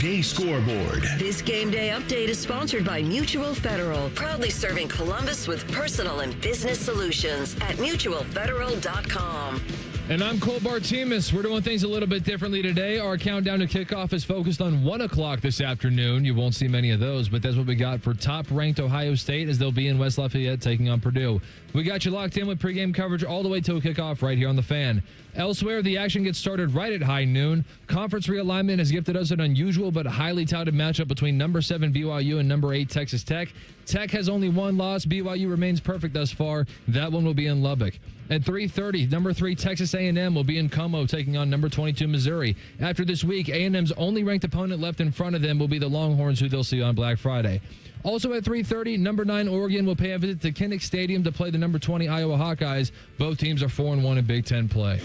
Day scoreboard. This game day update is sponsored by Mutual Federal, proudly serving Columbus with personal and business solutions at mutualfederal.com. And I'm Cole Bartimus. We're doing things a little bit differently today. Our countdown to kickoff is focused on 1 o'clock this afternoon. You won't see many of those, but that's what we got for top-ranked Ohio State as they'll be in West Lafayette taking on Purdue. We got you locked in with pregame coverage all the way till kickoff right here on The Fan. Elsewhere, the action gets started right at high noon. Conference realignment has gifted us an unusual but highly touted matchup between number 7 BYU and number 8 Texas Tech. Tech has only one loss. BYU remains perfect thus far. That one will be in Lubbock. At 3:30, number 3 Texas A&M will be in Como taking on number 22 Missouri. After this week, A&M's only ranked opponent left in front of them will be the Longhorns, who they'll see on Black Friday. Also at 3:30, number 9 Oregon will pay a visit to Kinnick Stadium to play the number 20 Iowa Hawkeyes. Both teams are 4-1 in Big Ten play.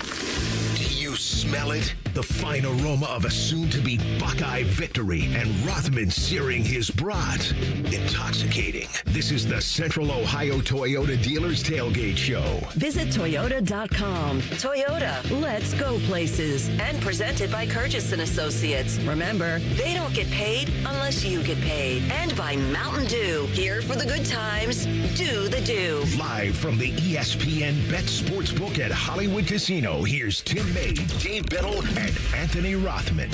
Do you smell it? The fine aroma of a soon-to-be Buckeye victory and Rothman searing his brat. Intoxicating. This is the Central Ohio Toyota Dealers Tailgate Show. Visit Toyota.com. Toyota, let's go places. And presented by Curtis & Associates. Remember, they don't get paid unless you get paid. And by Mountain Dew. Here for the good times. Do the do. Live from the ESPN Bet Sportsbook at Hollywood Casino, here's Tim May, Dave Biddle, and Anthony Rothman.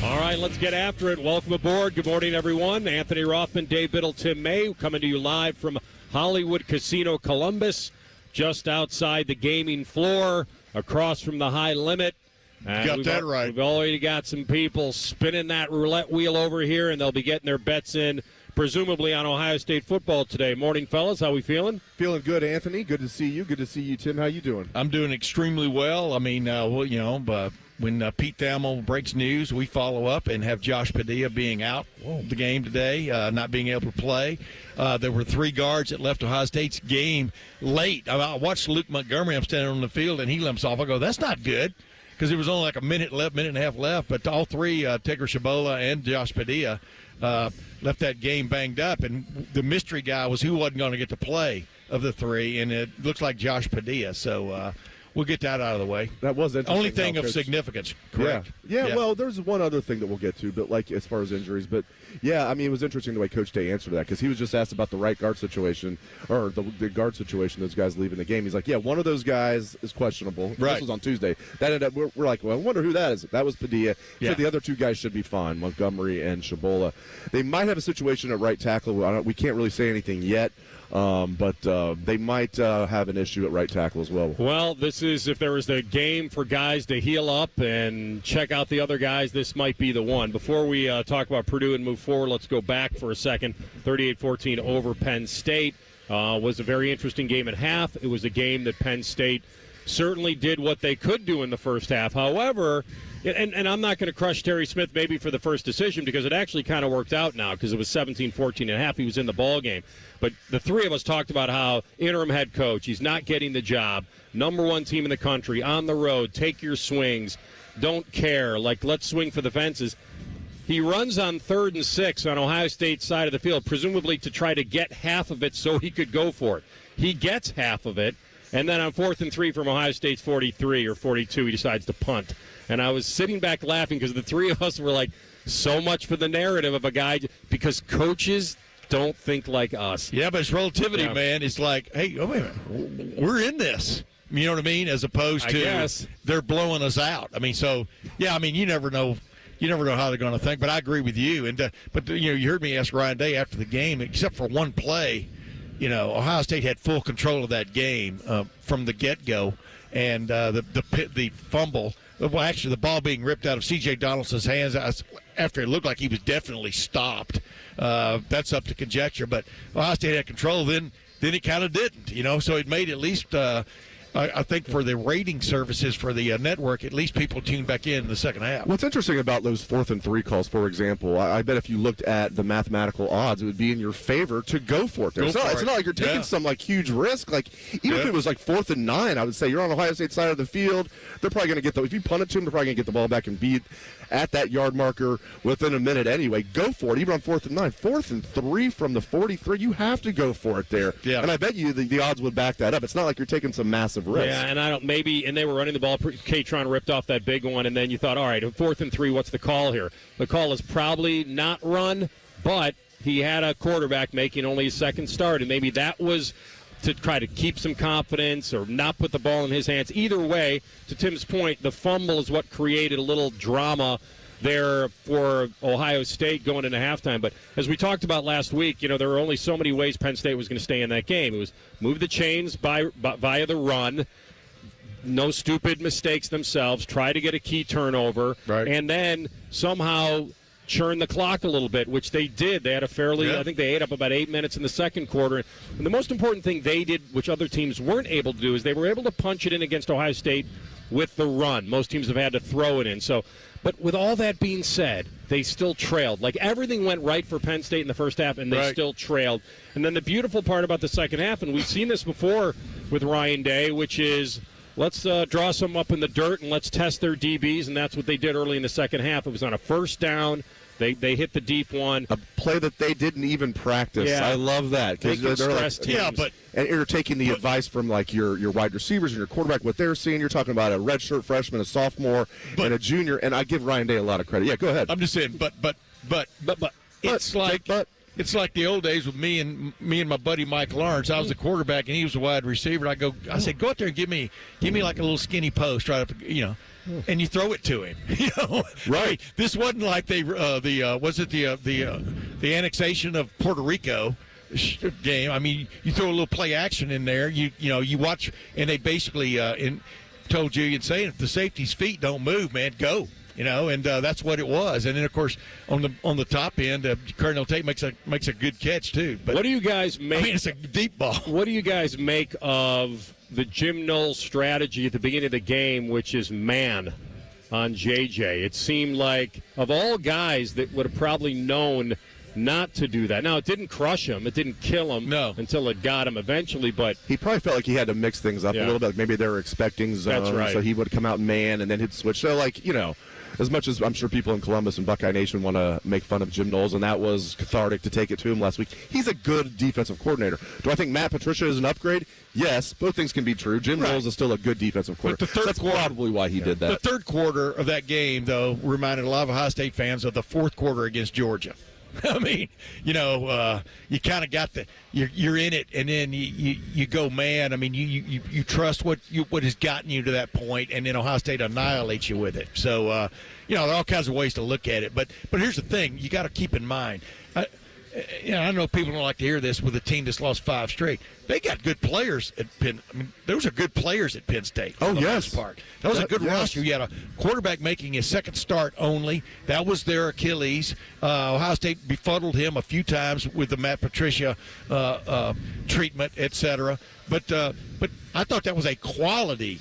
All right, let's get after it. Welcome aboard. Good morning, everyone. Anthony Rothman, Dave Biddle, Tim May, coming to you live from Hollywood Casino, Columbus, just outside the gaming floor, across from the high limit. Got that right. We've already got some people spinning that roulette wheel over here, and they'll be getting their bets in, presumably on Ohio State football today. Morning, fellas. How we feeling? Feeling good, Anthony. Good to see you. Good to see you, Tim. How you doing? I'm doing extremely well. I mean, when Pete Thamel breaks news, we follow up and have Josh Padilla being out the game today, not being able to play. There were 3 guards that left Ohio State's game late. I watched Luke Montgomery. I'm standing on the field, and he limps off. I go, that's not good, because there was only like a minute and a half left. But all 3, Tigger Shabola and Josh Padilla, left that game banged up. And the mystery guy was who wasn't going to get to play of the 3, and it looks like Josh Padilla. So we'll get that out of the way. That was interesting. Only thing of significance, correct? Yeah, well, there's one other thing that we'll get to, but like as far as injuries. But, yeah, I mean, it was interesting the way Coach Day answered that, because he was just asked about the right guard situation, or the guard situation, those guys leaving the game. He's like, yeah, one of those guys is questionable. Right. This was on Tuesday. That ended up, we're like, well, I wonder who that is. That was Padilla. Yeah. So the other 2 guys should be fine, Montgomery and Shabola. They might have a situation at right tackle. We can't really say anything yet. But they might have an issue at right tackle as well. Well, this is, if there was a game for guys to heal up and check out the other guys, this might be the one. Before we talk about Purdue and move forward, let's go back for a second. 38-14 over Penn State. Was a very interesting game at half. It was a game that Penn State certainly did what they could do in the first half. However, and I'm not going to crush Terry Smith maybe for the first decision, because it actually kind of worked out now, because it was 17-14 and a half. He was in the ball game. But the 3 of us talked about how interim head coach, he's not getting the job. Number 1 team in the country, on the road, take your swings, don't care, like let's swing for the fences. He runs on 3rd and 6 on Ohio State's side of the field, presumably to try to get half of it so he could go for it. He gets half of it, and then on 4th and 3 from Ohio State's 43 or 42, he decides to punt. And I was sitting back laughing, because the 3 of us were like, so much for the narrative of a guy, because coaches don't think like us. Yeah, but it's relativity, man. It's like, hey, wait a minute, we're in this. You know what I mean? As opposed to they're blowing us out. I mean, so, yeah, I mean, you never know. You never know how they're going to think. But I agree with you. But you heard me ask Ryan Day after the game, except for one play, Ohio State had full control of that game from the get-go. And the fumble, well, actually the ball being ripped out of C.J. Donaldson's hands after it looked like he was definitely stopped. That's up to conjecture. But Ohio State had control, then it kind of didn't, So it made at least I think for the rating services for the network, at least people tuned back in the second half. What's interesting about those 4th and 3 calls, for example, I bet if you looked at the mathematical odds, it would be in your favor to go for it. It's not like you're taking some huge risk. Even if it was 4th and 9, I would say you're on Ohio State side of the field. They're probably going to get if you punt it to them, they're probably going to get the ball back and be at that yard marker within a minute anyway. Go for it, even on 4th and 9. 4th and 3 from the 43, you have to go for it there. Yeah. And I bet you the odds would back that up. It's not like you're taking some massive risk. Yeah, and and they were running the ball. Katron ripped off that big one, and then you thought, all right, 4th and 3, what's the call here? The call is probably not run, but he had a quarterback making only his second start, and maybe that was to try to keep some confidence or not put the ball in his hands. Either way, to Tim's point, the fumble is what created a little drama there for Ohio State going into halftime. But as we talked about last week, there were only so many ways Penn State was going to stay in that game. It was move the chains via the run, no stupid mistakes themselves, try to get a key turnover, right, and then somehow churn the clock a little bit, which they did. They had a I think they ate up about 8 minutes in the second quarter. And the most important thing they did, which other teams weren't able to do, is they were able to punch it in against Ohio State with the run. Most teams have had to throw it in. But with all that being said, they still trailed. Like, everything went right for Penn State in the first half, and they still trailed. And then the beautiful part about the second half, and we've seen this before with Ryan Day, which is let's draw some up in the dirt and let's test their DBs, and that's what they did early in the second half. It was on a first down. They hit the deep one. A play that they didn't even practice. Yeah. I love that. They can stress teams. And you're taking the advice from, like, your wide receivers and your quarterback, what they're seeing. You're talking about a redshirt freshman, a sophomore, and a junior. And I give Ryan Day a lot of credit. Yeah, go ahead. I'm just saying, but it's like the old days with me and my buddy Mike Lawrence. I was the quarterback and he was the wide receiver. I said, go out there and give me like a little skinny post right up, and you throw it to him. Right. This wasn't like the annexation of Puerto Rico game. I mean, you throw a little play action in there. You watch, and they basically told Julian saying, if the safety's feet don't move, man, go. And that's what it was. And then, of course, on the top end, Cardinal Tate makes a good catch too. But what do you guys make? I mean, it's a deep ball. What do you guys make of the Jim Knowles strategy at the beginning of the game, which is man on JJ? It seemed like, of all guys that would have probably known not to do that. Now, it didn't crush him. It didn't kill him until it got him eventually. But he probably felt like he had to mix things up a little bit. Like maybe they were expecting zone, that's right. So he would come out man and then he'd switch. So, as much as I'm sure people in Columbus and Buckeye Nation want to make fun of Jim Knowles, and that was cathartic to take it to him last week, he's a good defensive coordinator. Do I think Matt Patricia is an upgrade? Yes, both things can be true. Jim Knowles is still a good defensive coordinator. That's probably why he did that. The third quarter of that game, though, reminded a lot of Ohio State fans of the fourth quarter against Georgia. I mean, you kind of got you're in it, and then you go, man. I mean, you trust what has gotten you to that point, and then Ohio State annihilates you with it. So, there are all kinds of ways to look at it. But here's the thing: you got to keep in mind. I know people don't like to hear this with a team that's lost 5 straight. They got good players at Penn. I mean, those are good players at Penn State. For the most part. That was a good roster. You had a quarterback making his second start only. That was their Achilles. Ohio State befuddled him a few times with the Matt Patricia treatment, etc. But I thought that was a quality,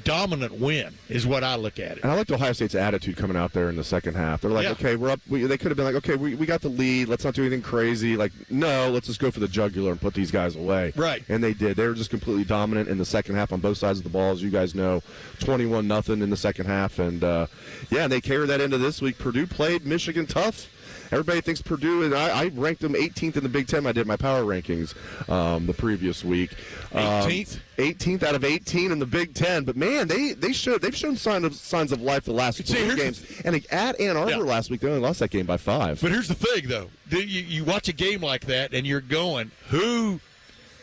dominant win is what I look at it. And I liked Ohio State's attitude coming out there in the second half. They're like, okay, we're up. They could have been like, okay, we got the lead. Let's not do anything crazy. Like, no, let's just go for the jugular and put these guys away. Right. And they did. They were just completely dominant in the second half on both sides of the ball, as you guys know, 21-0 in the second half. And, and they carried that into this week. Purdue played Michigan tough. Everybody thinks Purdue, and I ranked them 18th in the Big Ten. I did my power rankings the previous week. 18th? 18th out of 18 in the Big Ten. But, man, they've shown signs of life the last 4 games. And at Ann Arbor last week, they only lost that game by 5. But here's the thing, though. You watch a game like that, and you're going, who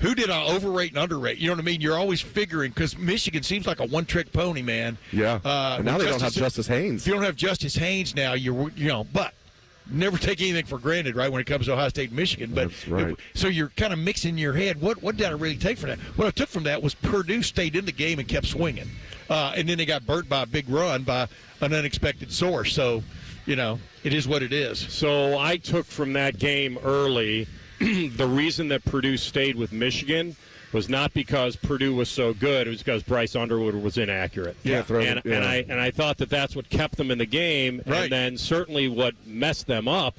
did I overrate and underrate? You know what I mean? You're always figuring, because Michigan seems like a one-trick pony, man. Yeah. And now they don't have Justice Haynes. If you don't have Justice Haynes now, but never take anything for granted, right, when it comes to Ohio State and Michigan. But that's right. So you're kind of mixing your head. What did I really take from that? What I took from that was Purdue stayed in the game and kept swinging. And then they got burnt by a big run by an unexpected source. So, it is what it is. So I took from that game early the reason that Purdue stayed with Michigan was not because Purdue was so good. It was because Bryce Underwood was inaccurate. Yeah. And I thought that that's what kept them in the game. Right. And then certainly what messed them up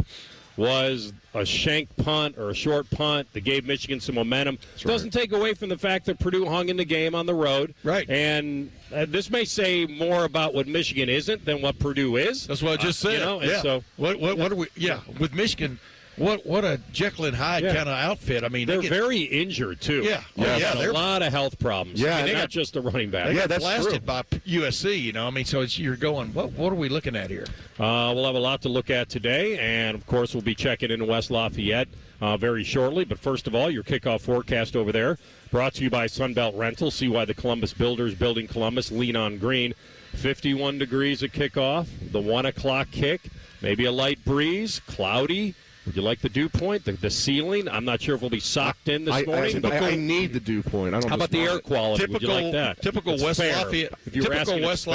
was a shank punt or a short punt that gave Michigan some momentum. Doesn't take away from the fact that Purdue hung in the game on the road. Right. And this may say more about what Michigan isn't than what Purdue is. That's what I just said. So what are we? Yeah, with Michigan. what a Jekyll and Hyde kind of outfit. I mean, they're very injured too. Yeah, They're a lot of health problems. Yeah, and not just the running back. They got blasted by USC. I mean, so you're going, what are we looking at here? We'll have a lot to look at today, and of course, we'll be checking in West Lafayette very shortly. But first of all, your kickoff forecast over there, brought to you by Sunbelt Rental. See why the Columbus Builders building Columbus. Lean on green. 51 degrees at kickoff. The 1 o'clock kick. Maybe a light breeze. Cloudy. Would you like the dew point, the ceiling? I'm not sure if we'll be socked in this morning. I need the dew point. How about the air quality? Would you like that? Typical West Lafayette. Typical West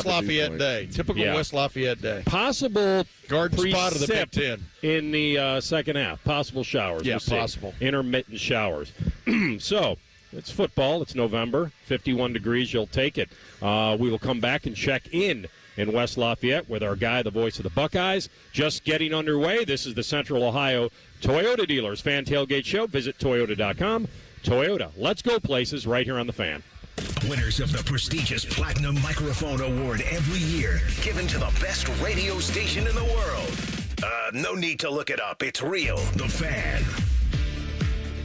Lafayette day. Typical West Lafayette day. Possible garden spot of the Big Ten in the second half. Possible showers. Yeah, possible. Intermittent showers. So it's football. It's November. 51 degrees. You'll take it. We will come back and check in West Lafayette with our guy, the voice of the Buckeyes. Just getting underway. This is the Central Ohio Toyota Dealers Fan Tailgate Show. Visit Toyota.com. Toyota, let's go places right here on the Fan. Winners of the prestigious Platinum Microphone Award every year, given to the best radio station in the world. No need to look it up. It's real. The Fan.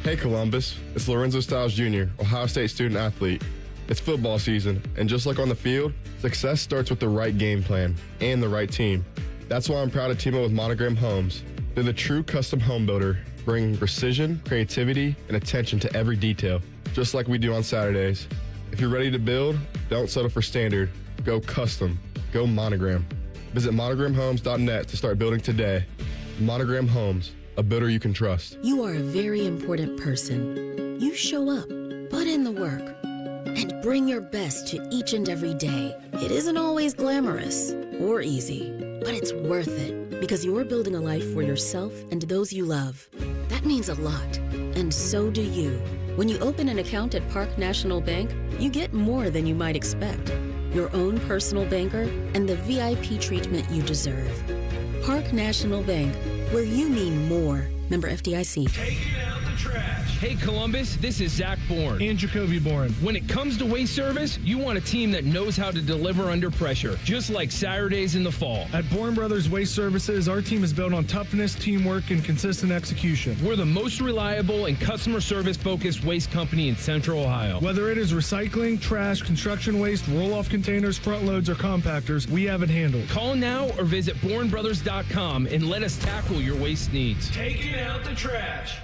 Hey, Columbus. It's Lorenzo Stiles Jr., Ohio State student athlete. It's football season, and just like on the field, success starts with the right game plan and the right team. That's why I'm proud to team up with Monogram Homes. They're the true custom home builder, bringing precision, creativity, and attention to every detail, just like we do on Saturdays. If you're ready to build, don't settle for standard. Go custom. Go Monogram. Visit monogramhomes.net to start building today. Monogram Homes, a builder you can trust. You are a very important person. You show up, put in the work, and bring your best to each and every day. It isn't always glamorous or easy, but it's worth it because you're building a life for yourself and those you love. That means a lot, and so do you. When you open an account at Park National Bank, you get more than you might expect. Your own personal banker and the VIP treatment you deserve. Park National Bank, where you mean more. Member FDIC. Taking out the trash. Hey, Columbus, this is Zach Bourne. And Jacoby Bourne. When it comes to waste service, you want a team that knows how to deliver under pressure, just like Saturdays in the fall. At Bourne Brothers Waste Services, our team is built on toughness, teamwork, and consistent execution. We're the most reliable and customer service-focused waste company in Central Ohio. Whether it is recycling, trash, construction waste, roll-off containers, front loads, or compactors, we have it handled. Call now or visit BourneBrothers.com and let us tackle your waste needs. Taking out the trash.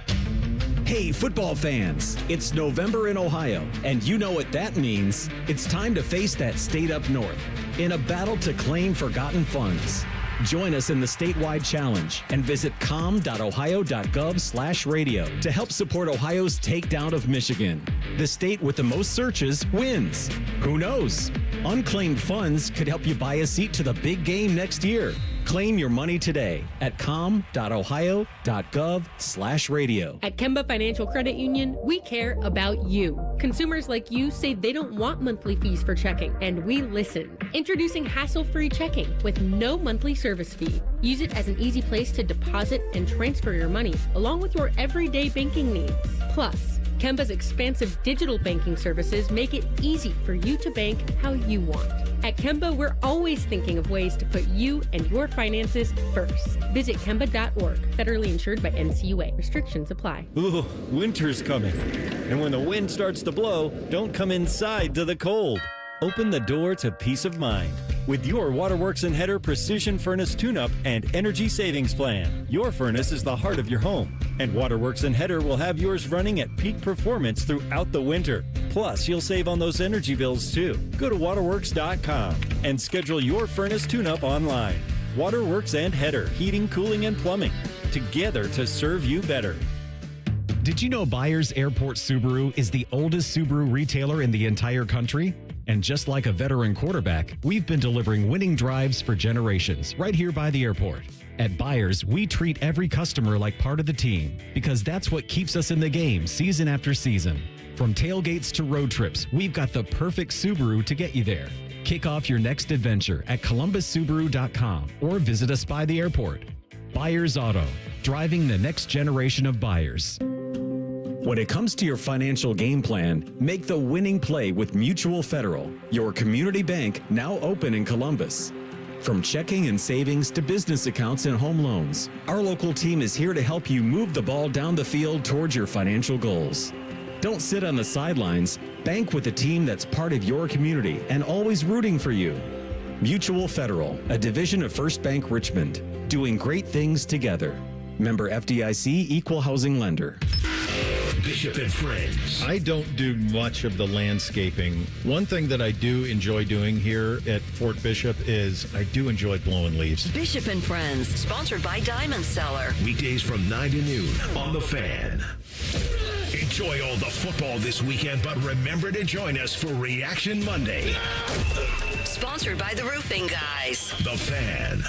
Hey, football fans, it's November in Ohio, and you know what that means. It's time to face that state up north in a battle to claim forgotten funds. Join us in the statewide challenge and visit com.ohio.gov/radio to help support Ohio's takedown of Michigan. The state with the most searches wins. Who knows? Unclaimed funds could help you buy a seat to the big game next year. Claim your money today at com.ohio.gov/radio. At Kemba Financial Credit Union, we care about you. Consumers like you say they don't want monthly fees for checking, and we listen. Introducing hassle-free checking with no monthly service fee. Use it as an easy place to deposit and transfer your money, along with your everyday banking needs. Plus, Kemba's expansive digital banking services make it easy for you to bank how you want. At Kemba, we're always thinking of ways to put you and your finances first. Visit Kemba.org, federally insured by NCUA. Restrictions apply. Ooh, winter's coming. And when the wind starts to blow, don't come inside to the cold. Open the door to peace of mind with your Waterworks and Header Precision Furnace Tune-Up and Energy Savings Plan. Your furnace is the heart of your home, and Waterworks and Header will have yours running at peak performance throughout the winter. Plus, you'll save on those energy bills too. Go to waterworks.com and schedule your furnace tune-up online. Waterworks and Header, heating, cooling, and plumbing, together to serve you better. Did you know Byers Airport Subaru is the oldest Subaru retailer in the entire country? And just like a veteran quarterback, we've been delivering winning drives for generations right here by the airport. At Byers, we treat every customer like part of the team because that's what keeps us in the game season after season. From tailgates to road trips, we've got the perfect Subaru to get you there. Kick off your next adventure at columbussubaru.com or visit us by the airport. Byers Auto, driving the next generation of buyers. When it comes to your financial game plan, make the winning play with Mutual Federal, your community bank now open in Columbus. From checking and savings to business accounts and home loans, our local team is here to help you move the ball down the field towards your financial goals. Don't sit on the sidelines. Bank with a team that's part of your community and always rooting for you. Mutual Federal, a division of First Bank Richmond, doing great things together. Member FDIC, Equal Housing Lender. Bishop and Friends. I don't do much of the landscaping. One thing that I do enjoy doing here at Fort Bishop is I do enjoy blowing leaves. Bishop and Friends, sponsored by Diamond Seller. Weekdays from 9 to noon on The Fan. Enjoy all the football this weekend, but remember to join us for Reaction Monday. Sponsored by the Roofing Guys. The Fan.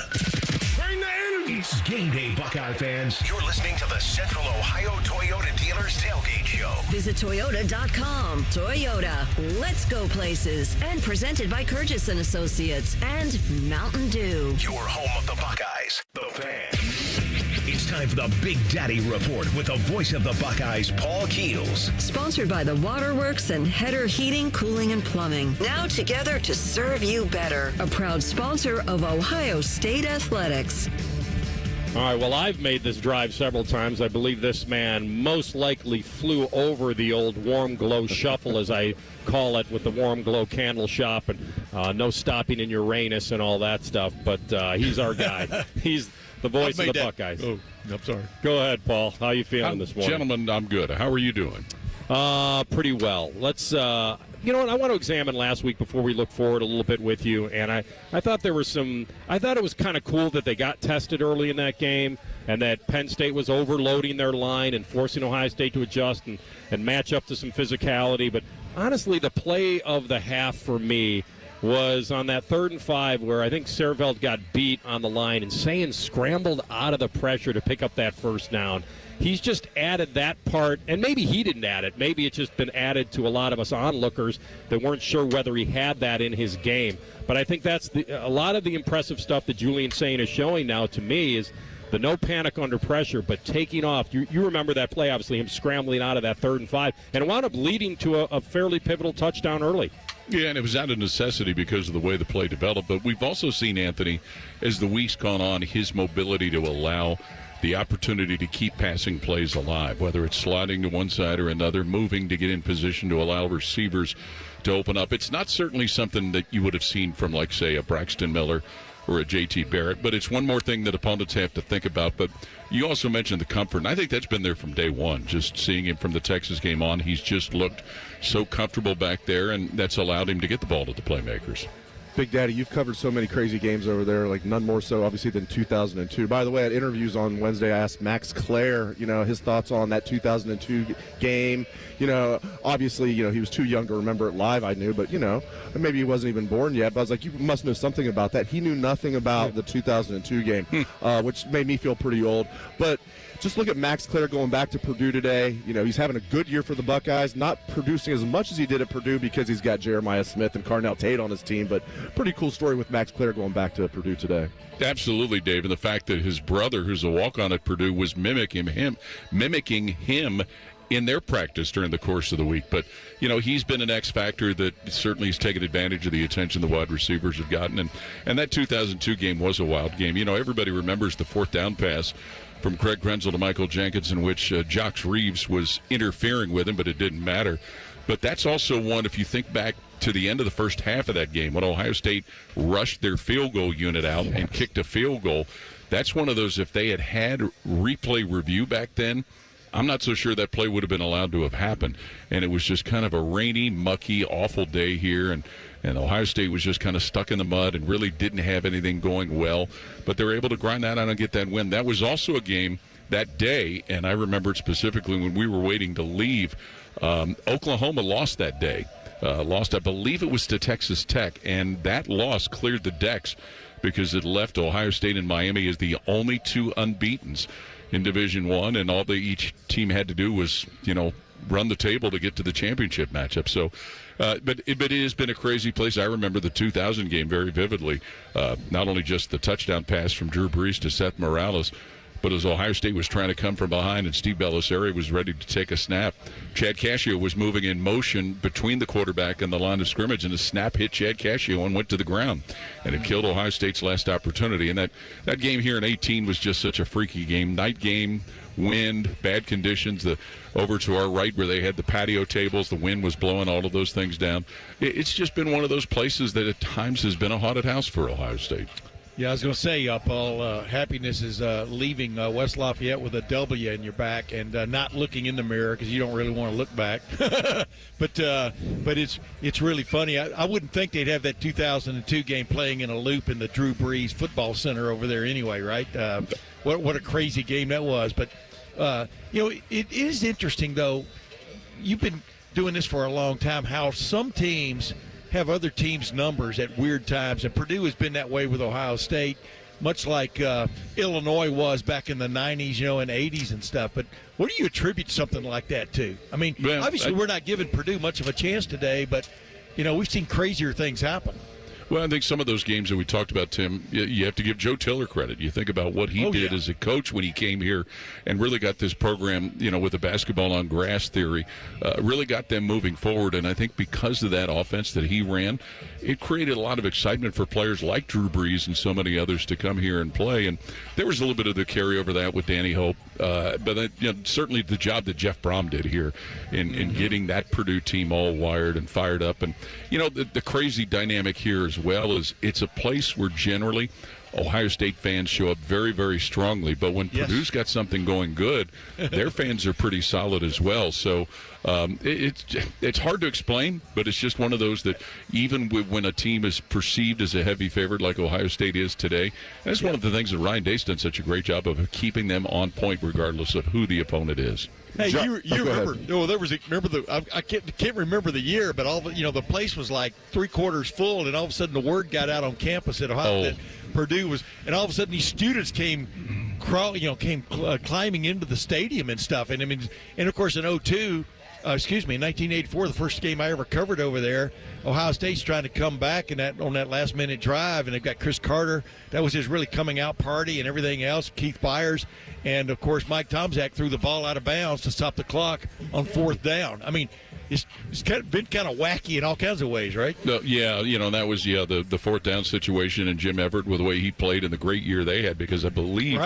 Bring the energy. It's game day, Buckeye fans. You're listening to the Central Ohio Toyota Dealers Tailgate Show. Visit Toyota.com. Toyota, let's go places. And presented by Curtis & Associates and Mountain Dew. Your home of the Buckeyes, The Fan. It's time for the Big Daddy Report with the voice of the Buckeyes, Paul Keels. Sponsored by the Waterworks and Header Heating, Cooling, and Plumbing. Now together to serve you better. A proud sponsor of Ohio State Athletics. All right, well, I've made this drive several times. I believe this man most likely flew over the old Warm Glow Shuffle, as I call it, with the Warm Glow Candle Shop and no stopping in Uranus and all that stuff. But he's our guy. He's the voice of the Buckeyes. Oh, I'm sorry. Go ahead, Paul. How are you feeling this morning? Gentlemen, I'm good. How are you doing? Pretty well. Let's, you know what, I want to examine last week before we look forward a little bit with you. And I thought there was I thought it was kind of cool that they got tested early in that game and that Penn State was overloading their line and forcing Ohio State to adjust and match up to some physicality. But honestly, the play of the half for me was on that 3rd and 5 where I think Serveld got beat on the line and Sayin scrambled out of the pressure to pick up that first down. He's just added that part, and maybe he didn't add it. Maybe it's just been added to a lot of us onlookers that weren't sure whether he had that in his game. But I think that's a lot of the impressive stuff that Julian Sayin is showing now to me is the no panic under pressure, but taking off. You remember that play, obviously, him scrambling out of that 3rd and 5, and it wound up leading to a fairly pivotal touchdown early. Yeah, and it was out of necessity because of the way the play developed. But we've also seen, Anthony, as the week's gone on, his mobility to allow the opportunity to keep passing plays alive, whether it's sliding to one side or another, moving to get in position to allow receivers to open up. It's not certainly something that you would have seen from, like, say, a Braxton Miller or a J.T. Barrett, but it's one more thing that opponents have to think about. But you also mentioned the comfort, and I think that's been there from day one. Just seeing him from the Texas game on, he's just looked so comfortable back there, and that's allowed him to get the ball to the playmakers. Big Daddy, you've covered so many crazy games over there, like none more so, obviously, than 2002. By the way, at interviews on Wednesday, I asked Max Clare, his thoughts on that 2002 game. Obviously, he was too young to remember it live, I knew, but, maybe he wasn't even born yet. But I was like, you must know something about that. He knew nothing about the 2002 game, which made me feel pretty old. But just look at Max Clare going back to Purdue today. He's having a good year for the Buckeyes, not producing as much as he did at Purdue because he's got Jeremiah Smith and Carnell Tate on his team, but pretty cool story with Max Clare going back to Purdue today. Absolutely, Dave, and the fact that his brother, who's a walk-on at Purdue, was mimicking him in their practice during the course of the week. But, he's been an X factor that certainly has taken advantage of the attention the wide receivers have gotten. And that 2002 game was a wild game. Everybody remembers the 4th down pass from Craig Krenzel to Michael Jenkins, in which Jocks Reeves was interfering with him, but it didn't matter. But that's also one, if you think back to the end of the first half of that game, when Ohio State rushed their field goal unit out and kicked a field goal, that's one of those, if they had replay review back then, I'm not so sure that play would have been allowed to have happened. And it was just kind of a rainy, mucky, awful day here, and Ohio State was just kind of stuck in the mud and really didn't have anything going well. But they were able to grind that out and get that win. That was also a game that day, and I remember it specifically when we were waiting to leave. Oklahoma lost that day. Lost, I believe it was to Texas Tech, and that loss cleared the decks because it left Ohio State and Miami as the only 2 unbeatens in Division I, and all each team had to do was, run the table to get to the championship matchup. So, but it has been a crazy place. I remember the 2000 game very vividly. Not only just the touchdown pass from Drew Brees to Seth Morales, But as Ohio State was trying to come from behind and Steve Bellisari was ready to take a snap, Chad Cascio was moving in motion between the quarterback and the line of scrimmage, and the snap hit Chad Cascio and went to the ground. And it killed Ohio State's last opportunity. And that game here in 18 was just such a freaky game. Night game, wind, bad conditions. Over to our right where they had the patio tables, the wind was blowing all of those things down. It's just been one of those places that at times has been a haunted house for Ohio State. Yeah, I was going to say, Paul, happiness is leaving West Lafayette with a W in your back and not looking in the mirror because you don't really want to look back. but it's really funny. I wouldn't think they'd have that 2002 game playing in a loop in the Drew Brees Football Center over there anyway, right? What a crazy game that was. But, it is interesting, though. You've been doing this for a long time, how some teams – have other teams' numbers at weird times, and Purdue has been that way with Ohio State, much like Illinois was back in the 90s, and 80s and stuff. But what do you attribute something like that to? I mean, obviously we're not giving Purdue much of a chance today, but, we've seen crazier things happen. Well, I think some of those games that we talked about, Tim, you have to give Joe Tiller credit. You think about what he did as a coach when he came here and really got this program, with the basketball on grass theory, really got them moving forward. And I think because of that offense that he ran, it created a lot of excitement for players like Drew Brees and so many others to come here and play. And there was a little bit of the carryover of that with Danny Hope. But certainly the job that Jeff Brom did here in getting that Purdue team all wired and fired up. And, the crazy dynamic here as well is it's a place where generally Ohio State fans show up very, very strongly. But when Purdue's got something going good, their fans are pretty solid as well. So it's hard to explain, but it's just one of those that even when a team is perceived as a heavy favorite like Ohio State is today, that's one of the things that Ryan Day's done such a great job of keeping them on point regardless of who the opponent is. Hey, you remember? Oh, I can't remember the year, but the place was like 3/4 full, and all of a sudden the word got out on campus at Ohio that Purdue was, and all of a sudden these students came climbing into the stadium and stuff, and of course in 1984, the first game I ever covered over there, Ohio State's trying to come back on that last-minute drive, and they've got Chris Carter. That was his really coming-out party and everything else, Keith Byers. And, of course, Mike Tomczak threw the ball out of bounds to stop the clock on 4th down. I mean, it's been kind of wacky in all kinds of ways, right? Yeah, that was the 4th down situation, and Jim Everett with the way he played and the great year they had, because I believe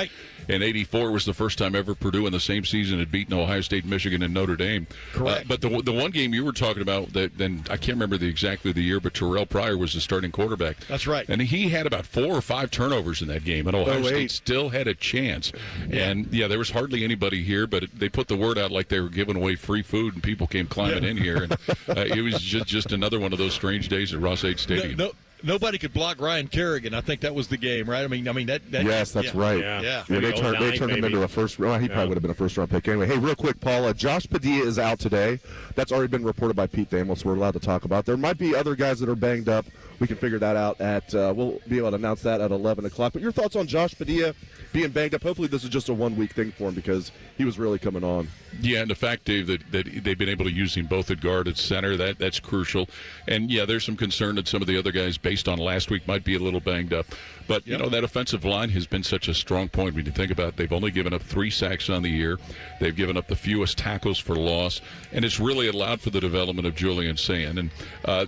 in 84 was the first time ever Purdue in the same season had beaten Ohio State, Michigan, and Notre Dame. Correct. But the one game you were talking about, then I can't remember exactly the year, but Terrell Pryor was the starting quarterback. That's right. And he had about 4 or 5 turnovers in that game, and Ohio State still had a chance. And, there was hardly anybody here, but they put the word out like they were giving away free food, and people came climbing in here. And it was just another one of those strange days at Ross-Ade Stadium. Nobody could block Ryan Kerrigan. I think that was the game, right? I mean that. Yes, that's right. Yeah. They turned him into a first. Well, he probably would have been a first-round pick anyway. Hey, real quick, Paul. Josh Padilla is out today. That's already been reported by Pete Thamel, so we're allowed to talk about. There might be other guys that are banged up. We can figure that out at. We'll be able to announce that at 11 o'clock. But your thoughts on Josh Padilla being banged up? Hopefully, this is just a one-week thing for him because he was really coming on. Yeah, and the fact, Dave, that they've been able to use him both at guard, at center, that's crucial. And, there's some concern that some of the other guys, based on last week, might be a little banged up. But, that offensive line has been such a strong point. When you think about it, they've only given up 3 sacks on the year. They've given up the fewest tackles for loss. And it's really allowed for the development of Julian Sand. And, I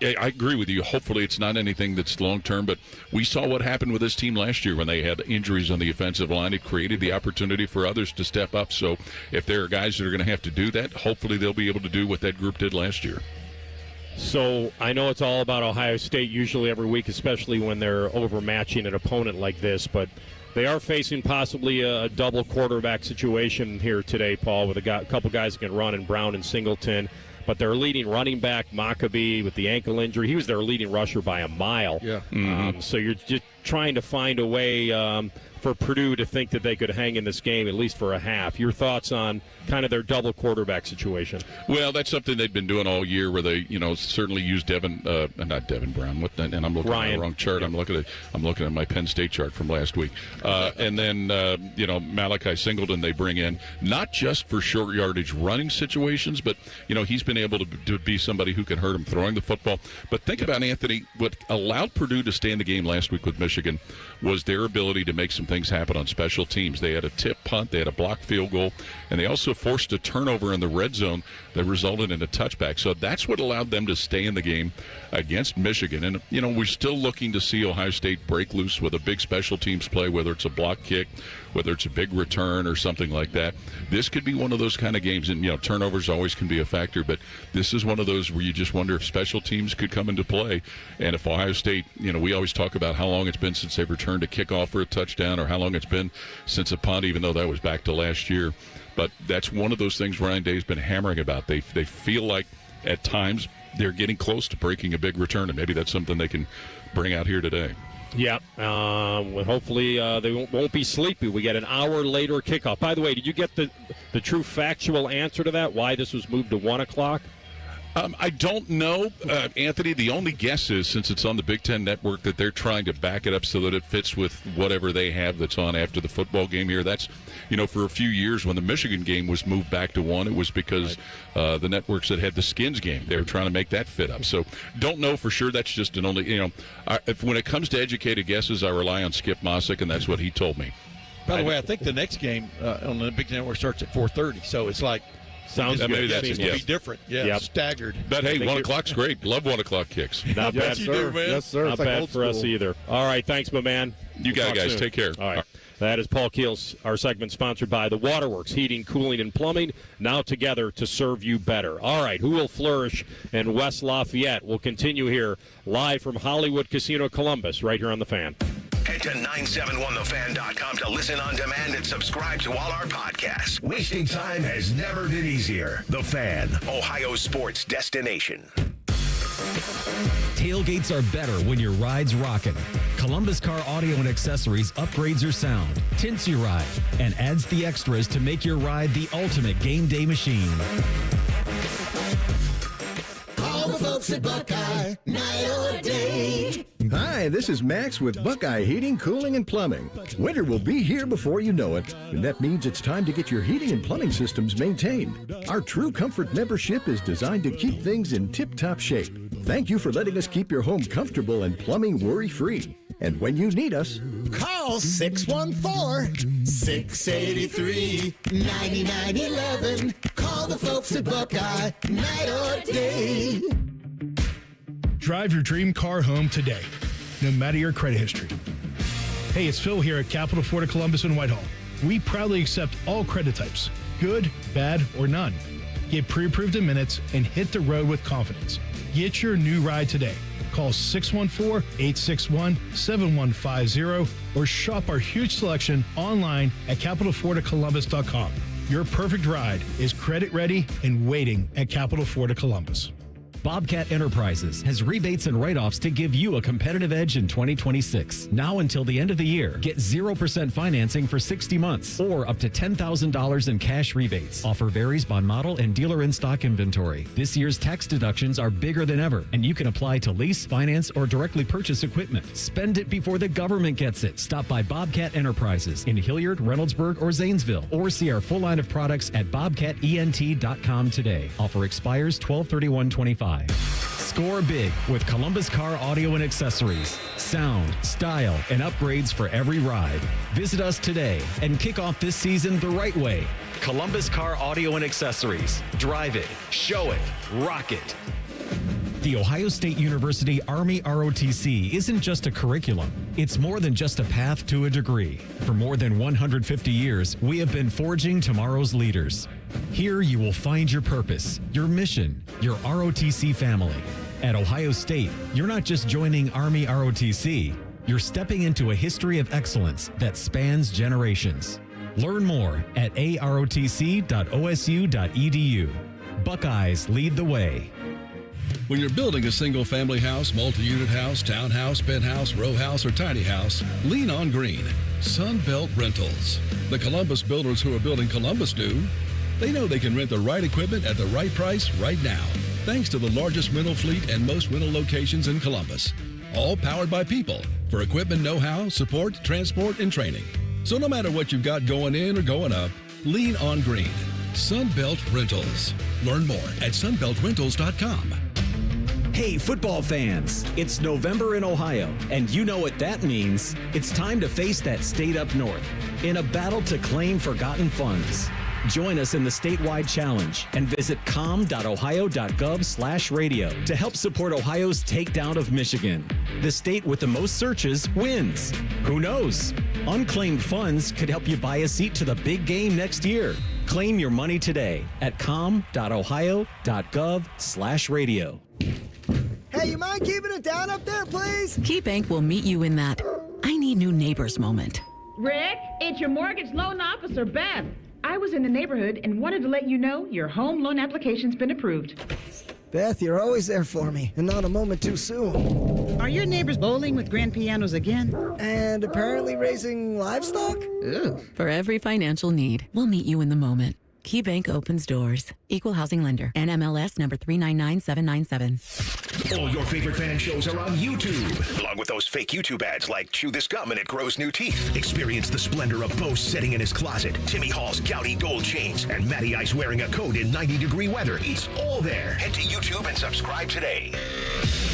agree with you. Hopefully it's not anything that's long-term. But we saw what happened with this team last year when they had injuries on the offensive line. It created the opportunity for others to step up. So if there are guys that are going to have to do that, hopefully they'll be able to do what that group did last year. So I know it's all about Ohio State usually every week, especially when they're overmatching an opponent like this, but they are facing possibly a double quarterback situation here today, Paul, with a couple guys that can run in Brown and Singleton. But their leading running back, Maccabee, with the ankle injury, he was their leading rusher by a mile. Yeah. So you're just trying to find a way for Purdue to think that they could hang in this game, at least for a half. Your thoughts on kind of their double quarterback situation? Well, that's something they've been doing all year where they, certainly use not Devin Brown, and I'm looking at the wrong chart. I'm looking at my Penn State chart from last week. And then, Malachi Singleton they bring in, not just for short yardage running situations, but, he's been able to be somebody who can hurt him throwing the football. But think about, Anthony, what allowed Purdue to stay in the game last week with Michigan was their ability to make some things things happen on special teams. They had a tip punt, they had a blocked field goal, and they also forced a turnover in the red zone that resulted in a touchback. So that's what allowed them to stay in the game against Michigan. And, we're still looking to see Ohio State break loose with a big special teams play, whether it's a block kick, whether it's a big return or something like that. This could be one of those kind of games. And, turnovers always can be a factor, but this is one of those where you just wonder if special teams could come into play. And if Ohio State, we always talk about how long it's been since they've returned a kickoff for a touchdown, or how long it's been since a punt, even though that was back to last year. But that's one of those things Ryan Day's been hammering about. They feel like at times they're getting close to breaking a big return, and maybe that's something they can bring out here today. Yeah, hopefully they won't be sleepy. We get an hour later kickoff. By the way, did you get the true factual answer to that, why this was moved to 1 o'clock? I don't know, Anthony. The only guess is, since it's on the Big Ten Network, that they're trying to back it up so that it fits with whatever they have that's on after the football game here. That's, for a few years when the Michigan game was moved back to 1, it was because the networks that had the Skins game, they were trying to make that fit up. So don't know for sure. That's just an only, when it comes to educated guesses, I rely on Skip Mossick, and that's what he told me. By the way, I think the next game on the Big Ten Network starts at 4:30, so it's like, sounds good. Maybe that's be different. Yeah, staggered. But hey, 1 o'clock's great. Love 1 o'clock kicks. Not bad, sir. man. Yes, sir. Not bad for us either. All right, thanks, my man. You got it, guys. Soon. Take care. All right. That is Paul Keels. Our segment sponsored by the Waterworks Heating, Cooling, and Plumbing. Now together to serve you better. All right, who will flourish in West Lafayette? We'll continue here live from Hollywood Casino Columbus, right here on The Fan. Head to 971thefan.com to listen on demand and subscribe to all our podcasts. Wasting time has never been easier. The Fan, Ohio sports destination. Tailgates are better when your ride's rocking. Columbus Car Audio and Accessories upgrades your sound, tints your ride, and adds the extras to make your ride the ultimate game day machine. Call the folks at Buckeye, night or day. Hi, this is Max with Buckeye Heating, Cooling, and Plumbing. Winter will be here before you know it, and that means it's time to get your heating and plumbing systems maintained. Our True Comfort membership is designed to keep things in tip-top shape. Thank you for letting us keep your home comfortable and plumbing worry-free. And when you need us, call 614-683-9911. Call the folks at Buckeye, night or day. Drive your dream car home today, no matter your credit history. Hey, it's Phil here at Capital Ford of Columbus and Whitehall. We proudly accept all credit types, good, bad, or none. Get pre-approved in minutes and hit the road with confidence. Get your new ride today. Call 614-861-7150 or shop our huge selection online at capitalfordofcolumbus.com. Your perfect ride is credit ready and waiting at Capital Ford of Columbus. Bobcat Enterprises has rebates and write-offs to give you a competitive edge in 2026. Now until the end of the year, get 0% financing for 60 months or up to $10,000 in cash rebates. Offer varies by model and dealer in-stock inventory. This year's tax deductions are bigger than ever, and you can apply to lease, finance, or directly purchase equipment. Spend it before the government gets it. Stop by Bobcat Enterprises in Hilliard, Reynoldsburg, or Zanesville, or see our full line of products at bobcatent.com today. Offer expires 12/31/25. Score big with Columbus Car Audio and Accessories. Sound, style, and upgrades for every ride. Visit us today and kick off this season the right way. Columbus Car Audio and Accessories. Drive it, show it, rock it. The Ohio State University Army ROTC isn't just a curriculum. It's more than just a path to a degree. For more than 150 years, we have been forging tomorrow's leaders. Here you will find your purpose, your mission, your ROTC family. At Ohio State, you're not just joining Army ROTC, you're stepping into a history of excellence that spans generations. Learn more at arotc.osu.edu. Buckeyes lead the way. When you're building a single-family house, multi-unit house, townhouse, penthouse, row house, or tiny house, lean on green. Sunbelt Rentals. The Columbus builders who are building Columbus do. They know they can rent the right equipment at the right price right now, thanks to the largest rental fleet and most rental locations in Columbus. All powered by people for equipment know-how, support, transport, and training. So no matter what you've got going in or going up, lean on green. Sunbelt Rentals. Learn more at sunbeltrentals.com. Hey, football fans, it's November in Ohio, and you know what that means. It's time to face that state up north in a battle to claim forgotten funds. Join us in the statewide challenge and visit com.ohio.gov/radio to help support Ohio's takedown of Michigan. The state with the most searches wins. Who knows? Unclaimed funds could help you buy a seat to the big game next year. Claim your money today at com.ohio.gov/radio. Hey, you mind keeping it down up there, please? KeyBank will meet you in that I need new neighbors moment. Rick, it's your mortgage loan officer, Beth. I was in the neighborhood and wanted to let you know your home loan application's been approved. Beth, you're always there for me, and not a moment too soon. Are your neighbors bowling with grand pianos again? And apparently raising livestock? Ugh. For every financial need, we'll meet you in the moment. KeyBank opens doors. Equal housing lender. NMLS number 399797. All your favorite fan shows are on YouTube, along with those fake YouTube ads like Chew This Gum and It Grows New Teeth. Experience the splendor of Bo sitting in his closet, Timmy Hall's gouty gold chains, and Matty Ice wearing a coat in 90-degree weather. It's all there. Head to YouTube and subscribe today.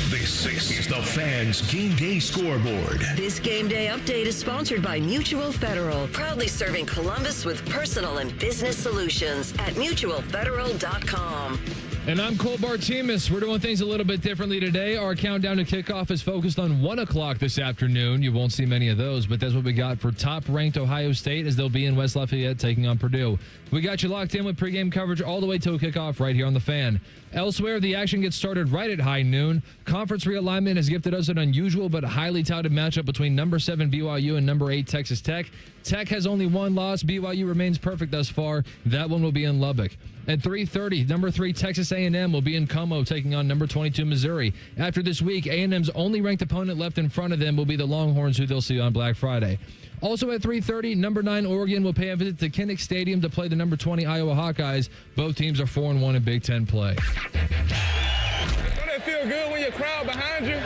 This is the Fans Game Day Scoreboard. This game day update is sponsored by Mutual Federal, proudly serving Columbus with personal and business solutions at mutualfederal.com. And I'm Cole Bartimus. We're doing things a little bit differently today. Our countdown to kickoff is focused on 1 o'clock this afternoon. You won't see many of those, but that's what we got for top-ranked Ohio State as they'll be in West Lafayette taking on Purdue. We got you locked in with pregame coverage all the way till kickoff right here on The Fan. Elsewhere, the action gets started right at high noon. Conference realignment has gifted us an unusual but highly touted matchup between number 7 BYU and number 8 Texas Tech. Tech has only one loss. BYU remains perfect thus far. That one will be in Lubbock. At 3:30, number 3 Texas A&M will be in Como taking on number 22 Missouri. After this week, A&M's only ranked opponent left in front of them will be the Longhorns, who they'll see on Black Friday. Also at 3:30, number 9 Oregon will pay a visit to Kinnick Stadium to play the number 20 Iowa Hawkeyes. Both teams are 4-1 in Big Ten play. Don't it feel good when your crowd behind you?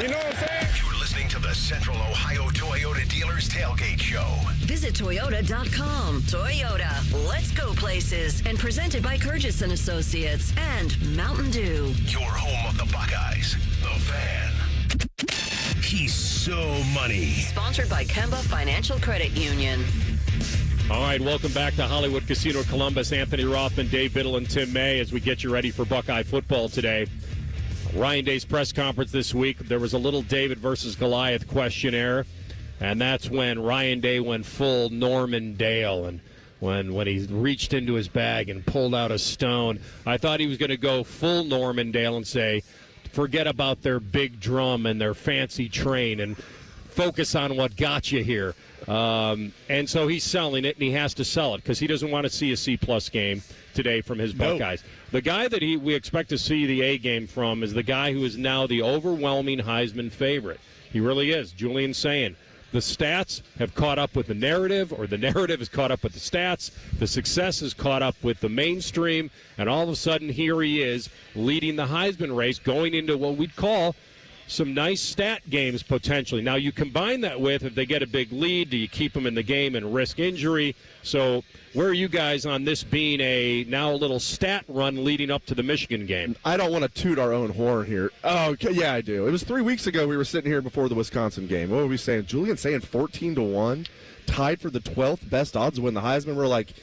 You know what I'm saying? You're listening to the Central Ohio Toyota Dealers Tailgate Show. Visit Toyota.com. Toyota, let's go places. And presented by Curtis & Associates and Mountain Dew. Your home of the Buckeyes, the Fan. He's so money. Sponsored by Kemba Financial Credit Union. All right, welcome back to Hollywood Casino Columbus. Anthony Rothman, Dave Biddle, and Tim May as we get you ready for Buckeye football today. Ryan Day's press conference this week, there was a little David versus Goliath questionnaire, and that's when Ryan Day went full Norman Dale, and when he reached into his bag and pulled out a stone. I thought he was going to go full Norman Dale and say, forget about their big drum and their fancy train and focus on what got you here. And so he's selling it, and he has to sell it because he doesn't want to see a C-plus game today from his Buckeyes. The guy that we expect to see the A game from is the guy who is now the overwhelming Heisman favorite. He really is, Julian Sayin. The stats have caught up with the narrative, or the narrative has caught up with the stats. The success has caught up with the mainstream, and all of a sudden here he is leading the Heisman race, going into what we'd call some nice stat games potentially. Now you combine that with, if they get a big lead, do you keep them in the game and risk injury? So where are you guys on this being a little stat run leading up to the Michigan game? I don't want to toot our own horn here. Oh, okay, yeah, I do. It was 3 weeks ago we were sitting here before the Wisconsin game. What were we saying? Julian saying 14-1, tied for the 12th best odds to win the Heisman. We're like,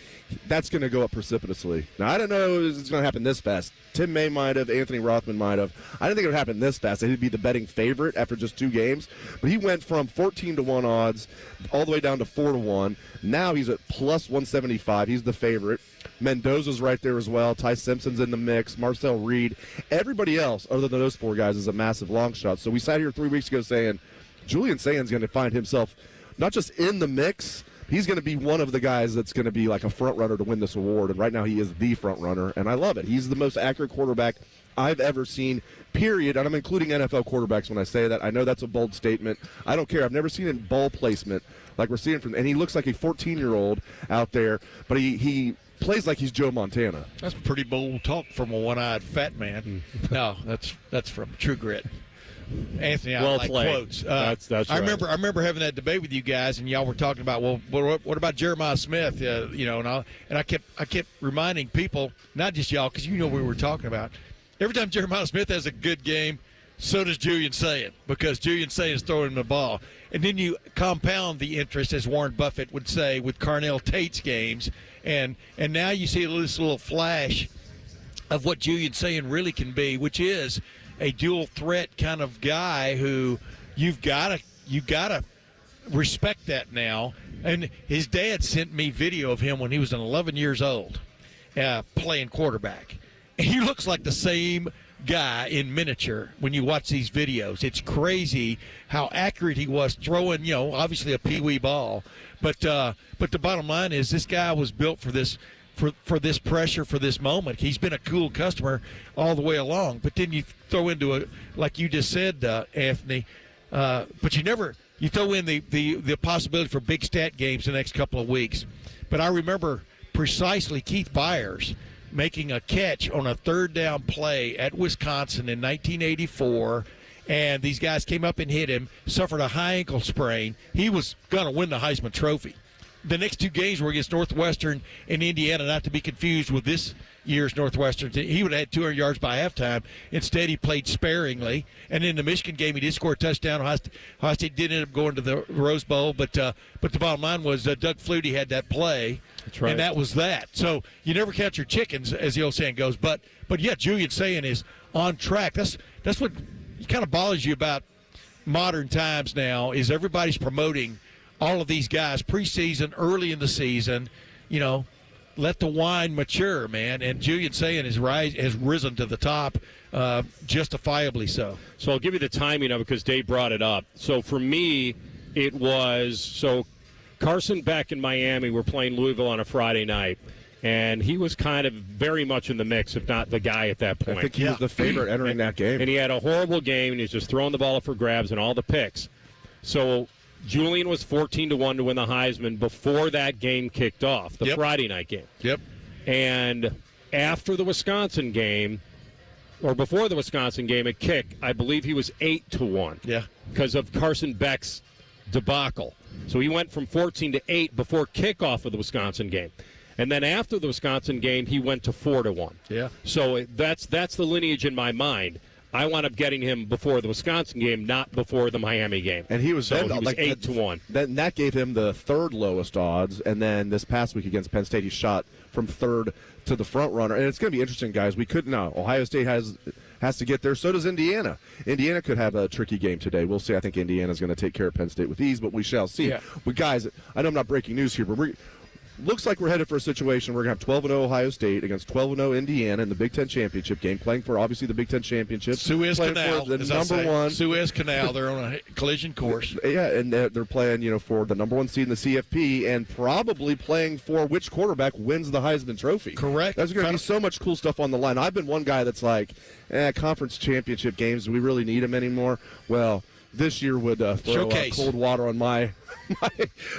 that's going to go up precipitously. Now, I don't know if it's going to happen this fast. Tim May might have. Anthony Rothman might have. I didn't think it would happen this fast. He'd be the betting favorite after just 2 games. But he went from 14-1 odds all the way down to 4-1. Now he's at plus 175. He's the favorite. Mendoza's right there as well. Ty Simpson's in the mix. Marcel Reed. Everybody else, other than those 4 guys, is a massive long shot. So we sat here 3 weeks ago saying Julian Sayin's going to find himself not just in the mix, he's going to be one of the guys that's going to be like a front runner to win this award, and right now he is the front runner, and I love it. He's the most accurate quarterback I've ever seen, period, and I'm including NFL quarterbacks when I say that. I know that's a bold statement. I don't care. I've never seen him ball placement like we're seeing from, and he looks like a 14-year-old out there, but he plays like he's Joe Montana. That's pretty bold talk from a one-eyed fat man. No, that's from True Grit. Anthony, I like quotes. That's right. I remember having that debate with you guys, and y'all were talking about, well, what about Jeremiah Smith? And I kept reminding people, not just y'all, because you know what we were talking about. every time Jeremiah Smith has a good game, so does Julian Sayin, because Julian Sayin is throwing him the ball. And then you compound the interest, as Warren Buffett would say, with Carnell Tate's games. And now you see this little flash of what Julian Sayin really can be, which is a dual threat kind of guy who you've got to respect that now. And his dad sent me video of him when he was 11 years old playing quarterback. And he looks like the same guy in miniature when you watch these videos. It's crazy how accurate he was throwing, obviously a peewee ball. But the bottom line is this guy was built for this for this pressure, for this moment. He's been a cool customer all the way along. But then you throw into like you just said, Anthony, but you throw in the possibility for big stat games the next couple of weeks. But I remember precisely Keith Byers making a catch on a third down play at Wisconsin in 1984, and these guys came up and hit him, suffered a high ankle sprain. He was going to win the Heisman Trophy. The next two games were against Northwestern and Indiana, not to be confused with this year's Northwestern. He would have had 200 yards by halftime. Instead, he played sparingly. And in the Michigan game, he did score a touchdown. Ohio State did end up going to the Rose Bowl, but the bottom line was Doug Flutie had that play. That's right. And that was that. So you never count your chickens, as the old saying goes. But yeah, Julian Sayin is on track. That's what kind of bothers you about modern times now is everybody's promoting all of these guys preseason, early in the season. Let the wine mature, man. And Julian Sayin has risen to the top, justifiably so. So I'll give you the timing of it because Dave brought it up. So for me, it was Carson Beck in Miami were playing Louisville on a Friday night, and he was kind of very much in the mix, if not the guy at that point. I think he was the favorite entering that game. And he had a horrible game, and he's just throwing the ball up for grabs and all the picks. So Julian was 14-1 to win the Heisman before that game kicked off, the Friday night game. Yep. And after the Wisconsin game, or before the Wisconsin game at kick, I believe he was 8-1. Yeah. Because of Carson Beck's debacle. So he went from 14-8 before kickoff of the Wisconsin game. And then after the Wisconsin game, he went to 4-1. Yeah. So that's the lineage in my mind. I wound up getting him before the Wisconsin game, not before the Miami game. And he was 8-1. Then that gave him the third lowest odds. And then this past week against Penn State, he shot from third to the front runner. And it's going to be interesting, guys. We couldn't know. Ohio State has to get there. So does Indiana. Indiana could have a tricky game today. We'll see. I think Indiana's going to take care of Penn State with ease, but we shall see. Yeah. But guys, I know I'm not breaking news here, but looks like we're headed for a situation where we're going to have 12-0 Ohio State against 12-0 Indiana in the Big Ten Championship game, playing for, obviously, the Big Ten Championship. Suez Canal, the number one. Suez Canal, they're on a collision course. Yeah, and they're playing, for the number one seed in the CFP and probably playing for which quarterback wins the Heisman Trophy. Correct. There's going to be so much cool stuff on the line. I've been one guy that's like, conference championship games, do we really need them anymore? Well, this year would throw cold water on my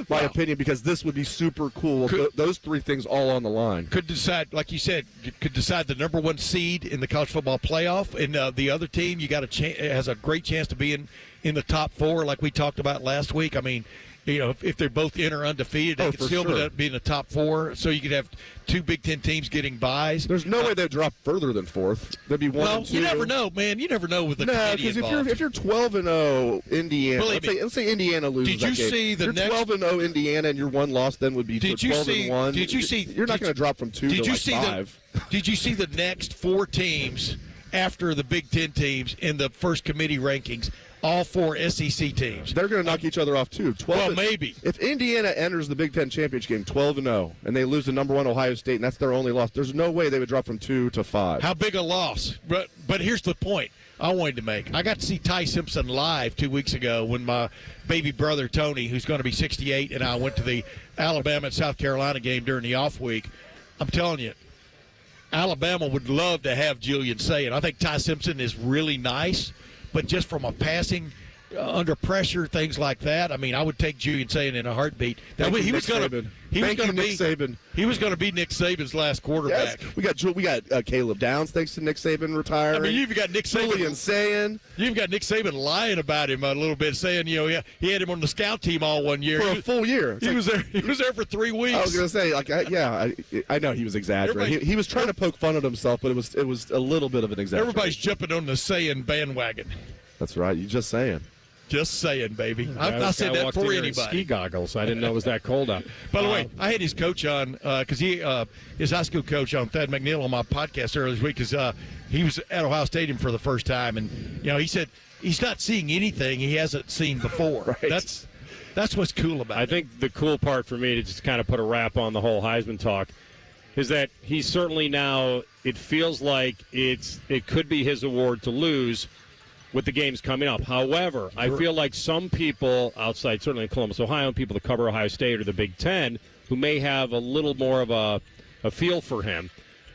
opinion, because this would be super cool. Those three things all on the line. Could decide, like you said, could decide the number one seed in the college football playoff, and the other team has a great chance to be in the top four, like we talked about last week. I mean, if they're both in or undefeated, they could still be in the top four. So you could have two Big Ten teams getting buys. There's no way they'd drop further than fourth. There'd be one and two. You never know, man. You never know with the committee involved. If you're 12-0 Indiana, let's say Indiana loses that game. See the you're 12-0 Indiana, and your one loss then would be 12-1. Did you see? You're not going to drop from 2 to 5. Did you see the next four teams after the Big Ten teams in the first committee rankings? All four SEC teams. They're going to knock each other off, too. Maybe. If Indiana enters the Big Ten championship game 12-0, and they lose to number one Ohio State, and that's their only loss, there's no way they would drop from 2 to 5. How big a loss? But here's the point I wanted to make. I got to see Ty Simpson live 2 weeks ago when my baby brother, Tony, who's going to be 68, and I went to the Alabama and South Carolina game during the off week. I'm telling you, Alabama would love to have Julian Sayin. I think Ty Simpson is really nice. But just from a passing under pressure, things like that. I mean, I would take Julian Sayin in a heartbeat. He was going to be Nick Saban's last quarterback. Yes. We got Caleb Downs thanks to Nick Saban retiring. I mean, you've got Nick Saban. Julian Sayin. You've got Nick Saban lying about him a little bit, saying he had him on the scout team all 1 year for a full year. He was there for 3 weeks. I was going to say, I know he was exaggerating. He was trying to poke fun at himself, but it was a little bit of an exaggeration. Everybody's jumping on the Sayin bandwagon. That's right. You're just saying. Just saying, baby. I said that for anybody. Ski goggles. I didn't know it was that cold out. By the way, I had his coach on because his high school coach on Thad McNeil on my podcast earlier this week because he was at Ohio Stadium for the first time, and he said he's not seeing anything he hasn't seen before. Right. That's what's cool about it. I think the cool part for me to just kind of put a wrap on the whole Heisman talk is that he's certainly now. It feels like it could be his award to lose with the games coming up. However, I feel like some people outside, certainly in Columbus, Ohio, and people that cover Ohio State or the Big Ten, who may have a little more of a feel for him,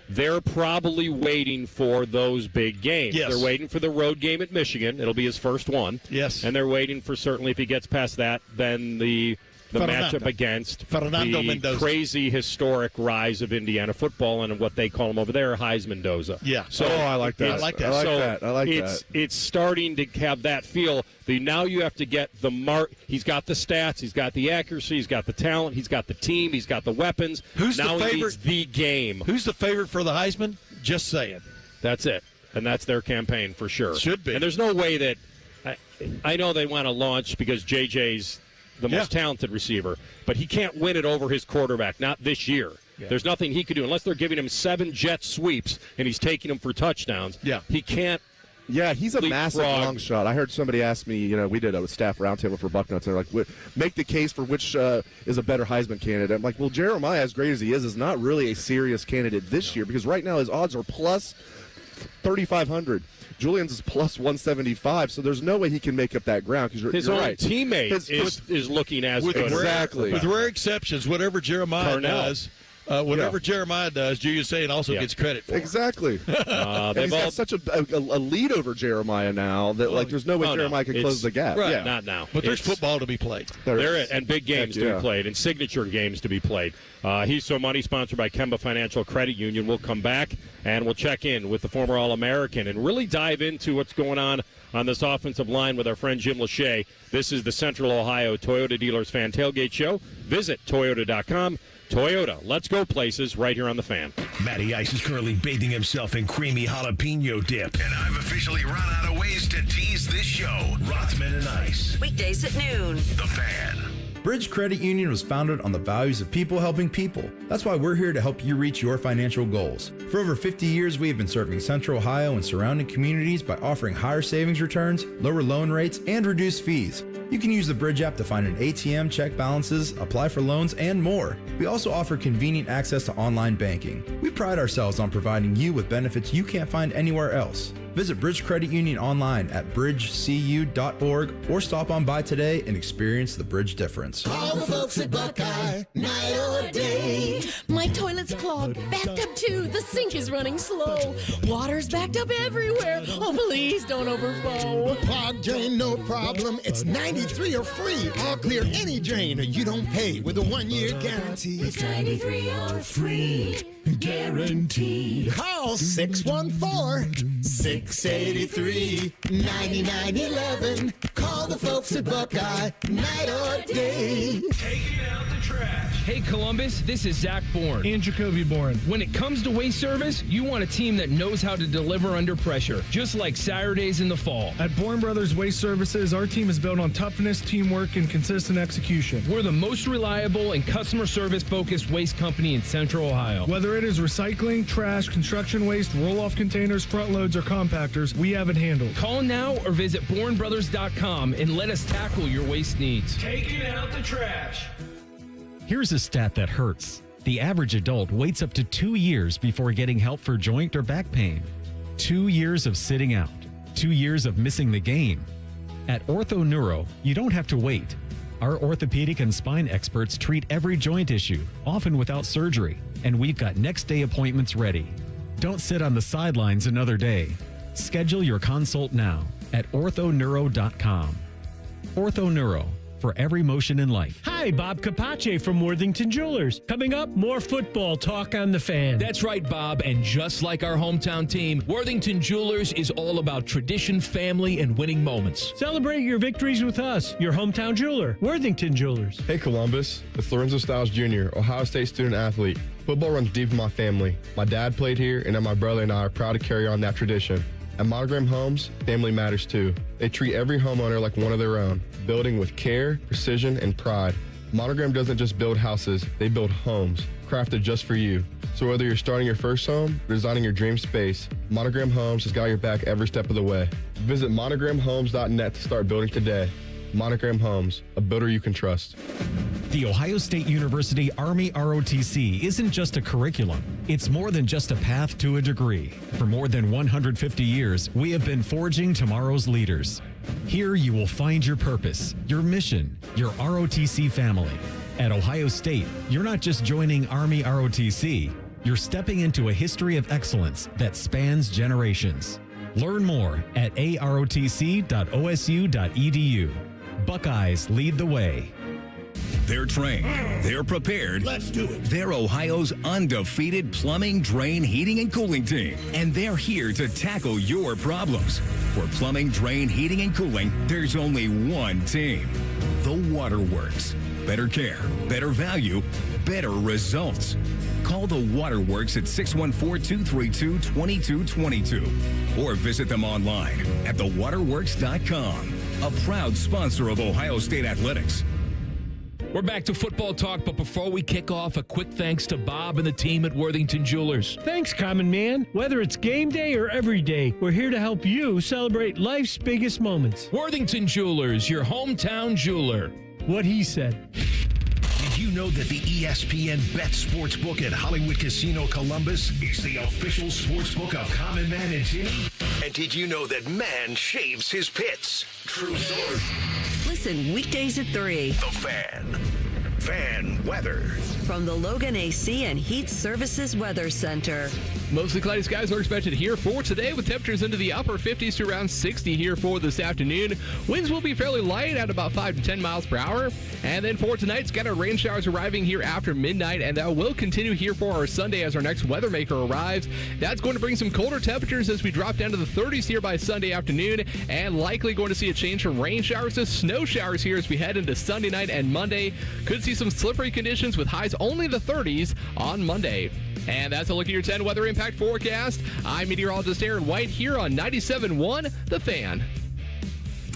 they're probably waiting for those big games. Yes. They're waiting for the road game at Michigan. It'll be his first one. Yes. And they're waiting for, certainly, if he gets past that, then the matchup against Fernando the Mendoza. Crazy historic rise of Indiana football and what they call him over there, Heisman-doza. Yeah. So I like that. I like that. It's starting to have that feel. Now you have to get the mark. He's got the stats. He's got the accuracy. He's got the talent. He's got the team. He's got the weapons. Who's now the favorite? He needs the game. Who's the favorite for the Heisman? Just saying. That's it. And that's their campaign for sure. Should be. And there's no way that I know they want to launch because JJ's the most talented receiver, but he can't win it over his quarterback, not this year. Yeah. There's nothing he could do unless they're giving him 7 jet sweeps and he's taking them for touchdowns. Yeah. He can't. Yeah, he's a massive long shot. I heard somebody ask me, we did a staff roundtable for Bucknuts, and they're like, make the case for which is a better Heisman candidate. I'm like, well, Jeremiah, as great as he is not really a serious candidate this year because right now his odds are plus 3,500. Julian's is plus 175, so there's no way he can make up that ground. Because his own teammate is looking as good. Exactly. With rare exceptions, whatever Jeremiah does, Jeremiah does, Julius Sayin also gets credit for. Exactly. He's got such a lead over Jeremiah now that there's no way Jeremiah can close the gap. Right. Yeah. Not now. But there's football to be played. There is, and big games to be played, and signature games to be played. He's So Money, sponsored by Kemba Financial Credit Union. We'll come back and we'll check in with the former All-American and really dive into what's going on this offensive line with our friend Jim Lachey. This is the Central Ohio Toyota Dealers Fan Tailgate Show. Visit Toyota.com. Toyota, let's go places right here on the Fan. Matty Ice is currently bathing himself in creamy jalapeno dip. And I've officially run out of ways to tease this show. Rothman and Ice. Weekdays at noon. The Fan. Bridge Credit Union was founded on the values of people helping people. That's why we're here to help you reach your financial goals. For over 50 years, we have been serving Central Ohio and surrounding communities by offering higher savings returns, lower loan rates, and reduced fees. You can use the Bridge app to find an ATM, check balances, apply for loans, and more. We also offer convenient access to online banking. We pride ourselves on providing you with benefits you can't find anywhere else. Visit Bridge Credit Union online at bridgecu.org or stop on by today and experience the Bridge difference. Call the folks at Buckeye, night or day. My toilet's clogged, backed up too. The sink is running slow. Water's backed up everywhere. Oh, please don't overflow. Clogged drain, no problem. It's 93 or free. All clear any drain or you don't pay with a 1-year guarantee. It's 93 or free. Guaranteed. Call 614-683-9911. Call the folks at Buckeye, night or day. Taking out the trash. Hey, Columbus, this is Zach Bourne. And Jacoby Bourne. When it comes to waste service, you want a team that knows how to deliver under pressure, just like Saturdays in the fall. At Bourne Brothers Waste Services, our team is built on toughness, teamwork, and consistent execution. We're the most reliable and customer service-focused waste company in Central Ohio. Whether it is recycling, trash, construction waste, roll-off containers, front loads, or compactors, we have it handled. Call now or visit BourneBrothers.com and let us tackle your waste needs. Taking out the trash. Here's a stat that hurts. The average adult waits up to 2 years before getting help for joint or back pain. 2 years of sitting out. 2 years of missing the game. At Ortho Neuro, you don't have to wait. Our orthopedic and spine experts treat every joint issue, often without surgery, and we've got next day appointments ready. Don't sit on the sidelines another day. Schedule your consult now at orthoneuro.com. Ortho-Neuro, for every motion in life. Hi, Bob Capace from Worthington Jewelers. Coming up, more football talk on The Fan. That's right, Bob. And just like our hometown team, Worthington Jewelers is all about tradition, family, and winning moments. Celebrate your victories with us, your hometown jeweler, Worthington Jewelers. Hey, Columbus. It's Lorenzo Stiles Jr., Ohio State student-athlete. Football runs deep in my family. My dad played here, and now my brother and I are proud to carry on that tradition. At Monogram Homes, family matters too. They treat every homeowner like one of their own, building with care, precision, and pride. Monogram doesn't just build houses, they build homes, crafted just for you. So whether you're starting your first home or designing your dream space, Monogram Homes has got your back every step of the way. Visit monogramhomes.net to start building today. Monogram Homes, a builder you can trust. The Ohio State University Army ROTC isn't just a curriculum. It's more than just a path to a degree. For more than 150 years, we have been forging tomorrow's leaders. Here you will find your purpose, your mission, your ROTC family. At Ohio State, you're not just joining Army ROTC, you're stepping into a history of excellence that spans generations. Learn more at arotc.osu.edu. Buckeyes lead the way. They're trained. They're prepared. Let's do it. They're Ohio's undefeated plumbing, drain, heating, and cooling team. And they're here to tackle your problems. For plumbing, drain, heating, and cooling, there's only one team. The Waterworks. Better care, better value, better results. Call the Waterworks at 614-232-2222 or visit them online at thewaterworks.com. A proud sponsor of Ohio State Athletics. We're back to football talk, but before we kick off, a quick thanks to Bob and the team at Worthington Jewelers. Thanks, Common Man. Whether it's game day or every day, we're here to help you celebrate life's biggest moments. Worthington Jewelers, your hometown jeweler. What he said. Did you know that the ESPN Bet Sportsbook at Hollywood Casino Columbus is the official sportsbook of Common Man and Timmy? And did you know that man shaves his pits? True story. Listen weekdays at 3. The Fan. Fan weather. From the Logan AC and Heat Services Weather Center. Mostly cloudy skies are expected here for today, with temperatures into the upper 50s to around 60 here for this afternoon. Winds will be fairly light at about 5 to 10 miles per hour. And then for tonight, scattered rain showers arriving here after midnight, and that will continue here for our Sunday as our next weather maker arrives. That's going to bring some colder temperatures as we drop down to the 30s here by Sunday afternoon, and likely going to see a change from rain showers to snow showers here as we head into Sunday night and Monday. Could see some slippery conditions with highs only the 30s on Monday. And that's a look at your 10 weather impact forecast. I'm meteorologist Aaron White here on 97.1 The Fan.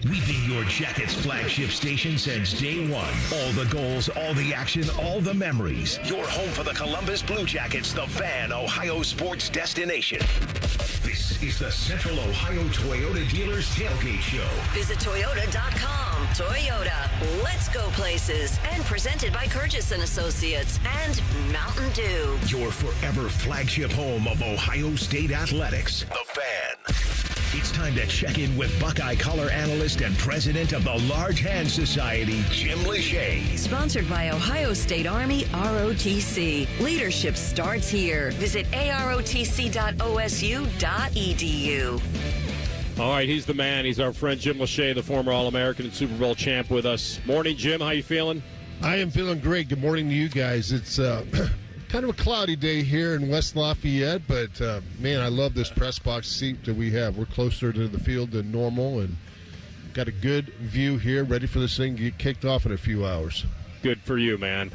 We've been your Jackets flagship station since day one. All the goals, all the action, all the memories. Your home for the Columbus Blue Jackets, the Fan, Ohio sports destination. This is the Central Ohio Toyota Dealers Tailgate Show. Visit Toyota.com. Toyota, let's go places. And presented by Curtis & Associates and Mountain Dew. Your forever flagship home of Ohio State athletics, the Fan. It's time to check in with Buckeye color analyst and president of the Large Hand Society, Jim Lachey. Sponsored by Ohio State Army ROTC. Leadership starts here. Visit arotc.osu.edu. All right, he's the man. He's our friend Jim Lachey, the former All-American and Super Bowl champ with us. Morning, Jim. How you feeling? I am feeling great. Good morning to you guys. It's kind of a cloudy day here in West Lafayette, but, man, I love this press box seat that we have. We're closer to the field than normal and got a good view here, ready for this thing to get kicked off in a few hours. Good for you, man.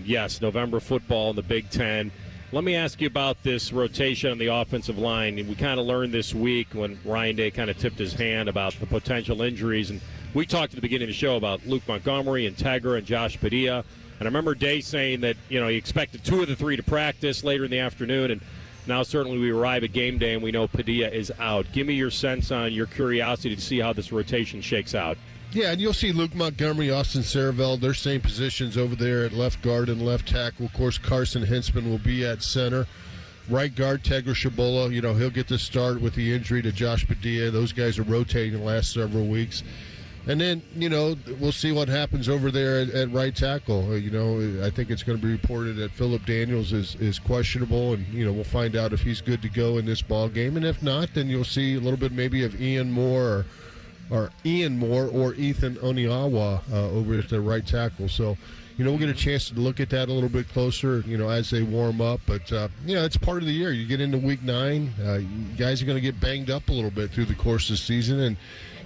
Yes, November football in the Big Ten. Let me ask you about this rotation on the offensive line. We kind of learned this week when Ryan Day kind of tipped his hand about the potential injuries. And we talked at the beginning of the show about Luke Montgomery, Integra, and Josh Padilla. And I remember Day saying that, he expected 2 of the 3 to practice later in the afternoon. And now certainly we arrive at game day and we know Padilla is out. Give me your sense on your curiosity to see how this rotation shakes out. Yeah, and you'll see Luke Montgomery, Austin Saravell, their same positions over there at left guard and left tackle. Of course, Carson Hintzman will be at center. Right guard, Tegra Shabola, he'll get the start with the injury to Josh Padilla. Those guys are rotating the last several weeks. And then, we'll see what happens over there at right tackle. I think it's going to be reported that Phillip Daniels is questionable, and, we'll find out if he's good to go in this ball game. And if not, then you'll see a little bit maybe of Ian Moore are Ian Moore or Ethan Oniawa over at the right tackle. So, we'll get a chance to look at that a little bit closer, as they warm up. But, it's part of the year. You get into week 9, guys are going to get banged up a little bit through the course of the season. And,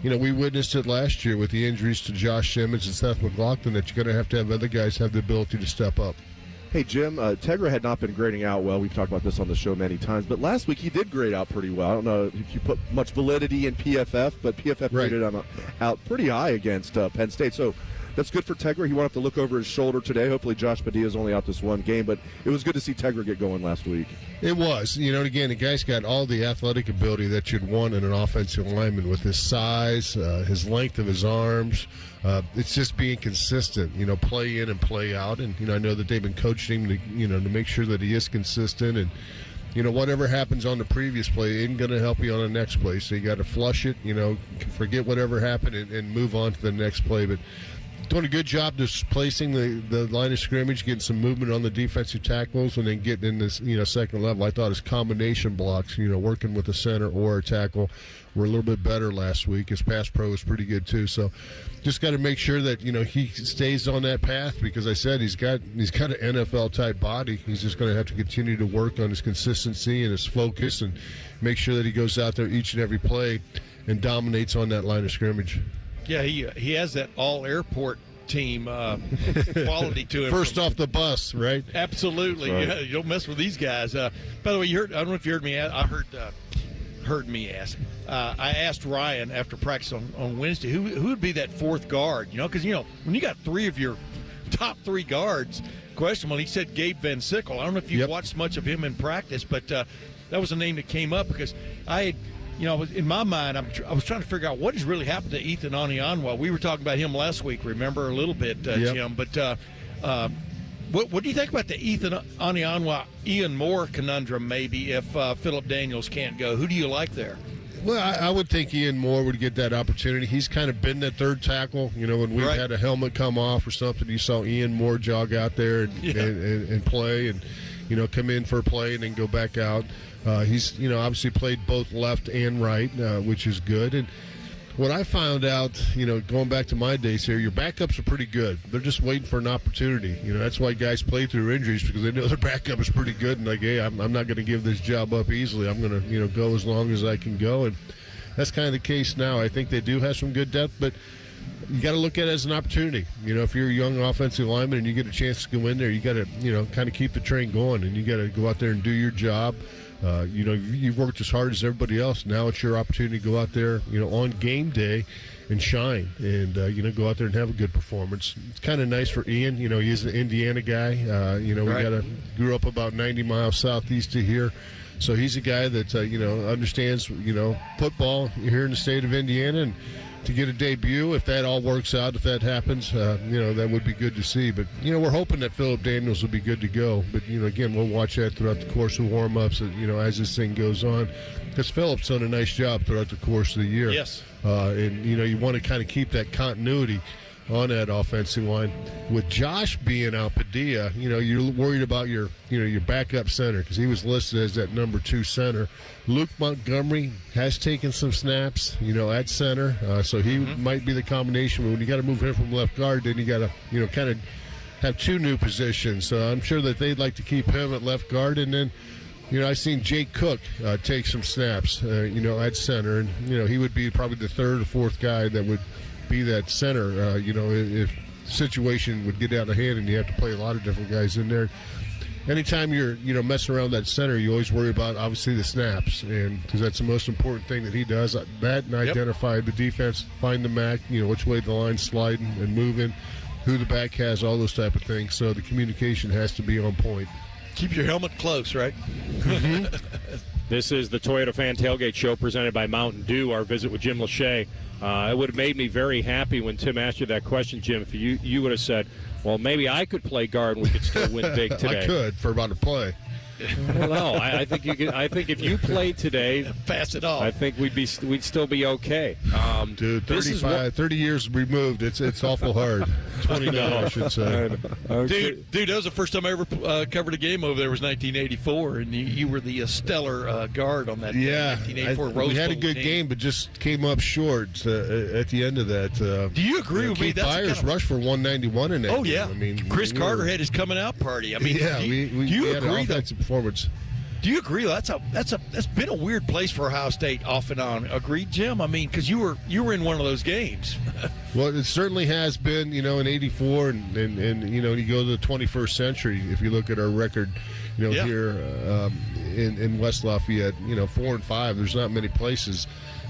we witnessed it last year with the injuries to Josh Simmons and Seth McLaughlin that you're going to have other guys have the ability to step up. Hey, Jim, Tegra had not been grading out well. We've talked about this on the show many times. But last week he did grade out pretty well. I don't know if you put much validity in PFF, but PFF graded him out pretty high against Penn State. So that's good for Tegra. He won't have to look over his shoulder today. Hopefully Josh Padilla is only out this one game. But it was good to see Tegra get going last week. It was. And again, the guy's got all the athletic ability that you'd want in an offensive lineman with his size, his length of his arms. It's just being consistent, play in and play out. And, I know that they've been coaching him to make sure that he is consistent. And, whatever happens on the previous play isn't going to help you on the next play. So you got to flush it, forget whatever happened and move on to the next play. But doing a good job displacing the line of scrimmage, getting some movement on the defensive tackles, and then getting in this, second level. I thought his combination blocks, working with a center or a tackle, were a little bit better last week. His pass pro was pretty good too. So just got to make sure that, he stays on that path, because I said he's got an NFL type body. He's just going to have to continue to work on his consistency and his focus and make sure that he goes out there each and every play and dominates on that line of scrimmage. Yeah, he has that all-airport team quality to him. First off the bus, right? Absolutely. Right. Yeah, you don't mess with these guys. By the way, I don't know if you heard me. I heard me ask. I asked Ryan after practice on Wednesday who would be that fourth guard. Because when you got 3 of your top 3 guards questionable, he said Gabe Van Sickle. I don't know if you watched much of him in practice, but that was a name that came up because I had. In my mind, I was trying to figure out what has really happened to Ethan Onianwa. We were talking about him last week, remember, a little bit, Jim. But what do you think about the Ethan Onianwa, Ian Moore conundrum, maybe, if Phillip Daniels can't go? Who do you like there? Well, I would think Ian Moore would get that opportunity. He's kind of been that third tackle. When we had a helmet come off or something, you saw Ian Moore jog out there and play and, come in for a play and then go back out. He's, obviously played both left and right, which is good. And what I found out, going back to my days here, your backups are pretty good. They're just waiting for an opportunity. That's why guys play through injuries, because they know their backup is pretty good. And hey, I'm not going to give this job up easily. I'm going to, go as long as I can go. And that's kind of the case now. I think they do have some good depth, but you got to look at it as an opportunity. If you're a young offensive lineman and you get a chance to go in there, you got to, kind of keep the train going, and you got to go out there and do your job. You've worked as hard as everybody else. Now it's your opportunity to go out there, on game day and shine and, go out there and have a good performance. It's kind of nice for Ian. He's an Indiana guy. We grew up about 90 miles southeast of here. So he's a guy that, understands, football here in the state of Indiana, and to get a debut, if that all works out, if that happens, that would be good to see. But, we're hoping that Phillip Daniels will be good to go. But, again, we'll watch that throughout the course of warm-ups, as this thing goes on. Because Phillip's done a nice job throughout the course of the year. Yes. And, you want to kind of keep that continuity on that offensive line. With Josh being out, Padilla, you're worried about your backup center, because he was listed as that number 2 center. Luke Montgomery has taken some snaps, at center, so he might be the combination. But when you got to move him from left guard, then you got to, kind of have 2 new positions. So I'm sure that they'd like to keep him at left guard, and then, I've seen Jake Cook take some snaps, at center, and he would be probably the 3rd or 4th guy that would be that center, if the situation would get out of hand and you have to play a lot of different guys in there. Anytime you're, messing around that center, you always worry about, obviously, the snaps, and because that's the most important thing that he does. That and identify the defense, find the MAC, which way the line's sliding and moving, who the back has, all those type of things. So the communication has to be on point. Keep your helmet close, right? This is the Toyota Fan Tailgate Show presented by Mountain Dew. Our visit with Jim Lachey. It would have made me very happy when Tim asked you that question, Jim, if you would have said, Well, maybe I could play guard and we could still win big today. I could for about a play. Well, no, I think you could. I think if you played today, pass it off. I think we'd still be okay. Dude, 30 years removed. It's awful hard. 29, I should say. Dude, that was the first time I ever covered a game over there. Was 1984, and you were the stellar guard on that. 1984 Rose we had a Bowl good team. game, but just came up short at the end of that. Do you agree with me? Keith Byers rushed for 191 in that. Oh game. yeah, I mean, Chris Carter had his coming out party. I mean, yeah, do you we had agree an offensive performance. Do you agree that's been a weird place for Ohio State off and on? Agreed, Jim? I mean, because you were in one of those games. Well, it certainly has been, in '84, and you go to the 21st century. If you look at our record, here in West Lafayette, 4-5. There's not many places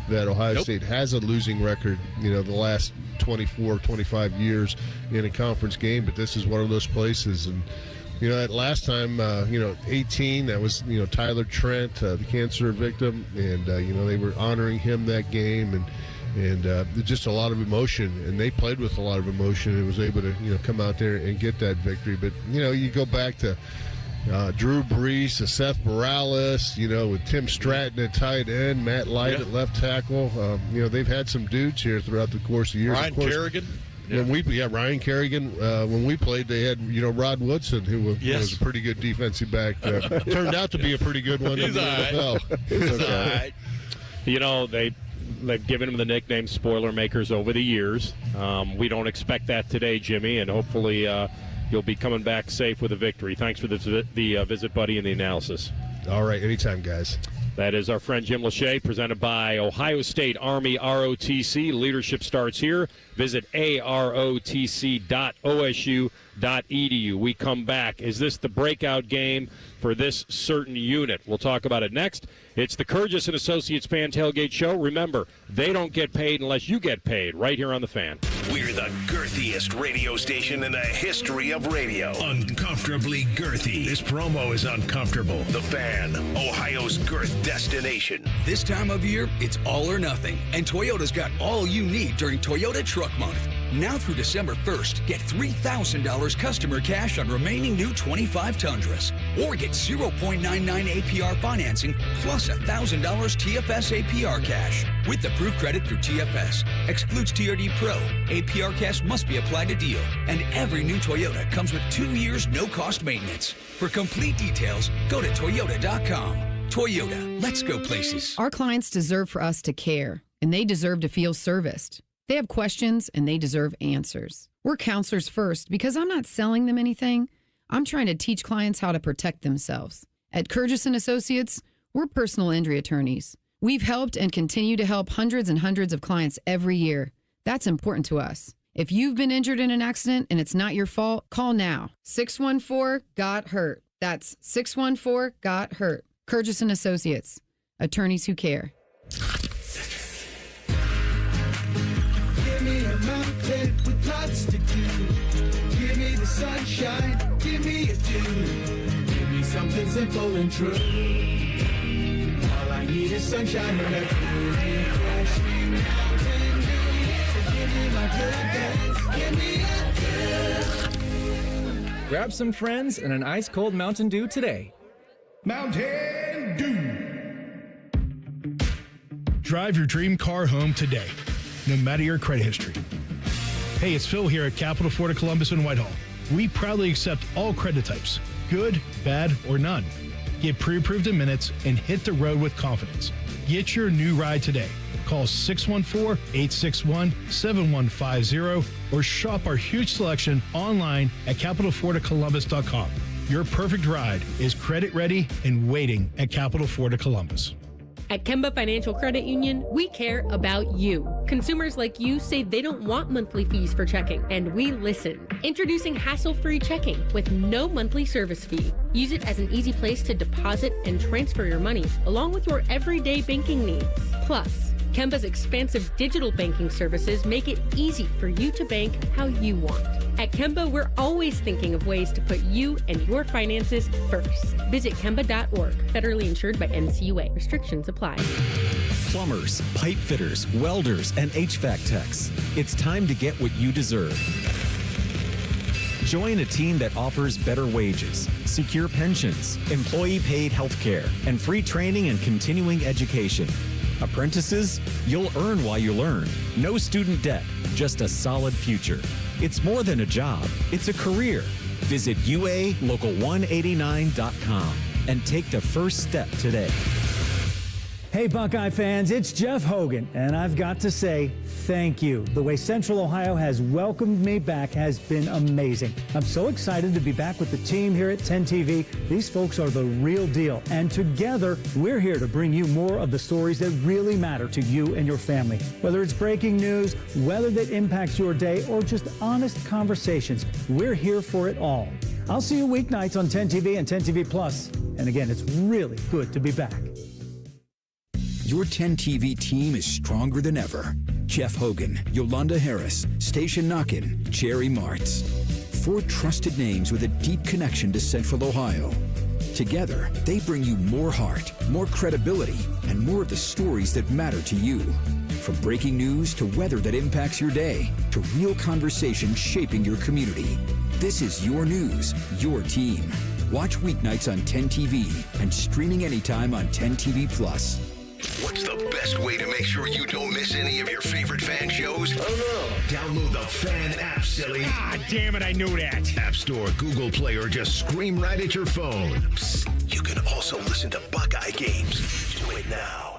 that Ohio State has a losing record. The last 24, 25 years in a conference game, but this is one of those places. And that last time, 18, that was, Tyler Trent, the cancer victim, and, they were honoring him that game, and just a lot of emotion, and they played with a lot of emotion and was able to, come out there and get that victory. But, you go back to Drew Brees, Seth Morales, with Tim Stratton at tight end, Matt Light at left tackle. They've had some dudes here throughout the course of years. Ryan Kerrigan. Ryan Kerrigan. When we played, they had Rod Woodson, who was a pretty good defensive back. Turned out to be a pretty good one in the NFL. He's all right. They've given him the nickname Spoiler Makers over the years. We don't expect that today, Jimmy, and hopefully you'll be coming back safe with a victory. Thanks for the visit, buddy, and the analysis. All right, anytime, guys. That is our friend Jim Lachey, presented by Ohio State Army ROTC. Leadership starts here. Visit arotc.osu.edu. We come back. Is this the breakout game for this certain unit? We'll talk about it next. It's the Curtis & Associates Fan Tailgate Show. Remember, they don't get paid unless you get paid, right here on The Fan. We're the girthiest radio station in the history of radio. Uncomfortably girthy. This promo is uncomfortable. The Fan, Ohio's girth destination. This time of year, it's all or nothing, and Toyota's got all you need during Toyota Truck Month. Now through December 1st, get $3,000 customer cash on remaining new 25 Tundras. Or get 0.99 APR financing plus $1,000 TFS APR cash. With the proof credit through TFS. Excludes TRD Pro. APR cash must be applied to deal. And every new Toyota comes with 2 years no-cost maintenance. For complete details, go to Toyota.com. Toyota, let's go places. Our clients deserve for us to care, and they deserve to feel serviced. They have questions, and they deserve answers. We're counselors first because I'm not selling them anything. I'm trying to teach clients how to protect themselves. At Curtis & Associates, we're personal injury attorneys. We've helped and continue to help hundreds and hundreds of clients every year. That's important to us. If you've been injured in an accident and it's not your fault, call now. 614-GOT-HURT. That's 614-GOT-HURT. Curtis & Associates, attorneys who care. Give me a mountain with lots to do. Give me the sunshine, give me a dew. Give me something simple and true. All I need is sunshine and a cool, refreshing Mountain Dew. So give me my good days, give me a dew. Grab some friends and an ice-cold Mountain Dew today. Mountain Dew. Drive your dream car home today, no matter your credit history. Hey, it's Phil here at Capital Ford of Columbus and Whitehall. We proudly accept all credit types, good, bad, or none. Get pre-approved in minutes and hit the road with confidence. Get your new ride today. Call 614-861-7150 or shop our huge selection online at capitalfordofcolumbus.com. Your perfect ride is credit ready and waiting at Capital Ford of Columbus. At Kemba Financial Credit Union, we care about you. Consumers like you say they don't want monthly fees for checking, and we listen. Introducing hassle-free checking with no monthly service fee. Use it as an easy place to deposit and transfer your money, along with your everyday banking needs. Plus, Kemba's expansive digital banking services make it easy for you to bank how you want. At Kemba, we're always thinking of ways to put you and your finances first. Visit Kemba.org. Federally insured by NCUA. Restrictions apply. Plumbers, pipe fitters, welders, and HVAC techs. It's time to get what you deserve. Join a team that offers better wages, secure pensions, employee-paid health care, and free training and continuing education. Apprentices? You'll earn while you learn. No student debt, just a solid future. It's more than a job, it's a career. Visit UALocal189.com and take the first step today. Hey, Buckeye fans, it's Jeff Hogan, and I've got to say thank you. The way Central Ohio has welcomed me back has been amazing. I'm so excited to be back with the team here at 10 TV. These folks are the real deal, and together, we're here to bring you more of the stories that really matter to you and your family. Whether it's breaking news, weather that impacts your day, or just honest conversations, we're here for it all. I'll see you weeknights on 10 TV and 10 TV Plus. And again, it's really good to be back. Your 10 TV team is stronger than ever. Jeff Hogan, Yolanda Harris, Station Knockin', Jerry Martz. 4 trusted names with a deep connection to Central Ohio. Together, they bring you more heart, more credibility, and more of the stories that matter to you. From breaking news to weather that impacts your day, to real conversations shaping your community. This is your news, your team. Watch weeknights on 10 TV and streaming anytime on 10 TV Plus. What's the best way to make sure you don't miss any of your favorite fan shows? Oh, no. Download the Fan app, silly. Ah, damn it, I knew that. App Store, Google Play, or just scream right at your phone. Psst, you can also listen to Buckeye games. Do it now.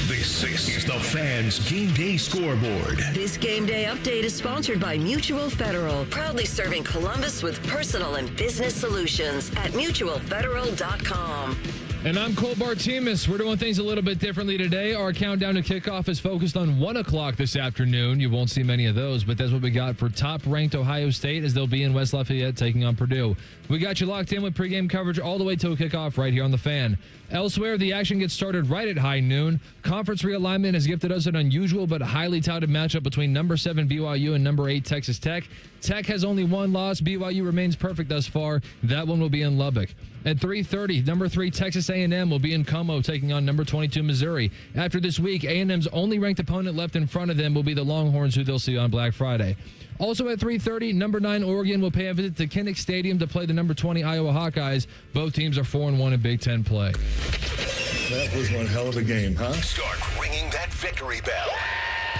This is the Fans Game Day Scoreboard. This game day update is sponsored by Mutual Federal, proudly serving Columbus with personal and business solutions at mutualfederal.com. And I'm Cole Bartimus. We're doing things a little bit differently today. Our countdown to kickoff is focused on 1 o'clock this afternoon. You won't see many of those, but that's what we got for top-ranked Ohio State as they'll be in West Lafayette taking on Purdue. We got you locked in with pregame coverage all the way till kickoff right here on The Fan. Elsewhere, the action gets started right at high noon. Conference realignment has gifted us an unusual but highly touted matchup between number 7 BYU and number 8 Texas Tech. Tech has only one loss. BYU remains perfect thus far. That one will be in Lubbock. At 3:30, number 3 Texas A&M will be in Como taking on number 22 Missouri. After this week, A&M's only ranked opponent left in front of them will be the Longhorns, who they'll see on Black Friday. Also at 3:30, number 9 Oregon will pay a visit to Kinnick Stadium to play the number 20 Iowa Hawkeyes. Both teams are 4-1 in Big Ten play. That was one hell of a game, huh? Start ringing that victory bell.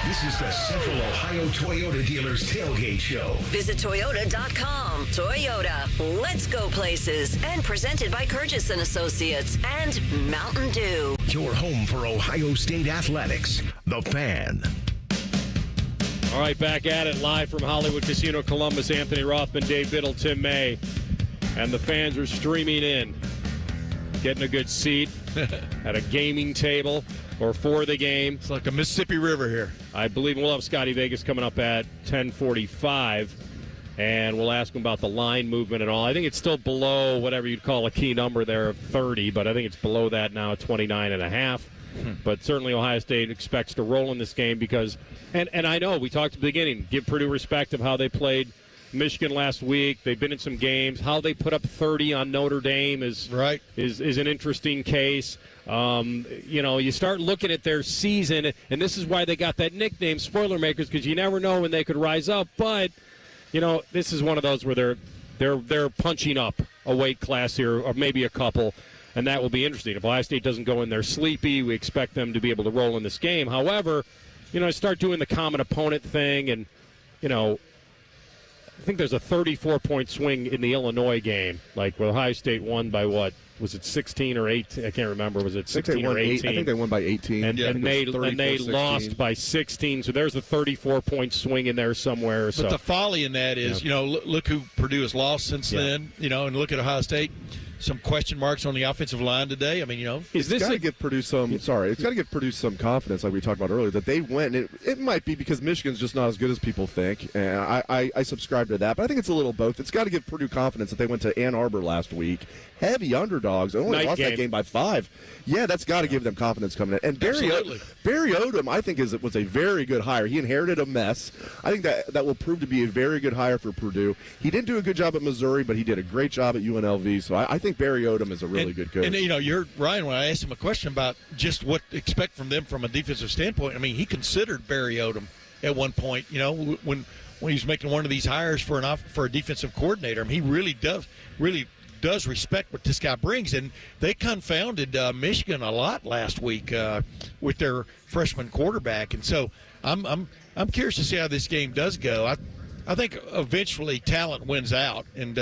This is the Central Ohio Toyota Dealers Tailgate Show. Visit Toyota.com. Toyota, let's go places. And presented by Curtis & Associates and Mountain Dew. Your home for Ohio State athletics. The Fan. All right, back at it live from Hollywood Casino Columbus. Anthony Rothman, Dave Biddle, Tim May. And the fans are streaming in. Getting a good seat at a gaming table or for the game. It's like a Mississippi River here. I believe we'll have Scotty Vegas coming up at 10:45, and we'll ask him about the line movement and all. I think it's still below whatever you'd call a key number there of 30, but I think it's below that now at 29.5. But certainly Ohio State expects to roll in this game because, and I know we talked at the beginning, give Purdue respect of how they played Michigan last week. They've been in some games. How they put up 30 on Notre Dame is an interesting case. You start looking at their season, and this is why they got that nickname, Spoiler Makers, because you never know when they could rise up. But this is one of those where they're punching up a weight class here, or maybe a couple, and that will be interesting. If Ohio State doesn't go in there sleepy, we expect them to be able to roll in this game. However, start doing the common opponent thing, and I think there's a 34-point swing in the Illinois game, like where Ohio State won by what? Was it 16 or 18? I can't remember. Was it 16 or 18? I think they won by 18. And they lost by 16. So there's a 34-point swing in there somewhere. But the folly in that is, look who Purdue has lost since then, and look at Ohio State. Some question marks on the offensive line today. I mean, it's got to give Purdue some. Sorry, it's got to give Purdue some confidence, like we talked about earlier, that they went. And it might be because Michigan's just not as good as people think, and I subscribe to that. But I think it's a little both. It's got to give Purdue confidence that they went to Ann Arbor last week, heavy underdogs, and only lost that game by 5. Yeah, that's got to give them confidence coming in. And Barry Odom, I think, was a very good hire. He inherited a mess. I think that will prove to be a very good hire for Purdue. He didn't do a good job at Missouri, but he did a great job at UNLV. So I think Barry Odom is a really good coach. And you're Ryan. When I asked him a question about just what to expect from them from a defensive standpoint, I mean, he considered Barry Odom at one point. When when he was making one of these hires for a defensive coordinator. I mean, he really does respect what this guy brings, and they confounded Michigan a lot last week with their freshman quarterback. And so I'm curious to see how this game does go. I think eventually talent wins out, and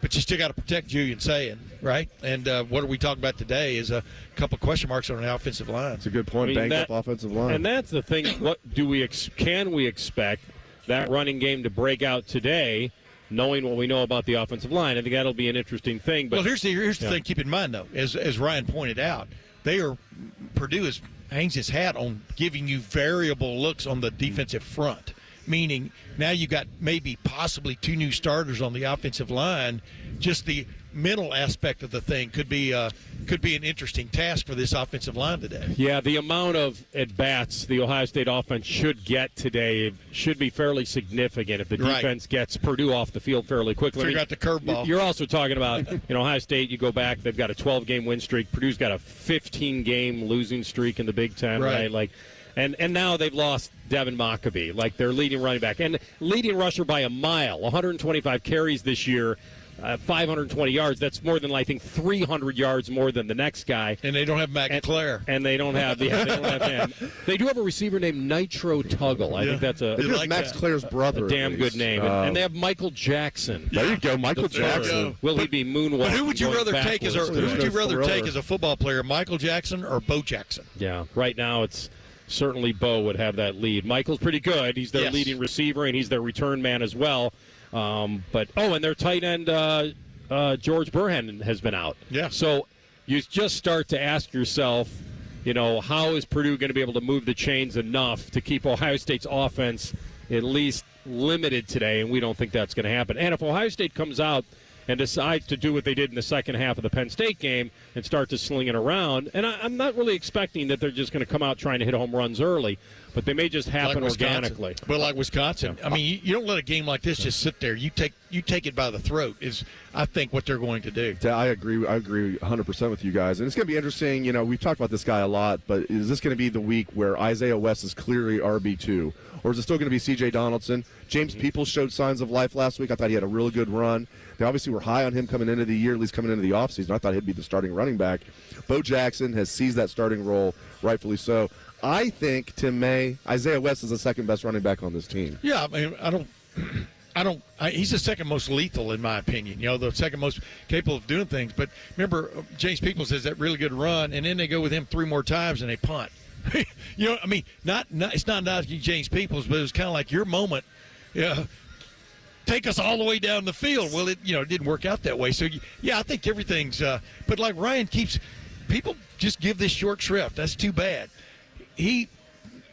but you still got to protect Julian Sayin, right? And what are we talking about today is a couple of question marks on the offensive line. It's a good point. Banged up offensive line, and that's the thing. What can we expect that running game to break out today? Knowing what we know about the offensive line, I think that'll be an interesting thing. But well, here's the thing. Keep in mind, though, as Ryan pointed out, Purdue hangs its hat on giving you variable looks on the defensive front. Meaning now you got possibly 2 new starters on the offensive line. Just the mental aspect of the thing could be an interesting task for this offensive line today. Yeah, the amount of at-bats the Ohio State offense should get today should be fairly significant if the defense gets Purdue off the field fairly quickly. Figure out the curveball. You're also talking about, Ohio State, you go back, they've got a 12-game win streak. Purdue's got a 15-game losing streak in the Big Ten, right? And now they've lost Devin Mockabee, their leading running back. And leading rusher by a mile, 125 carries this year, 520 yards. That's more than, I think, 300 yards more than the next guy. And they don't have Matt Clare. And they don't have him. They do have a receiver named Nitro Tuggle. I think that's Max Clare's brother. A damn good name. And they have Michael Jackson. There you go, Michael Jackson. Will he be moonwalking? But who would you rather take as a football player, Michael Jackson or Bo Jackson? Yeah, right now it's certainly Bo would have that lead. Michael's pretty good. He's their leading receiver, and he's their return man as well. And their tight end, George Burhan, has been out. Yeah. So you just start to ask yourself, how is Purdue going to be able to move the chains enough to keep Ohio State's offense at least limited today? And we don't think that's going to happen. And if Ohio State comes out and decides to do what they did in the second half of the Penn State game and start to sling it around, and I'm not really expecting that they're just going to come out trying to hit home runs early, but they may just happen organically. But like Wisconsin, I mean, you don't let a game like this just sit there. You take it by the throat is, I think, what they're going to do. I agree 100% with you guys. And it's going to be interesting. We've talked about this guy a lot, but is this going to be the week where Isaiah West is clearly RB2? Or is it still going to be C.J. Donaldson? James Peoples showed signs of life last week. I thought he had a really good run. They obviously were high on him coming into the year, at least coming into the offseason. I thought he'd be the starting running back. Bo Jackson has seized that starting role, rightfully so. I think, Tim May, Isaiah West is the second best running back on this team. Yeah, I mean, he's the second most lethal in my opinion. The second most capable of doing things. But remember, James Peoples has that really good run, and then they go with him 3 more times and they punt. It's not James Peoples, but it was kind of like your moment. Take us all the way down the field. Well, it didn't work out that way. So I think everything's. But like Ryan keeps, people just give this short shrift. That's too bad. In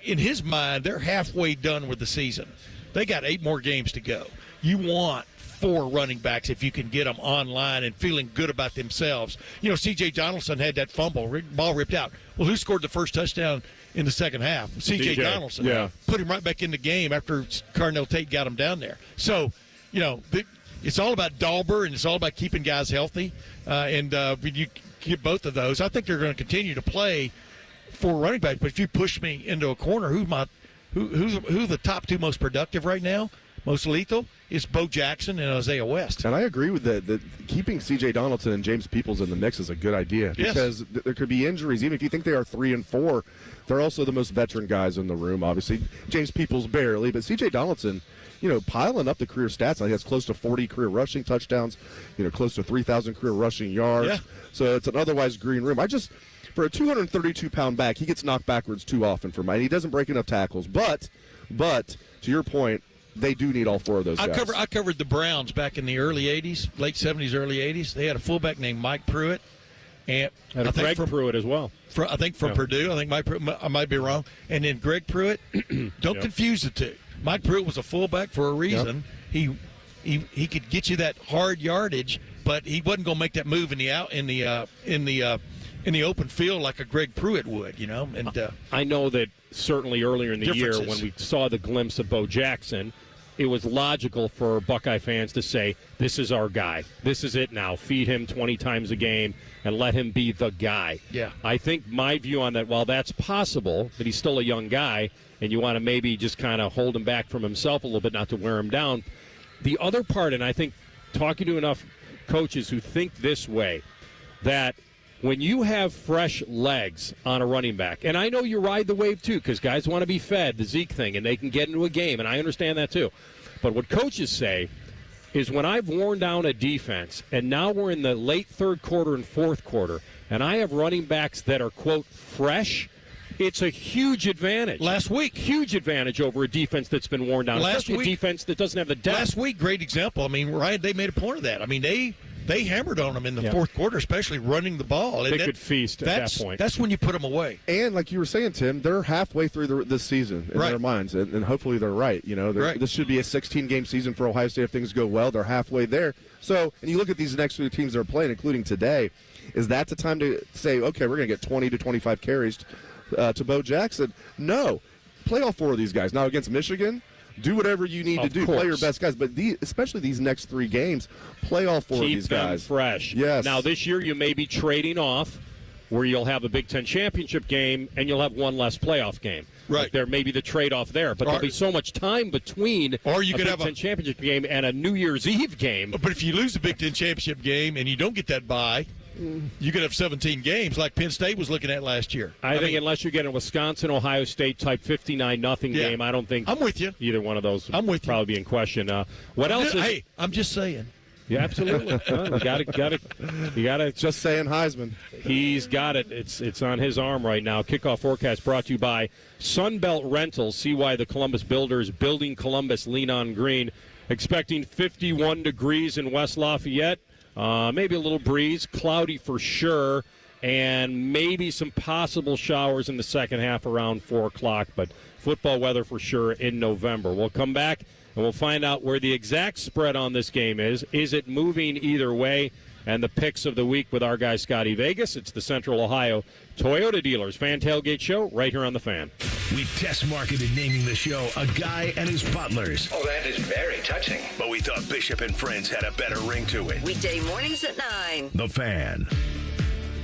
his mind, they're halfway done with the season. They got 8 more games to go. You want 4 running backs if you can get them online and feeling good about themselves. C.J. Donaldson had that ball ripped out. Well, who scored the first touchdown in the second half? C.J. Donaldson. Yeah. Put him right back in the game after Carnell Tate got him down there. So, it's all about Dahlber, and it's all about keeping guys healthy. And you get both of those. I think they're going to continue to play 4 running backs. But if you push me into a corner, who's the top 2 most productive right now, most lethal, is Bo Jackson and Isaiah West. And I agree with that. Keeping C.J. Donaldson and James Peoples in the mix is a good idea because there could be injuries. Even if you think they are 3 and 4, they're also the most veteran guys in the room. Obviously, James Peoples barely, but C.J. Donaldson, piling up the career stats. I think that's close to 40 career rushing touchdowns, close to 3,000 career rushing yards. Yeah. So it's an otherwise green room. For a 232-pound back, he gets knocked backwards too often for mine. He doesn't break enough tackles. But to your point, they do need all 4 of those guys. I covered the Browns back in the early 80s, late 70s, early 80s. They had a fullback named Mike Pruitt. And Greg Pruitt as well. I think from Purdue. I think Mike Pruitt, I might be wrong. And then Greg Pruitt, don't confuse the two. Mike Pruitt was a fullback for a reason. Yep. He could get you that hard yardage, but he wasn't going to make that move in the open field like a Greg Pruitt would, And I know that certainly earlier in the year when we saw the glimpse of Bo Jackson, it was logical for Buckeye fans to say, this is our guy. This is it now. Feed him 20 times a game and let him be the guy. Yeah. I think my view on that, while that's possible, that he's still a young guy, and you want to maybe just kind of hold him back from himself a little bit, not to wear him down. The other part, and I think talking to enough coaches who think this way, that when you have fresh legs on a running back, and I know you ride the wave too, because guys want to be fed, the Zeke thing, and they can get into a game, and I understand that too. But what coaches say is when I've worn down a defense, and now we're in the late third quarter and fourth quarter, and I have running backs that are, quote, fresh, it's a huge advantage. Last week. Huge advantage over a defense that's been worn down. Last week. A defense that doesn't have the depth. Last week, great example. I mean, Ryan, they made a point of that. I mean, they hammered on them in the fourth quarter, especially running the ball. They could feast at that point. That's when you put them away. And like you were saying, Tim, they're halfway through this season in their minds, and hopefully they're right. You know, this should be a 16-game season for Ohio State if things go well. They're halfway there. So, and you look at these next few teams they're playing, including today, is that the time to say, okay, we're going to get 20 to 25 carries to Bo Jackson? No. Play all four of these guys. Now, against Michigan, do whatever you need to do. Course. Play your best guys. But especially these next three games, play all four of these guys. Keep them fresh. Yes. Now, this year you may be trading off where you'll have a Big Ten championship game and you'll have one less playoff game. Right. Like there may be the trade-off there. But there'll be so much time between or you a could Big have Ten championship game and a New Year's Eve game. But if you lose the Big Ten championship game and you don't get that bye, you could have 17 games like Penn State was looking at last year. I think unless you get a Wisconsin-Ohio State type 59-0 game, I don't think I'm with you. Either one of those would probably be in question. What else is... Hey, I'm just saying. Yeah, absolutely. You got to just saying Heisman. He's got it. It's on his arm right now. Kickoff forecast brought to you by Sunbelt Rentals. See why the Columbus Builders building Columbus lean on green. Expecting 51 degrees in West Lafayette. Maybe a little breeze, cloudy for sure, and maybe some possible showers in the second half around 4 o'clock, but football weather for sure in November. We'll come back and we'll find out where the exact spread on this game is. Is it moving either way? And the picks of the week with our guy Scotty Vegas. It's the Central Ohio Toyota Dealers Fan Tailgate Show right here on The Fan. We test marketed naming the show A Guy and His Butlers. Oh, that is very touching. But we thought Bishop and Friends had a better ring to it. Weekday mornings at 9. The Fan.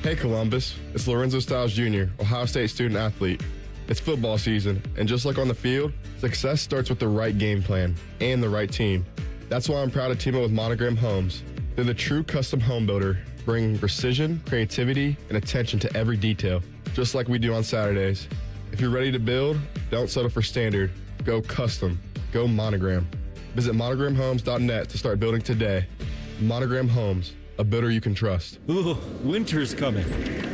Hey, Columbus. It's Lorenzo Stiles Jr., Ohio State student athlete. It's football season, and just like on the field, success starts with the right game plan and the right team. That's why I'm proud to team up with Monogram Homes. They're the true custom home builder, bringing precision, creativity, and attention to every detail, just like we do on Saturdays. If you're ready to build, don't settle for standard. Go custom. Go Monogram. Visit monogramhomes.net to start building today. Monogram Homes, a builder you can trust. Ooh, winter's coming.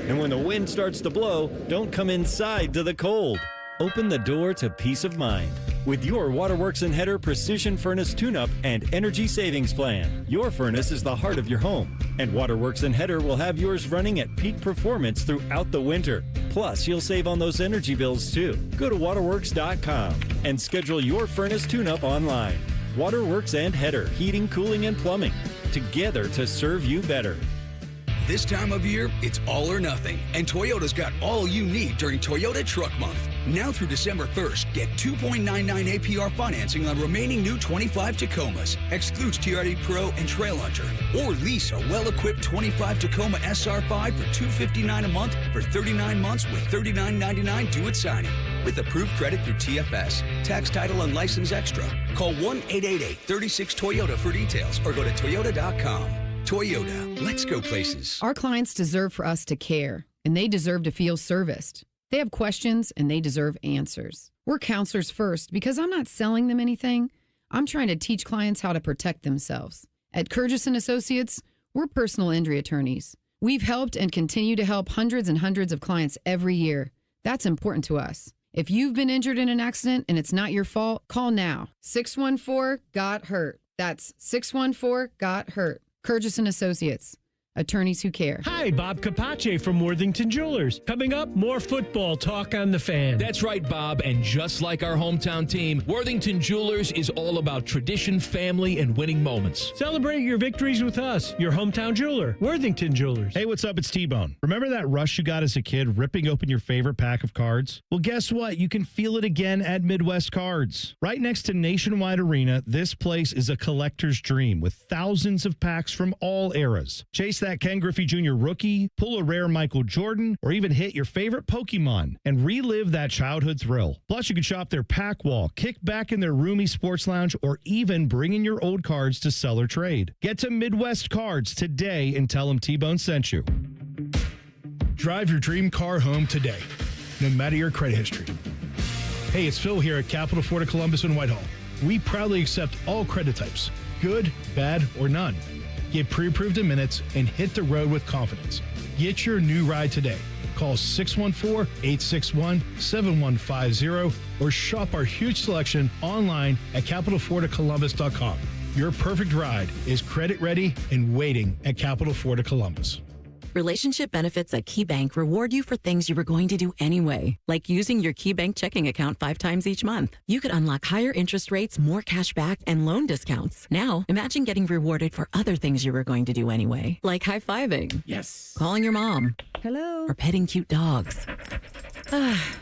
And when the wind starts to blow, don't come inside to the cold. Open the door to peace of mind with your Waterworks and Header Precision Furnace Tune-Up and Energy Savings Plan. Your furnace is the heart of your home, and Waterworks and Header will have yours running at peak performance throughout the winter. Plus, you'll save on those energy bills too. Go to waterworks.com and schedule your furnace tune-up online. Waterworks and Header, heating, cooling, and plumbing, together to serve you better. This time of year, it's all or nothing, and Toyota's got all you need during Toyota Truck Month. Now through December 1st, get 2.99 APR financing on remaining new 25 Tacomas, excludes TRD Pro and Trail Hunter, or lease a well-equipped 25 Tacoma SR5 for $259 a month for 39 months with $39.99 due at signing. With approved credit through TFS, tax title and license extra. Call 1-888-36-TOYOTA for details or go to toyota.com. Toyota, let's go places. Our clients deserve for us to care, and they deserve to feel serviced. They have questions, and they deserve answers. We're counselors first because I'm not selling them anything. I'm trying to teach clients how to protect themselves. At Curtis & Associates, we're personal injury attorneys. We've helped and continue to help hundreds and hundreds of clients every year. That's important to us. If you've been injured in an accident and it's not your fault, call now. 614-GOT-HURT. That's 614-GOT-HURT. Curtis & Associates. Attorneys who care. Hi, Bob Capace from Worthington Jewelers. Coming up, more football talk on the Fan. That's right, Bob. And just like our hometown team, Worthington Jewelers is all about tradition, family, and winning moments. Celebrate your victories with us, your hometown jeweler, Worthington Jewelers. Hey, what's up? It's T-Bone. Remember that rush you got as a kid ripping open your favorite pack of cards? Well, guess what? You can feel it again at Midwest Cards. Right next to Nationwide Arena, this place is a collector's dream with thousands of packs from all eras. Chase that Ken Griffey Jr. rookie, pull a rare Michael Jordan, or even hit your favorite Pokemon and relive that childhood thrill. Plus, you can shop their pack wall, kick back in their roomy sports lounge, or even bring in your old cards to sell or trade. Get to Midwest Cards today and tell them T-Bone sent you. Drive your dream car home today, no matter your credit history. Hey, it's Phil here at Capital Ford of Columbus and Whitehall. We proudly accept all credit types, good, bad, or none. Get pre-approved in minutes and hit the road with confidence. Get your new ride today. Call 614-861-7150 or shop our huge selection online at capitalfordofcolumbus.com. Your perfect ride is credit ready and waiting at Capital Ford of Columbus. Relationship benefits at KeyBank reward you for things you were going to do anyway, like using your KeyBank checking account 5 times each month. You could unlock higher interest rates, more cash back, and loan discounts. Now, imagine getting rewarded for other things you were going to do anyway, like high-fiving. Yes. Calling your mom. Hello. Or petting cute dogs.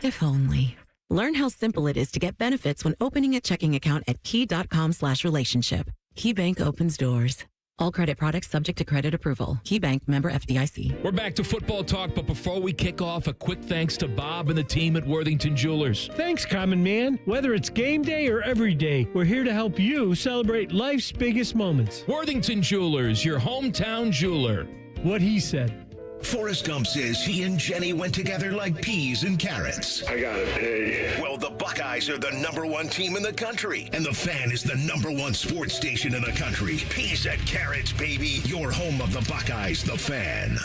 If only. Learn how simple it is to get benefits when opening a checking account at key.com/relationship. KeyBank opens doors. All credit products subject to credit approval. KeyBank, member FDIC. We're back to football talk, but before we kick off, a quick thanks to Bob and the team at Worthington Jewelers. Thanks, Common Man. Whether it's game day or every day, we're here to help you celebrate life's biggest moments. Worthington Jewelers, your hometown jeweler. What he said. Forrest Gump says he and Jenny went together like peas and carrots. I gotta pay. Well, the Buckeyes are the #1 team in the country, and the Fan is the #1 sports station in the country. Peas and carrots, baby. Your home of the Buckeyes, the Fan.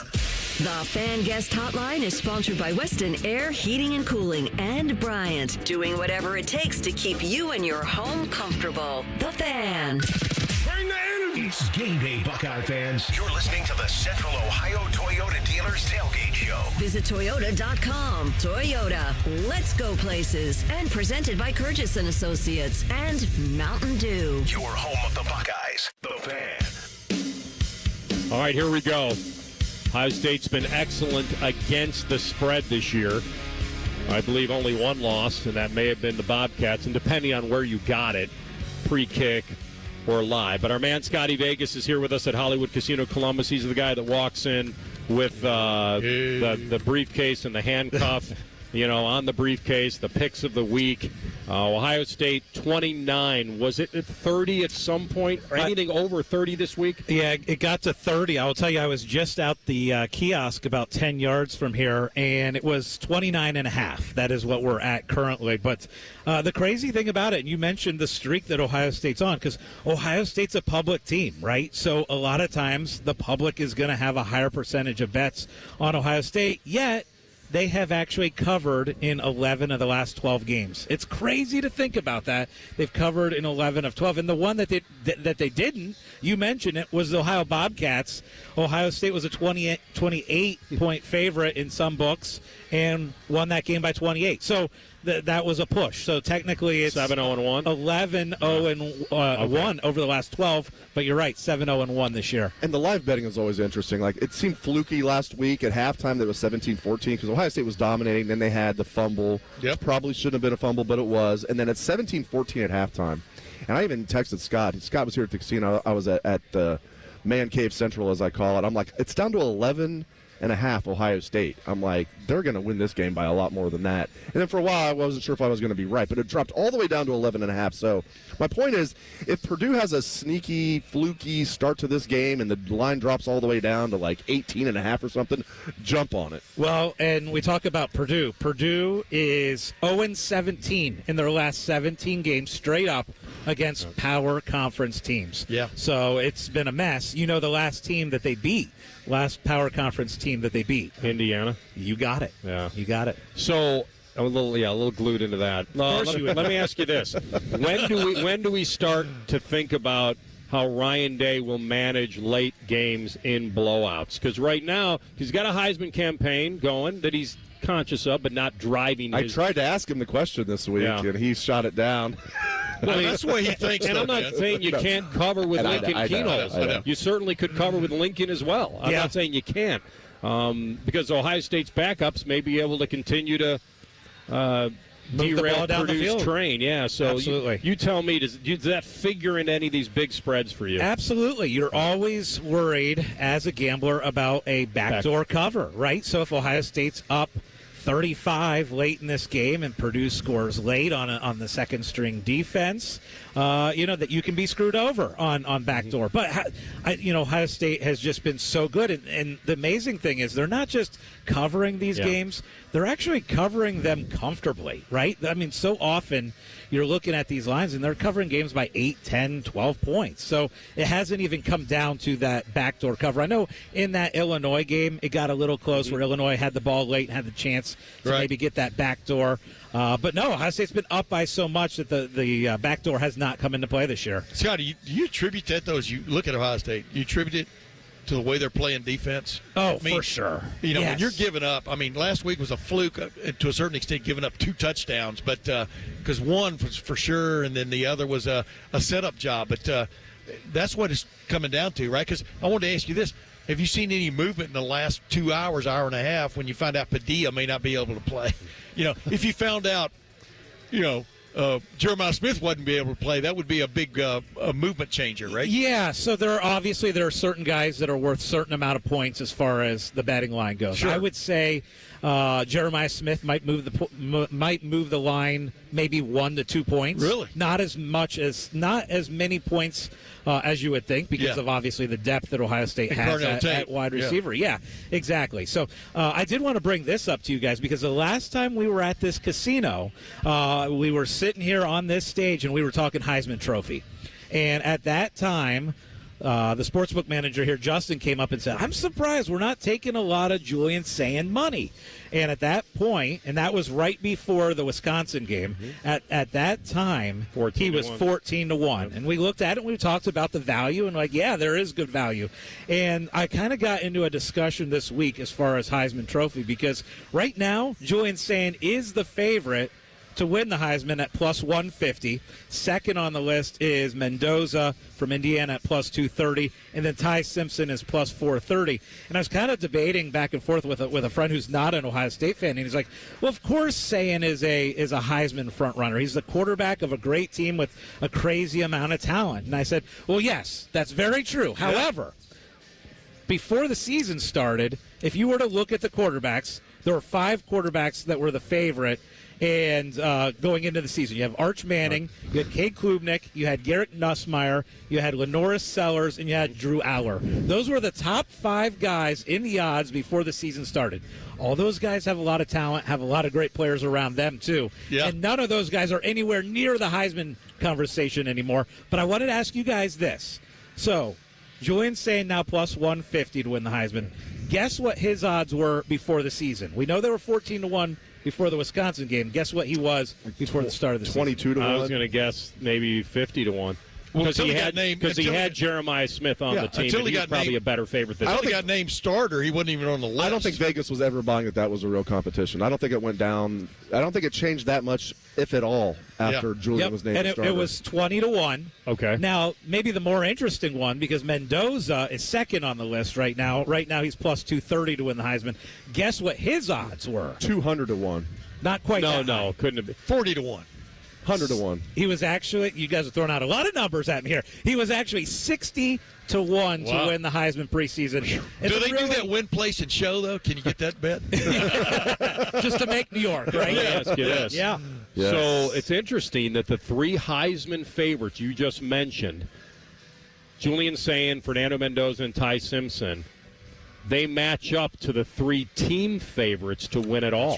The Fan Guest Hotline is sponsored by Weston Air Heating and Cooling and Bryant, doing whatever it takes to keep you and your home comfortable. The Fan. Bring the energy. It's game day, Buckeye fans. You're listening to the Central Ohio Toyota Dealers Tailgate Show. Visit Toyota.com. Toyota, let's go places. And presented by Curtis & Associates and Mountain Dew. Your home of the Buckeyes, the Fan. All right, here we go. Ohio State's been excellent against the spread this year. I believe only one loss, and that may have been the Bobcats, and depending on where you got it, pre-kick or live. But our man Scotty Vegas is here with us at Hollywood Casino Columbus. He's the guy that walks in with the briefcase and the handcuff, on the briefcase, the picks of the week. Ohio State 29. Was it at 30 at some point? Anything over 30 this week? Yeah, it got to 30. I will tell you, I was just out the kiosk about 10 yards from here, and it was 29.5. That is what we're at currently. But the crazy thing about it, and you mentioned the streak that Ohio State's on, because Ohio State's a public team, right? So a lot of times the public is going to have a higher percentage of bets on Ohio State, yet they have actually covered in 11 of the last 12 games. It's crazy to think about that. They've covered in 11 of 12. And the one that they didn't, you mentioned it, was the Ohio Bobcats. Ohio State was a 28-point favorite in some books and won that game by 28. So that was a push. So technically it's 7-0-1, 11-0-1 over the last 12. But you're right, 7-0-1 this year. And the live betting is always interesting. Like, it seemed fluky last week at halftime that it was 17-14 because Ohio State was dominating. Then they had the fumble. Yep. Probably shouldn't have been a fumble, but it was. And then it's 17-14 at halftime. And I even texted Scott. Scott was here at the casino. I was at the Man Cave Central, as I call it. I'm like, it's down to 11.5 Ohio State. I'm like, they're going to win this game by a lot more than that. And then for a while, I wasn't sure if I was going to be right, but it dropped all the way down to 11.5. So my point is, if Purdue has a sneaky, fluky start to this game and the line drops all the way down to like 18.5 or something, jump on it. Well, and we talk about Purdue. Purdue is 0-17 in their last 17 games straight up against power conference teams. Yeah. So it's been a mess. You know the last team that they beat, last power conference team that they beat. Indiana. You got it. Yeah. You got it. So a little glued into that. Let me ask you this: when do we start to think about how Ryan Day will manage late games in blowouts. Because right now, he's got a Heisman campaign going that he's conscious of, but not driving his... I tried to ask him the question this week, and he shot it down. Well, that's the way he thinks. And I'm not saying you can't cover with Lincoln Keno's. You certainly could cover with Lincoln as well. I'm not saying you can't. Because Ohio State's backups may be able to continue to derail Purdue's train. Yeah, so you tell me, does that figure in any of these big spreads for you? Absolutely. You're always worried as a gambler about a backdoor cover, right? So if Ohio State's up 35 late in this game and Purdue scores late on the second string defense, that you can be screwed over on backdoor. But Ohio State has just been so good, and the amazing thing is they're not just covering these games, they're actually covering them comfortably, right? I mean, so often you're looking at these lines and they're covering games by 8, 10, 12 points. So it hasn't even come down to that backdoor cover. I know in that Illinois game it got a little close where Illinois had the ball late and had the chance to maybe get that backdoor. But no, Ohio State's been up by so much that the backdoor has not come into play this year. Scott, do you attribute that, though, as you look at Ohio State, you attribute it to the way they're playing defense? Oh, for sure. When you're giving up, last week was a fluke to a certain extent, giving up 2 touchdowns, but because one was for sure, and then the other was a setup job. But that's what it's coming down to, right? Because I wanted to ask you this. Have you seen any movement in the last 2 hours, hour and a half, when you find out Padilla may not be able to play? If you found out, Jeremiah Smith wouldn't be able to play, that would be a big movement changer, right? Yeah, so there are certain guys that are worth a certain amount of points as far as the betting line goes. Sure. I would say Jeremiah Smith might move the line maybe 1 to 2 points. Really? Not as many points as you would think because of obviously the depth that Ohio State has at wide receiver. Yeah, exactly. So I did want to bring this up to you guys because the last time we were at this casino, we were sitting here on this stage and we were talking Heisman Trophy. And at that time, the sportsbook manager here, Justin, came up and said, I'm surprised we're not taking a lot of Julian Sayin money. And at that point, and that was right before the Wisconsin game, at that time, he was 14-1. And we looked at it and we talked about the value and there is good value. And I kind of got into a discussion this week as far as Heisman Trophy because right now, Julian Sayin is the favorite to win the Heisman at plus 150. Second on the list is Mendoza from Indiana at plus 230, and then Ty Simpson is plus 430. And I was kind of debating back and forth with a friend who's not an Ohio State fan, and he's like, "Well, of course, Sayin is a Heisman front runner. He's the quarterback of a great team with a crazy amount of talent." And I said, "Well, yes, that's very true. However, before the season started, if you were to look at the quarterbacks, there were 5 quarterbacks that were the favorite." And going into the season, you have Arch Manning, you had Cade Klubnik, you had Garrett Nussmeier, you had Lenoris Sellers, and you had Drew Aller. Those were the top 5 guys in the odds before the season started. All those guys have a lot of talent, have a lot of great players around them, too. Yeah. And none of those guys are anywhere near the Heisman conversation anymore. But I wanted to ask you guys this. So, Julian Sayin now plus 150 to win the Heisman. Guess what his odds were before the season? We know they were 14-1 before the Wisconsin game. Guess what he was before the start of the season? 22-1. I was going to guess maybe 50-1. Because he had Jeremiah Smith on the team, and he was probably a better favorite than I don't think he got named starter. He wasn't even on the list. I don't think Vegas was ever buying that was a real competition. I don't think it went down. I don't think it changed that much, if at all, after Julian was named starter. And it was 20-1. Okay. Now, maybe the more interesting one, because Mendoza is second on the list right now. Right now, he's plus 230 to win the Heisman. Guess what his odds were? 200-1. Not quite that high. No, couldn't have been. 40-1. 100-1. He was actually, you guys are throwing out a lot of numbers at me here. He was actually 60-1 to win the Heisman preseason. Do they do that win, place, and show, though? Can you get that bet? Just to make New York, right? Yes. Yeah. Yes. So it's interesting that the 3 Heisman favorites you just mentioned, Julian Sayin, Fernando Mendoza, and Ty Simpson, they match up to the 3 team favorites to win it all.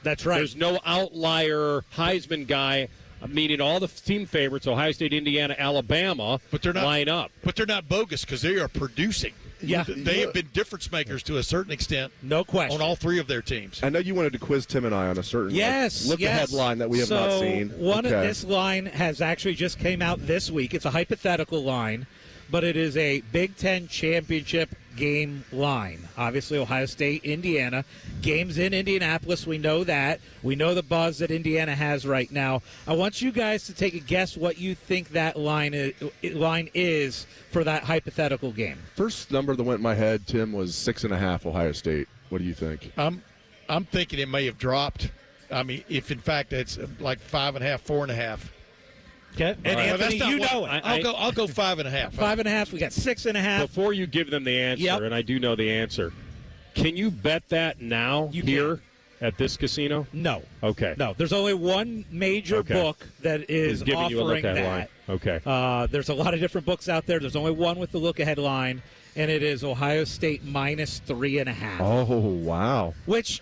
That's right. There's no outlier Heisman guy, meaning all the team favorites, Ohio State, Indiana, Alabama, line up. But they're not bogus because they are producing. Yeah. They have been difference makers to a certain extent. No question. On all three of their teams. I know you wanted to quiz Tim and I on a certain look-ahead line that we have not seen. One of this line has actually just came out this week. It's a hypothetical line, but it is a Big Ten championship game line. Obviously, Ohio State, Indiana. Games in Indianapolis. We know that. We know the buzz that Indiana has right now. I want you guys to take a guess what you think that line is for that hypothetical game. First number that went in my head, Tim, was 6.5 Ohio State. What do you think? I'm thinking it may have dropped. I mean, if in fact it's like 5.5, 4.5. Okay. And Anthony, you know it. I'll go 5.5. 5.5. We got 6.5. Before you give them the answer, and I do know the answer, can you bet that now here at this casino? No. Okay. No. There's only one major book that is giving you a offering look-ahead that. line. Okay. There's a lot of different books out there. There's only one with the look-ahead line, and it is Ohio State minus 3.5. Oh, wow.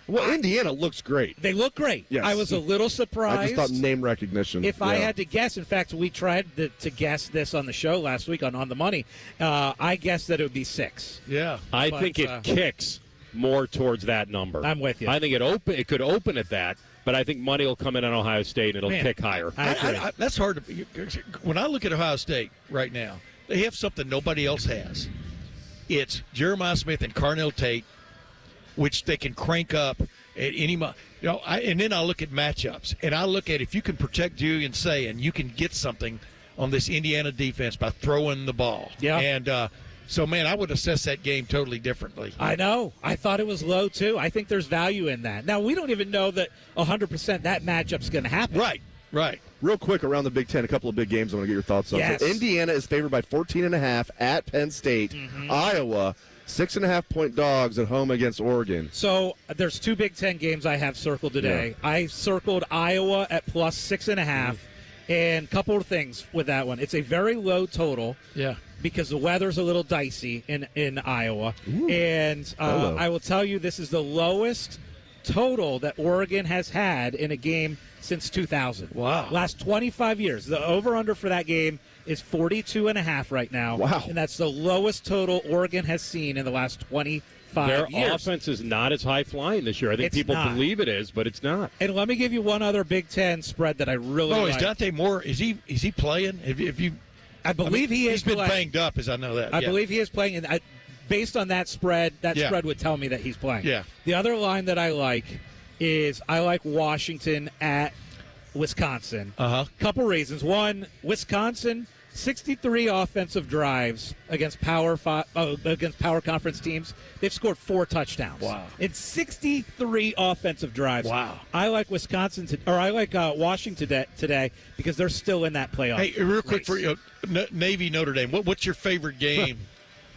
Indiana looks great. They look great. Yes. I was a little surprised. I just thought name recognition. If I had to guess, in fact, we tried to guess this on the show last week on the Money. I guessed that it would be 6. Yeah. I think it kicks more towards that number. I'm with you. I think it could open at that, but I think money will come in on Ohio State and it'll kick higher. That's hard to. When I look at Ohio State right now, they have something nobody else has. It's Jeremiah Smith and Carnell Tate, which they can crank up at any. And then I look at matchups, and I look at if you can protect Julian Say, and you can get something on this Indiana defense by throwing the ball. Yeah. And so, man, I would assess that game totally differently. I know. I thought it was low, too. I think there's value in that. Now, we don't even know that 100% that matchup's going to happen. Right. Real quick, around the Big Ten, a couple of big games I want to get your thoughts on. Yes. So Indiana is favored by 14.5 at Penn State. Iowa, 6.5-point dogs at home against Oregon. So there's 2 Big Ten games I have circled today. Yeah. I circled Iowa at plus 6.5. And a couple of things with that one. It's a very low total. Yeah. Because the weather's a little dicey in Iowa. Ooh. And I will tell you, this is the lowest total that Oregon has had in a game since 2000. Wow. Last 25 years. The over-under for that game is 42.5 right now. Wow. And that's the lowest total Oregon has seen in the last 25 years. Their offense is not as high-flying this year. I think people believe it is, but it's not. And let me give you one other Big Ten spread that I really like. Is Dante Moore, is he playing? I believe he is. He's been banged up, as I know that. I believe he is playing. And based on that spread, spread would tell me that he's playing. Yeah. The other line that I like is I like Washington at Wisconsin. Couple reasons. One, Wisconsin, 63 offensive drives against power conference teams. They've scored 4 touchdowns. Wow. In 63 offensive drives. Wow. I like Washington today because they're still in that playoff. Hey, real quick for you, Navy Notre Dame. What's your favorite game?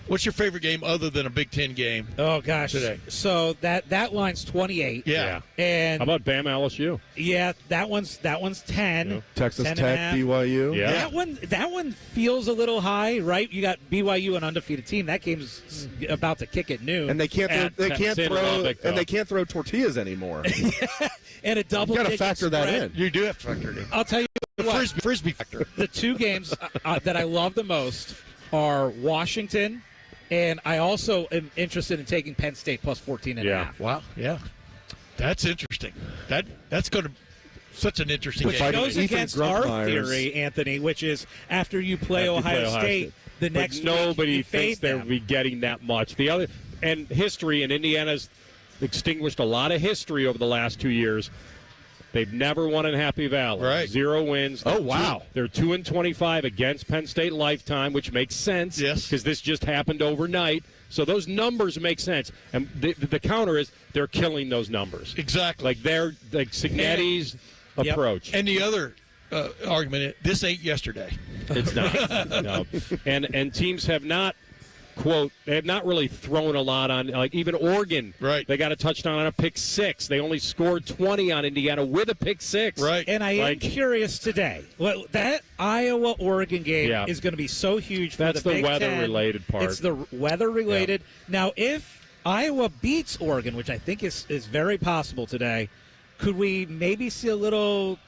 What's your favorite game other than a Big Ten game? Oh gosh, today. So that line's 28. Yeah. And how about Bama LSU? Yeah, that one's 10. Yeah. Texas 10 Tech, BYU. Yeah. That one feels a little high, right? You got BYU, an undefeated team. That game's about to kick at noon. And they can't throw tortillas anymore. And a double. You got to factor that in. You do have to factor it in. I'll tell you what, frisbee factor. The 2 games that I love the most are Washington. And I also am interested in taking Penn State plus 14.5. Yeah. Wow. Yeah. That's interesting. That's going to such an interesting game. Which goes against our theory, Anthony, which is after you play Ohio State, the next week nobody you thinks fade they'll be getting that much. The other and history, and Indiana's extinguished a lot of history over the last 2 years. They've never won in Happy Valley. Right. 0 wins. Oh, wow. They're 2-25 against Penn State lifetime, which makes sense. Yes. Because this just happened overnight. So those numbers make sense. And the counter is they're killing those numbers. Exactly. Like they're like Signetti's approach. And the other argument, this ain't yesterday. It's not. No. And teams have not, quote, they have not really thrown a lot on, like even Oregon. Right. They got a touchdown on a pick 6. They only scored 20 on Indiana with a pick 6. Right. And I am curious today. Well, that Iowa-Oregon game is going to be so huge for the Big Ten. That's the weather-related part. It's the weather-related. Yeah. Now, if Iowa beats Oregon, which I think is very possible today, could we maybe see a little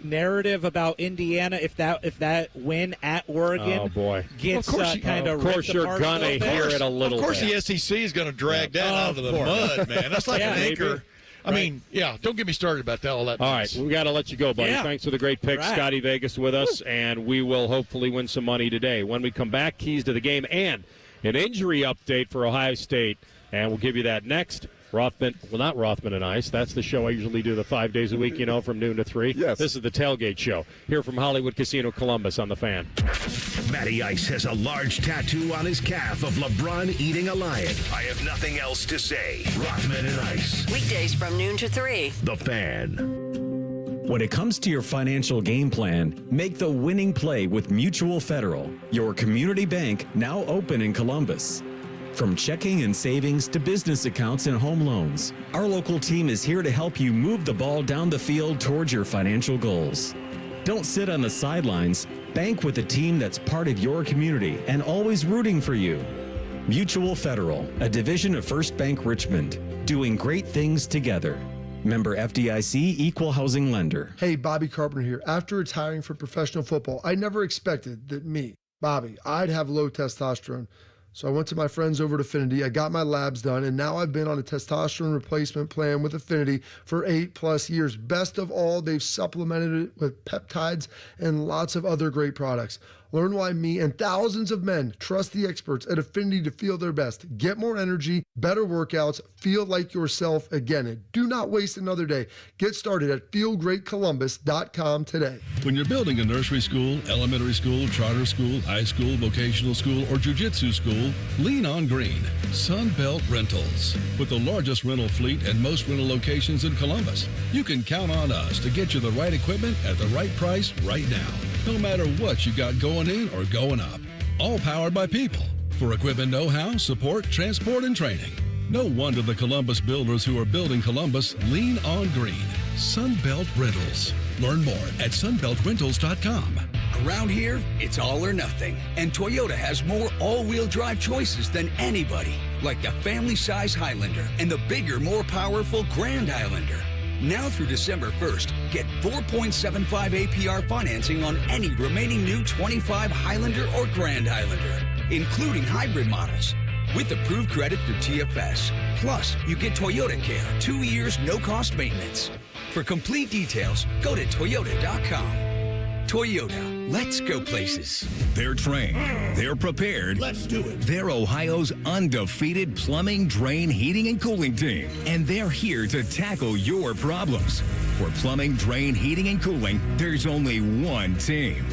narrative about Indiana if that win at Oregon gets kind of. Of course, you're gonna hear it a little. Of course, bit. the SEC is going to drag that out of the mud, man. That's like an anchor. I mean, don't get me started about that. All right, we got to let you go, buddy. Yeah. Thanks for the great picks, Scotty Vegas with us, and we will hopefully win some money today. When we come back, keys to the game and an injury update for Ohio State, and we'll give you that next. Not Rothman and Ice. That's the show I usually do 5 days a week, from noon to 3. Yes. This is the Tailgate Show here from Hollywood Casino Columbus on the Fan. Matty Ice has a large tattoo on his calf of LeBron eating a lion. I have nothing else to say. Rothman and Ice. Weekdays from noon to 3. The Fan. When it comes to your financial game plan, make the winning play with Mutual Federal, your community bank now open in Columbus. From checking and savings to business accounts and home loans, our local team is here to help you move the ball down the field towards your financial goals. Don't sit on the sidelines. Bank with a team that's part of your community and always rooting for you. Mutual Federal, a division of First Bank Richmond, doing great things together. Member FDIC, Equal Housing Lender. Hey, Bobby Carpenter here. After retiring from professional football, I never expected that me, Bobby, I'd have low testosterone. So I went to my friends over at Affinity, I got my labs done, and now I've been on a testosterone replacement plan with Affinity for 8+ years. Best of all, they've supplemented it with peptides and lots of other great products. Learn why me and thousands of men trust the experts at Affinity to feel their best. Get more energy, better workouts, feel like yourself again. And do not waste another day. Get started at feelgreatcolumbus.com today. When you're building a nursery school, elementary school, charter school, high school, vocational school, or jiu-jitsu school, lean on green. Sunbelt Rentals. With the largest rental fleet and most rental locations in Columbus, you can count on us to get you the right equipment at the right price right now. No matter what you got going in or going up. All powered by people. For equipment know-how, support, transport, and training. No wonder the Columbus builders who are building Columbus lean on green. Sunbelt Rentals. Learn more at sunbeltrentals.com. Around here, it's all or nothing. And Toyota has more all-wheel drive choices than anybody. Like the family-size Highlander and the bigger, more powerful Grand Highlander. Now through December 1st, get 4.75 APR financing on any remaining new 25 Highlander or Grand Highlander, including hybrid models, with approved credit through TFS. Plus, you get Toyota Care, 2 years no-cost maintenance. For complete details, go to Toyota.com. Toyota, let's go places. They're trained. They're prepared. Let's do it. They're Ohio's undefeated plumbing, drain, heating, and cooling team. And they're here to tackle your problems. For plumbing, drain, heating, and cooling, there's only one team.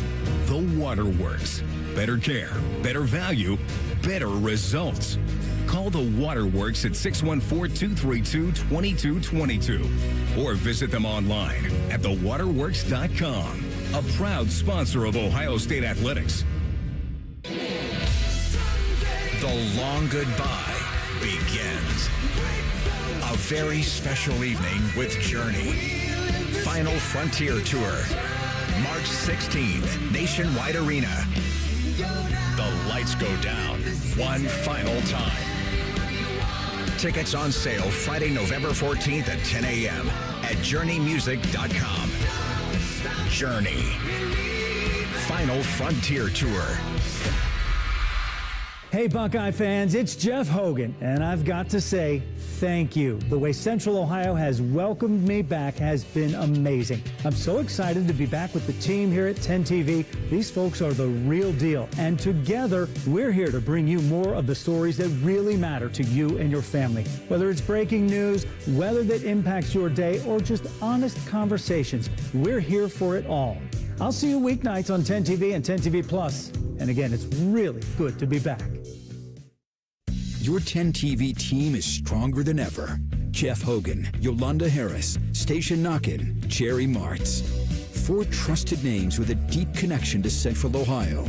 The Waterworks. Better care, better value, better results. Call the Waterworks at 614-232-2222 or visit them online at thewaterworks.com. A proud sponsor of Ohio State Athletics. The long goodbye begins. A very special evening with Journey. Final Frontier Tour. March 16th, Nationwide Arena. The lights go down one final time. Tickets on sale Friday, November 14th at 10 a.m. at JourneyMusic.com. Journey. Final Frontier Tour. Hey, Buckeye fans, it's Jeff Hogan, and I've got to say thank you. The way Central Ohio has welcomed me back has been amazing. I'm so excited to be back with the team here at 10 TV. These folks are the real deal, and together, we're here to bring you more of the stories that really matter to you and your family. Whether it's breaking news, weather that impacts your day, or just honest conversations, we're here for it all. I'll see you weeknights on 10 TV and 10 TV Plus. And again, it's really good to be back. Your 10 TV team is stronger than ever. Jeff Hogan, Yolanda Harris, Station Knockin', Jerry Martz. 4 trusted names with a deep connection to Central Ohio.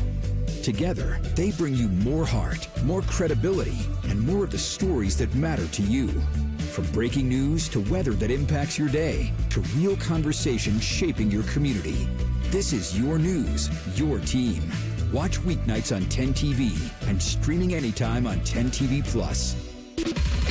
Together, they bring you more heart, more credibility, and more of the stories that matter to you. From breaking news to weather that impacts your day, to real conversation shaping your community. This is your news, your team. Watch weeknights on 10 TV and streaming anytime on 10 TV Plus.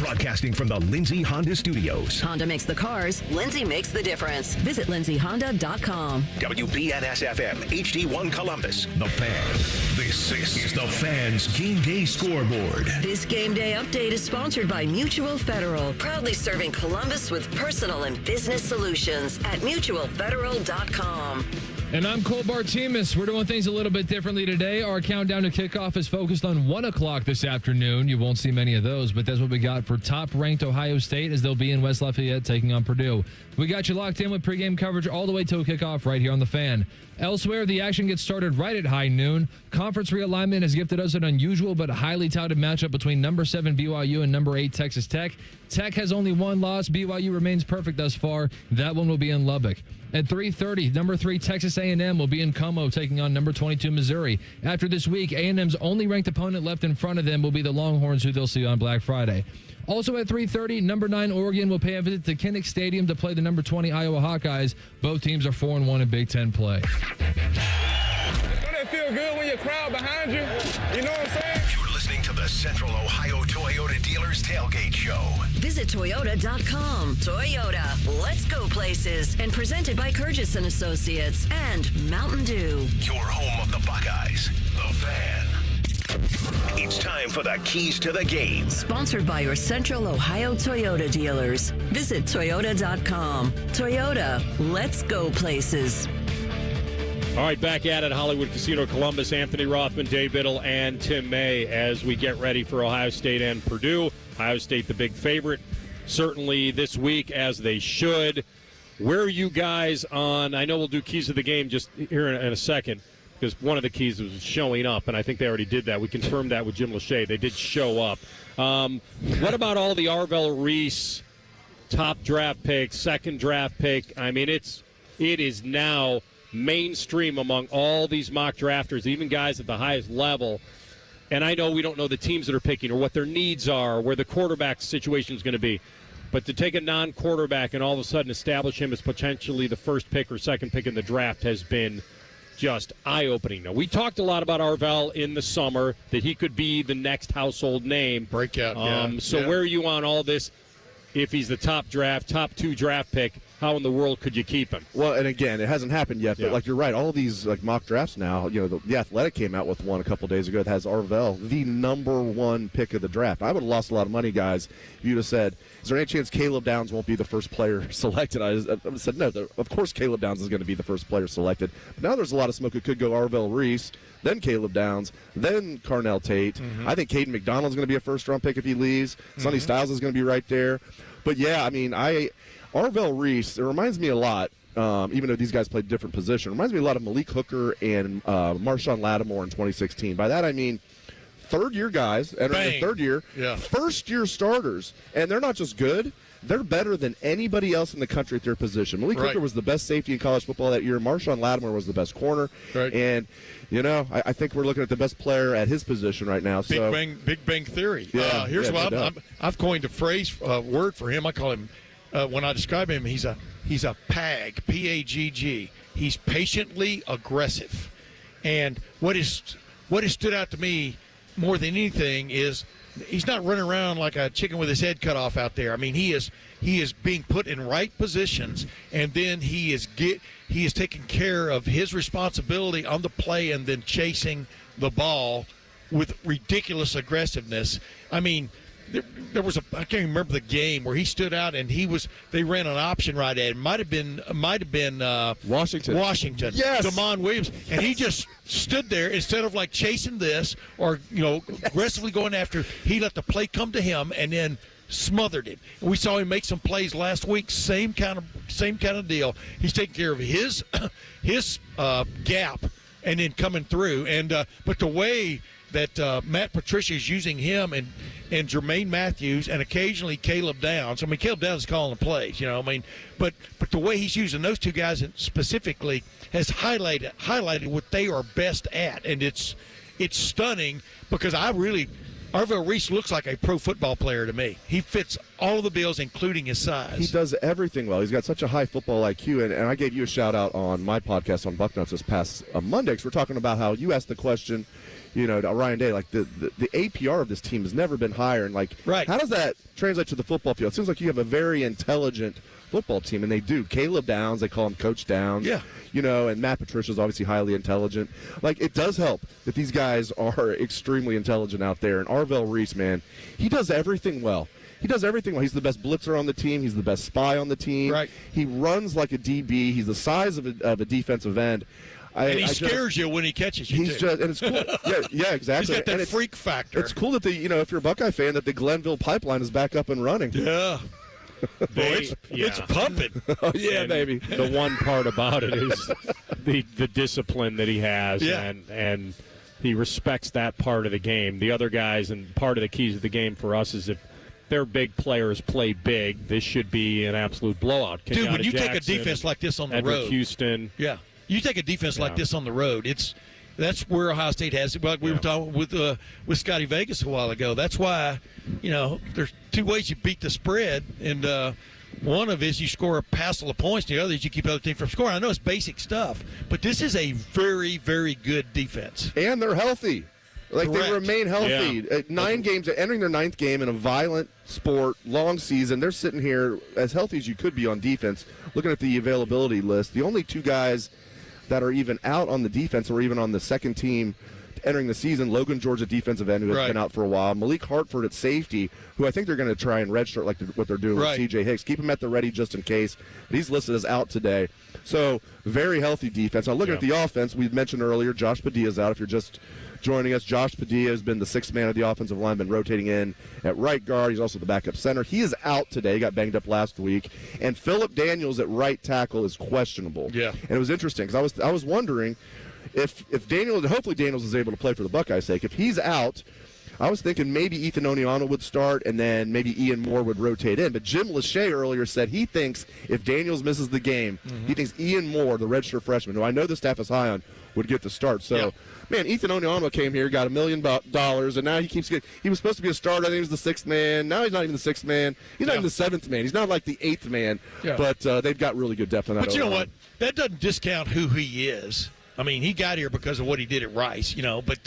Broadcasting from the Lindsay Honda Studios. Honda makes the cars. Lindsay makes the difference. Visit lindsayhonda.com. WBNS-FM, HD1 Columbus. The Fan. This is the Fan's Game Day Scoreboard. This Game Day update is sponsored by Mutual Federal, proudly serving Columbus with personal and business solutions at mutualfederal.com. And I'm Cole Bartimus. We're doing things a little bit differently today. Our countdown to kickoff is focused on 1 o'clock this afternoon. You won't see many of those, but that's what we got for top-ranked Ohio State as they'll be in West Lafayette taking on Purdue. We got you locked in with pregame coverage all the way till kickoff right here on The Fan. Elsewhere, the action gets started right at high noon. Conference realignment has gifted us an unusual but highly touted matchup between number 7 BYU and number 8 Texas Tech. Tech has only one loss. BYU remains perfect thus far. That one will be in Lubbock. At 3:30, number 3 Texas A&M will be in Como taking on number 22 Missouri. After this week, A&M's only ranked opponent left in front of them will be the Longhorns, who they'll see on Black Friday. Also at 3:30, number 9 Oregon will pay a visit to Kinnick Stadium to play the number 20 Iowa Hawkeyes. Both teams are 4-1 in Big Ten play. Don't it feel good when your crowd behind you? You know what I'm saying? You're listening to the Central Ohio Toyota Dealers Tailgate Show. Visit Toyota.com. Toyota, let's go places. And presented by Curtis & Associates and Mountain Dew. Your home of the Buckeyes, The Fan. It's time for the keys to the game. Sponsored by your Central Ohio Toyota dealers. Visit Toyota.com. Toyota, let's go places. All right, back at it, Hollywood Casino Columbus. Anthony Rothman, Dave Biddle, and Tim May as we get ready for Ohio State and Purdue. Ohio State the big favorite, certainly this week, as they should. Where are you guys on? I know we'll do keys of the game just here in a second, because one of the keys was showing up, and I think they already did that. We confirmed that with Jim Lachey. They did show up. What about all the Arvell Reese top draft pick, second draft pick? I mean, it is now mainstream among all these mock drafters, even guys at the highest level. And I know we don't know the teams that are picking or what their needs are, where the quarterback situation is going to be. But to take a non-quarterback and all of a sudden establish him as potentially the first pick or second pick in the draft has been just eye-opening. Now, we talked a lot about Arvell in the summer, that he could be the next household name. Breakout, Where are you on all this? If he's the top 2 draft pick, how in the world could you keep him? Well, and again, it hasn't happened yet, but like you're right, all these like mock drafts now, you know, the Athletic came out with one a couple days ago that has Arvell, the number 1 pick of the draft. I would have lost a lot of money, guys, if you'd have said, is there any chance Caleb Downs won't be the first player selected? I said, no, of course Caleb Downs is going to be the first player selected. But now there's a lot of smoke. It could go Arvell Reese, then Caleb Downs, then Carnell Tate. Mm-hmm. I think Caden McDonald's going to be a first-round pick if he leaves. Mm-hmm. Sonny Styles is going to be right there. But, yeah, I mean, Arvell Reese, it reminds me a lot, even though these guys played different positions, it reminds me a lot of Malik Hooker and Marshawn Lattimore in 2016. By that I mean third-year guys, entering their third year, first-year starters, and they're not just good. They're better than anybody else in the country at their position. Malik Hooker was the best safety in college football that year. Marshawn Lattimore was the best corner. Right. And, you know, I think we're looking at the best player at his position right now. So Big Bang Theory. Yeah, here's what I've coined a word for him. I call him, when I describe him, he's a PAG, P-A-G-G. He's patiently aggressive. And what has stood out to me more than anything is he's not running around like a chicken with his head cut off out there. I mean, he is being put in right positions, and then he is taking care of his responsibility on the play and then chasing the ball with ridiculous aggressiveness. I mean, there was I can't remember the game where he stood out and they ran an option right at him. Might have been Washington. Yes. Damon Williams. And he just stood there instead of like chasing this or, you know, aggressively going after. He let the play come to him and then smothered him. And we saw him make some plays last week. Same kind of deal. He's taking care of his gap and then coming through. And but the way that Matt Patricia is using him and Jermaine Matthews and occasionally Caleb Downs. I mean, Caleb Downs is calling the plays, you know. I mean, but the way he's using those two guys specifically has highlighted what they are best at, and it's stunning because I really Arvell Reese looks like a pro football player to me. He fits all of the bills, including his size. He does everything well. He's got such a high football IQ, and I gave you a shout-out on my podcast on Bucknuts this past Monday, because we're talking about how you asked the question, to Ryan Day, like the APR of this team has never been higher, and how does that translate to the football field? It seems like you have a very intelligent football team, and they do. Caleb Downs, they call him Coach Downs. Yeah. And Matt Patricia's obviously highly intelligent. It does help that these guys are extremely intelligent out there. And Arvell Reese, man, he does everything well. He's the best blitzer on the team. He's the best spy on the team. Right. He runs like a DB. He's the size of a defensive end. And he scares you when he catches you, and it's cool. Yeah, exactly. He's got that freak factor. It's cool that if you're a Buckeye fan, that the Glenville pipeline is back up and running. Yeah. It's pumping. Oh, yeah, and baby. The one part about it is the discipline that he has, and he respects that part of the game. The other guys, and part of the keys of the game for us is if their big players play big, this should be an absolute blowout. Dude, when you Jackson, take a defense like this on the Edward road, Houston, you take a defense like this on the road, that's where Ohio State has it. Like we were talking with Scotty Vegas a while ago. That's why, there's two ways you beat the spread, and one of is you score a passel of points, and the other is you keep the other team from scoring. I know it's basic stuff, but this is a very, very good defense. And they're healthy. They remain healthy. Yeah. 9 games, entering their 9th game in a violent sport, long season. They're sitting here as healthy as you could be on defense. Looking at the availability list, the only 2 guys that are even out on the defense or even on the second team entering the season, Logan George at defensive end, who has been out for a while, Malik Hartford at safety, who I think they're going to try and redshirt like what they're doing with C.J. Hicks. Keep him at the ready just in case. But he's listed as out today. So, very healthy defense. Now, looking at the offense, we mentioned earlier, Josh Padilla's out. If you're just joining us, Josh Padilla has been the 6th man of the offensive line, been rotating in at right guard. He's also the backup center. He is out today. He got banged up last week. And Phillip Daniels at right tackle is questionable. Yeah. And it was interesting because I was wondering if Daniels, hopefully Daniels is able to play for the Buckeyes' sake. If he's out, I was thinking maybe Ethan Oniano would start and then maybe Ian Moore would rotate in. But Jim Lachey earlier said he thinks if Daniels misses the game, he thinks Ian Moore, the redshirt freshman, who I know the staff is high on, would get the start. So, man, Ethan Oniano came here, got $1 million, and now he keeps getting – he was supposed to be a starter. I think he was the 6th man. Now he's not even the 6th man. He's not even the 7th man. He's not like the 8th man. Yeah. But they've got really good depth on that. But you know what? That doesn't discount who he is. I mean, he got here because of what he did at Rice, but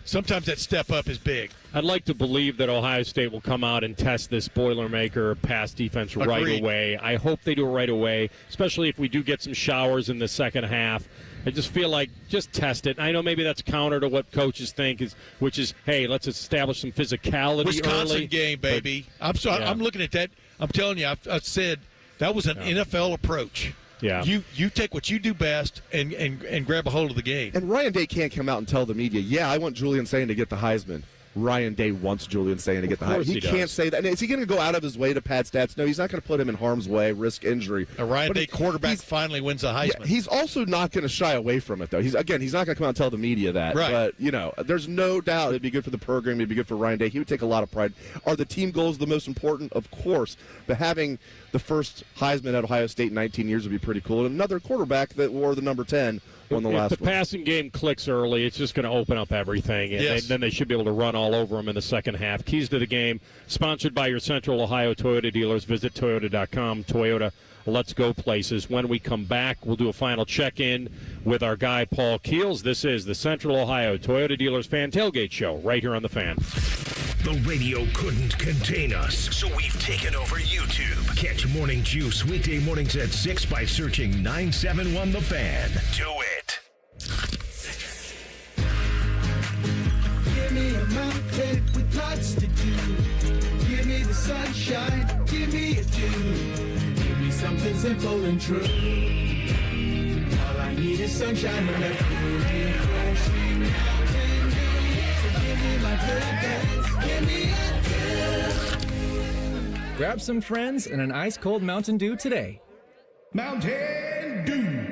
sometimes that step up is big. I'd like to believe that Ohio State will come out and test this Boilermaker pass defense right away. I hope they do it right away, especially if we do get some showers in the second half. I just feel like just test it. I know maybe that's counter to what coaches think, which is, hey, let's establish some physicality Wisconsin early. Game, baby. I'm looking at that. I'm telling you, I've said that was an NFL approach. Yeah. You take what you do best and grab a hold of the game. And Ryan Day can't come out and tell the media, I want Julian Sayin to get the Heisman. Ryan Day wants Julian Sayin to get the Heisman. He can't say that. And is he going to go out of his way to pad stats? No, he's not going to put him in harm's way, risk injury. A Ryan Day quarterback finally wins a Heisman. Yeah, he's also not going to shy away from it, though. He's not going to come out and tell the media that. Right. But, there's no doubt it'd be good for the program. It'd be good for Ryan Day. He would take a lot of pride. Are the team goals the most important? Of course. But having the first Heisman at Ohio State in 19 years would be pretty cool. And another quarterback that wore the number 10 won the last one. If the passing game clicks early, it's just going to open up everything. And then they should be able to run all over them in the second half. Keys to the game, sponsored by your Central Ohio Toyota dealers. Visit Toyota.com. Toyota, let's go places. When we come back, we'll do a final check-in with our guy, Paul Keels. This is the Central Ohio Toyota Dealers Fan Tailgate Show right here on The Fan. The radio couldn't contain us, so we've taken over YouTube. Catch Morning Juice weekday mornings at 6 by searching 971 The Fan. Do it. Give me a mountain with lots to do. Give me the sunshine, give me a dew. Give me something simple and true. All I need is sunshine and a cool, refreshing mountain dew. So give me my good friends, give me a dew. Grab some friends and an ice-cold Mountain Dew today. Mountain Dew.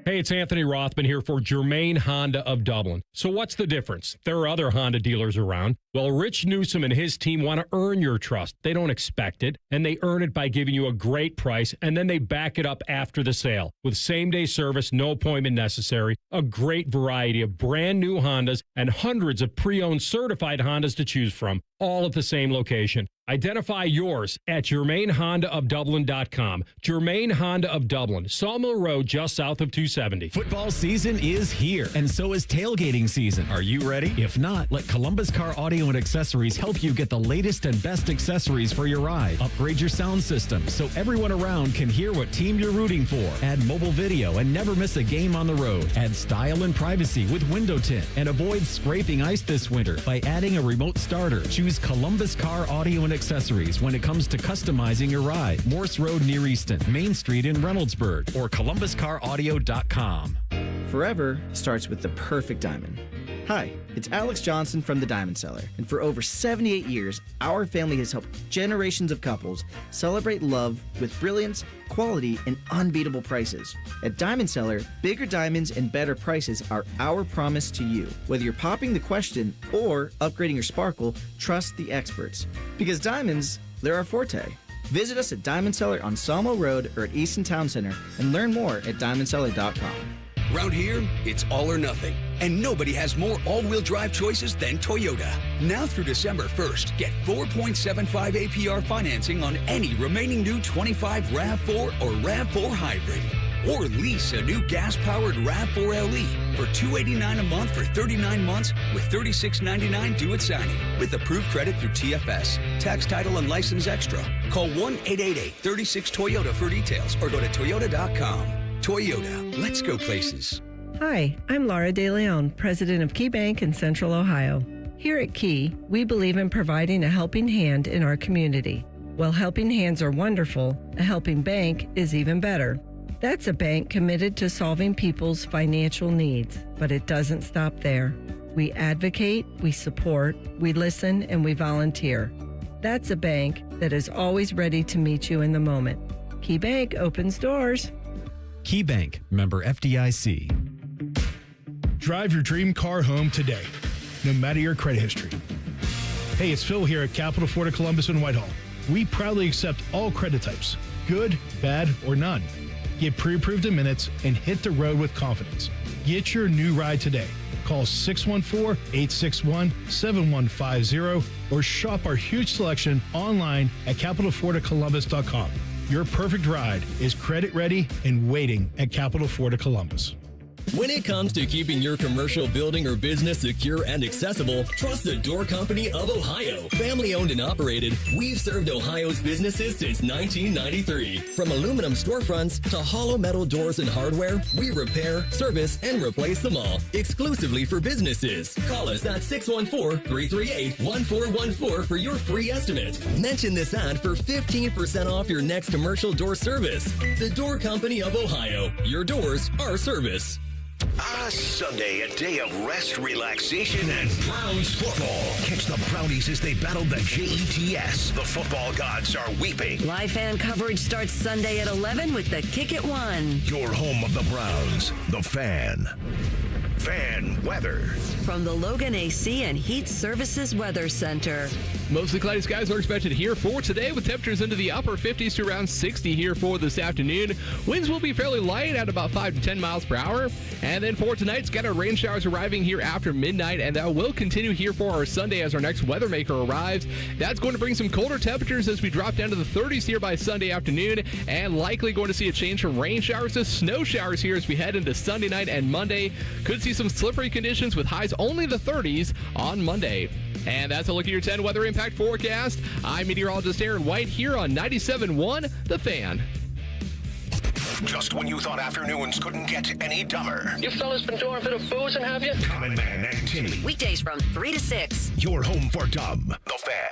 Hey, it's Anthony Rothman here for Germain Honda of Dublin. So what's the difference? There are other Honda dealers around. Well, Rich Newsom and his team want to earn your trust. They don't expect it, and they earn it by giving you a great price, and then they back it up after the sale with same-day service, no appointment necessary, a great variety of brand-new Hondas, and hundreds of pre-owned certified Hondas to choose from, all at the same location. Identify yours at GermainHondaofDublin.com. Germain Honda of Dublin, Sawmill Road, just south of 270. Football season is here, and so is tailgating season. Are you ready? If not, let Columbus Car Audio and Accessories help you get the latest and best accessories for your ride. Upgrade your sound system so everyone around can hear what team you're rooting for. Add mobile video and never miss a game on the road. Add style and privacy with window tint, and avoid scraping ice this winter by adding a remote starter. Choose Columbus Car Audio and Accessories when it comes to customizing your ride. Morse Road near Easton, Main Street in Reynoldsburg, or ColumbusCarAudio.com. Forever starts with the perfect diamond. Hi, it's Alex Johnson from the Diamond Cellar, and for over 78 years, our family has helped generations of couples celebrate love with brilliance, quality, and unbeatable prices. At Diamond Cellar, bigger diamonds and better prices are our promise to you. Whether you're popping the question or upgrading your sparkle, trust the experts. Because diamonds, they're our forte. Visit us at Diamond Cellar on Sawmill Road or at Easton Town Center and learn more at diamondcellar.com. Round here, it's all or nothing. And nobody has more all-wheel drive choices than Toyota. Now through December 1st, get 4.75 APR financing on any remaining new 25 RAV4 or RAV4 Hybrid. Or lease a new gas-powered RAV4 LE for $289 a month for 39 months with $36.99 due at signing. With approved credit through TFS. Tax, title, and license extra. Call 1-888-36-TOYOTA for details or go to toyota.com. Toyota, let's go places. Hi, I'm Laura De Leon, president of Key Bank in Central Ohio. Here at Key, we believe in providing a helping hand in our community. While helping hands are wonderful, a helping bank is even better. That's a bank committed to solving people's financial needs, but it doesn't stop there. We advocate, we support, we listen, and we volunteer. That's a bank that is always ready to meet you in the moment. Key Bank opens doors. Key Bank, member FDIC. Drive your dream car home today, no matter your credit history. Hey, it's Phil here at Capital Ford of Columbus and Whitehall. We proudly accept all credit types, good, bad, or none. Get pre-approved in minutes and hit the road with confidence. Get your new ride today. Call 614-861-7150 or shop our huge selection online at capitalfordofcolumbus.com. Your perfect ride is credit ready and waiting at Capital Ford of Columbus. When it comes to keeping your commercial building or business secure and accessible, trust the Door Company of Ohio. Family owned and operated, we've served Ohio's businesses since 1993. From aluminum storefronts to hollow metal doors and hardware, we repair, service, and replace them all exclusively for businesses. Call us at 614-338-1414 for your free estimate. Mention this ad for 15% off your next commercial door service. The Door Company of Ohio. Your doors, our service. Sunday, a day of rest, relaxation, and Browns football. Catch the Brownies as they battle the JETS. The football gods are weeping. Live fan coverage starts Sunday at 11 with the Kick at 1. Your home of the Browns, the Fan. Fan weather. From the Logan AC and Heat Services Weather Center. Mostly cloudy skies are expected here for today with temperatures into the upper 50s to around 60 here for this afternoon. Winds will be fairly light at about 5 to 10 miles per hour. And then for tonight, scattered rain showers arriving here after midnight, and that will continue here for our Sunday as our next weather maker arrives. That's going to bring some colder temperatures as we drop down to the 30s here by Sunday afternoon, and likely going to see a change from rain showers to snow showers here as we head into Sunday night and Monday. Could see some slippery conditions with highs only the 30s on Monday. And that's a look at your 10 weather impact forecast. I'm meteorologist Aaron White here on 97.1 The Fan. Just when you thought afternoons couldn't get any dumber. You fellas been doing a bit of boozing, have you? Common Man and Timmy. Weekdays from 3 to 6. Your home for dumb. The Fan.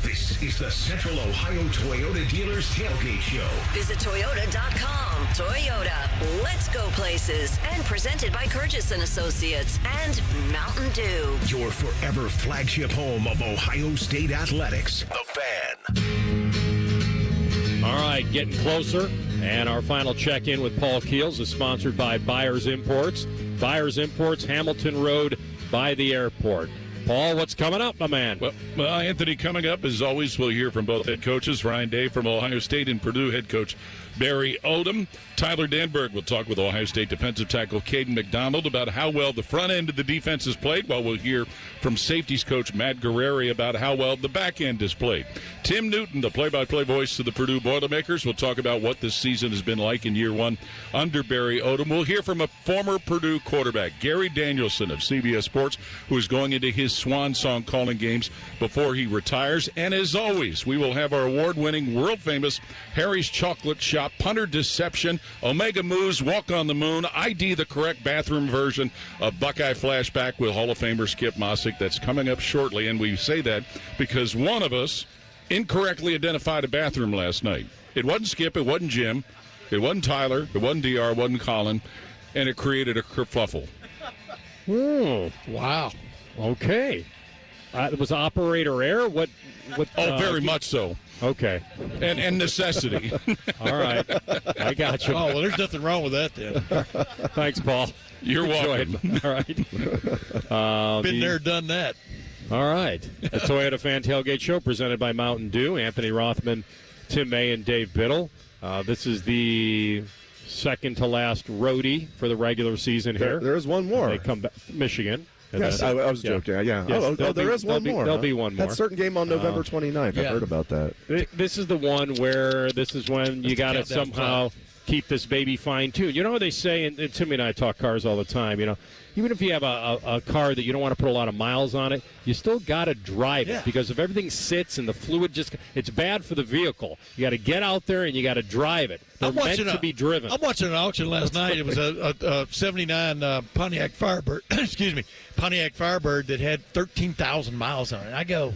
This is the Central Ohio Toyota Dealers Tailgate Show. Visit Toyota.com. Toyota, let's go places. And presented by Curtis and Associates and Mountain Dew. Your forever flagship home of Ohio State Athletics. The Fan. All right. right, getting closer. And our final check-in with Paul Keels is sponsored by Byers Imports. Byers Imports, Hamilton Road by the airport. Paul, what's coming up, my man? Well, Anthony, coming up, as always, we'll hear from both head coaches, Ryan Day from Ohio State and Purdue head coach Barry Odom. Tyler Danberg will talk with Ohio State defensive tackle Caden McDonald about how well the front end of the defense is played, while we'll hear from safeties coach Matt Guerreri about how well the back end is played. Tim Newton, the play-by-play voice of the Purdue Boilermakers, will talk about what this season has been like in year one under Barry Odom. We'll hear from a former Purdue quarterback, Gary Danielson of CBS Sports, who is going into his swan song calling games before he retires. And as always, we will have our award-winning, world-famous Harry's Chocolate Shop punter deception, Omega Moves, Walk on the Moon, ID the correct bathroom version of Buckeye Flashback with Hall of Famer Skip Mossick. That's coming up shortly, and we say that because one of us incorrectly identified a bathroom last night. It wasn't Skip, it wasn't Jim, it wasn't Tyler, it wasn't DR, it wasn't Colin, and it created a kerfuffle. Wow. Okay. It was operator error? What? Very much so. Okay. And necessity. All right. I got you. Oh, well, there's nothing wrong with that then. Thanks, Paul. You're welcome. All right. Been there, done that. All right. The Toyota Fan Tailgate Show presented by Mountain Dew. Anthony Rothman, Tim May, and Dave Biddle. This is the second to last roadie for the regular season here. There is one more. They come back. Michigan. Yes, I was joking. Yeah. Yes, there is one more. There'll be one more. That certain game on November 29th. I've heard about that. This is the one where this is when you got to somehow keep this baby fine-tuned. You know what they say, and Timmy and I talk cars all the time, you know, even if you have a car that you don't want to put a lot of miles on it, you still got to drive it, because if everything sits and the fluid it's bad for the vehicle. You got to get out there and you got to drive it. They're meant to be driven. I'm watching an auction last night. It was a 79 Pontiac Firebird, Pontiac Firebird that had 13,000 miles on it. I go,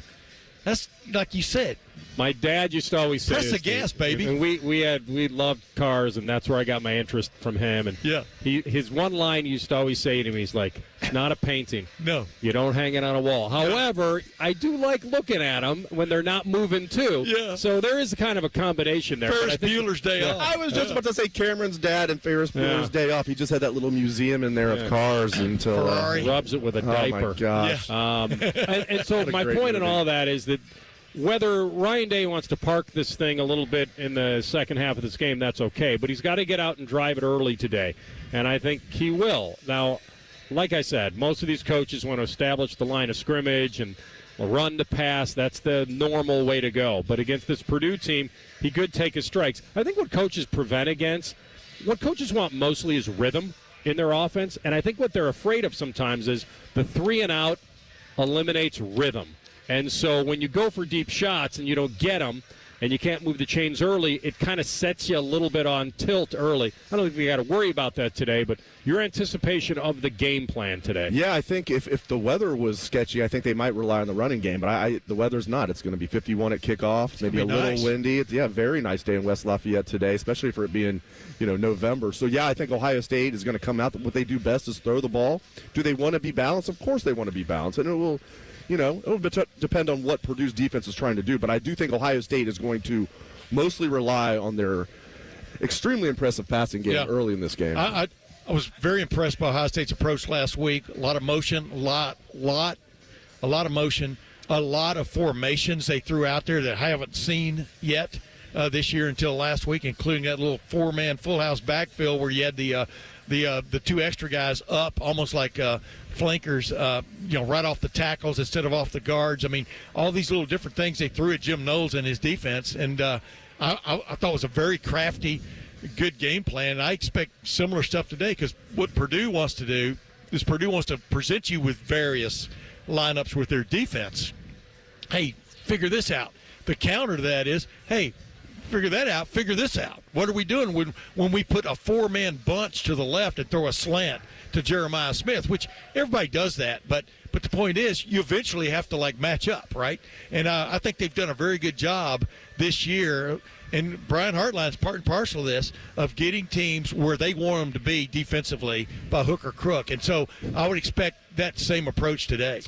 that's like you said. My dad used to always say, "Press the gas, baby." And we loved cars, and that's where I got my interest from him. And his one line he used to always say to me, he's like, "It's not a painting. No, you don't hang it on a wall." However, I do like looking at them when they're not moving too. Yeah. So there is kind of a combination there. Ferris Bueller's Day Off. I was just about to say Cameron's dad and Ferris Bueller's Day Off. He just had that little museum in there of cars until rubs it with a diaper. Oh my gosh! And so my point in all that is that whether Ryan Day wants to park this thing a little bit in the second half of this game, that's okay. But he's got to get out and drive it early today, and I think he will. Now, like I said, most of these coaches want to establish the line of scrimmage and run to pass. That's the normal way to go. But against this Purdue team, he could take his strikes. I think what coaches what coaches want mostly is rhythm in their offense, and I think what they're afraid of sometimes is the 3-and-out eliminates rhythm. And so when you go for deep shots and you don't get them and you can't move the chains early, it kind of sets you a little bit on tilt early. I don't think we got to worry about that today, but your anticipation of the game plan today. Yeah, I think if the weather was sketchy, I think they might rely on the running game. But the weather's not. It's going to be 51 at kickoff, maybe a little windy. It's very nice day in West Lafayette today, especially for it being November. So, I think Ohio State is going to come out. What they do best is throw the ball. Do they want to be balanced? Of course they want to be balanced. And it will depend on what Purdue's defense is trying to do, but I do think Ohio State is going to mostly rely on their extremely impressive passing game early in this game. I was very impressed by Ohio State's approach last week. A lot of motion, a lot of motion, a lot of formations they threw out there that I haven't seen yet this year until last week, including that little 4-man full house backfield where you had the two extra guys up almost like flankers, right off the tackles instead of off the guards. I mean, all these little different things they threw at Jim Knowles and his defense, and I thought it was a very crafty, good game plan. And I expect similar stuff today, because what Purdue wants to do is Purdue wants to present you with various lineups with their defense. Hey, figure this out. The counter to that is, hey, figure that out, figure this out. What are we doing when we put a 4-man bunch to the left and throw a slant to Jeremiah Smith, which everybody does that, but the point is you eventually have to match up, right? And I think they've done a very good job this year, and Brian Hartline's part and parcel of this, of getting teams where they want them to be defensively by hook or crook. And so I would expect that same approach today.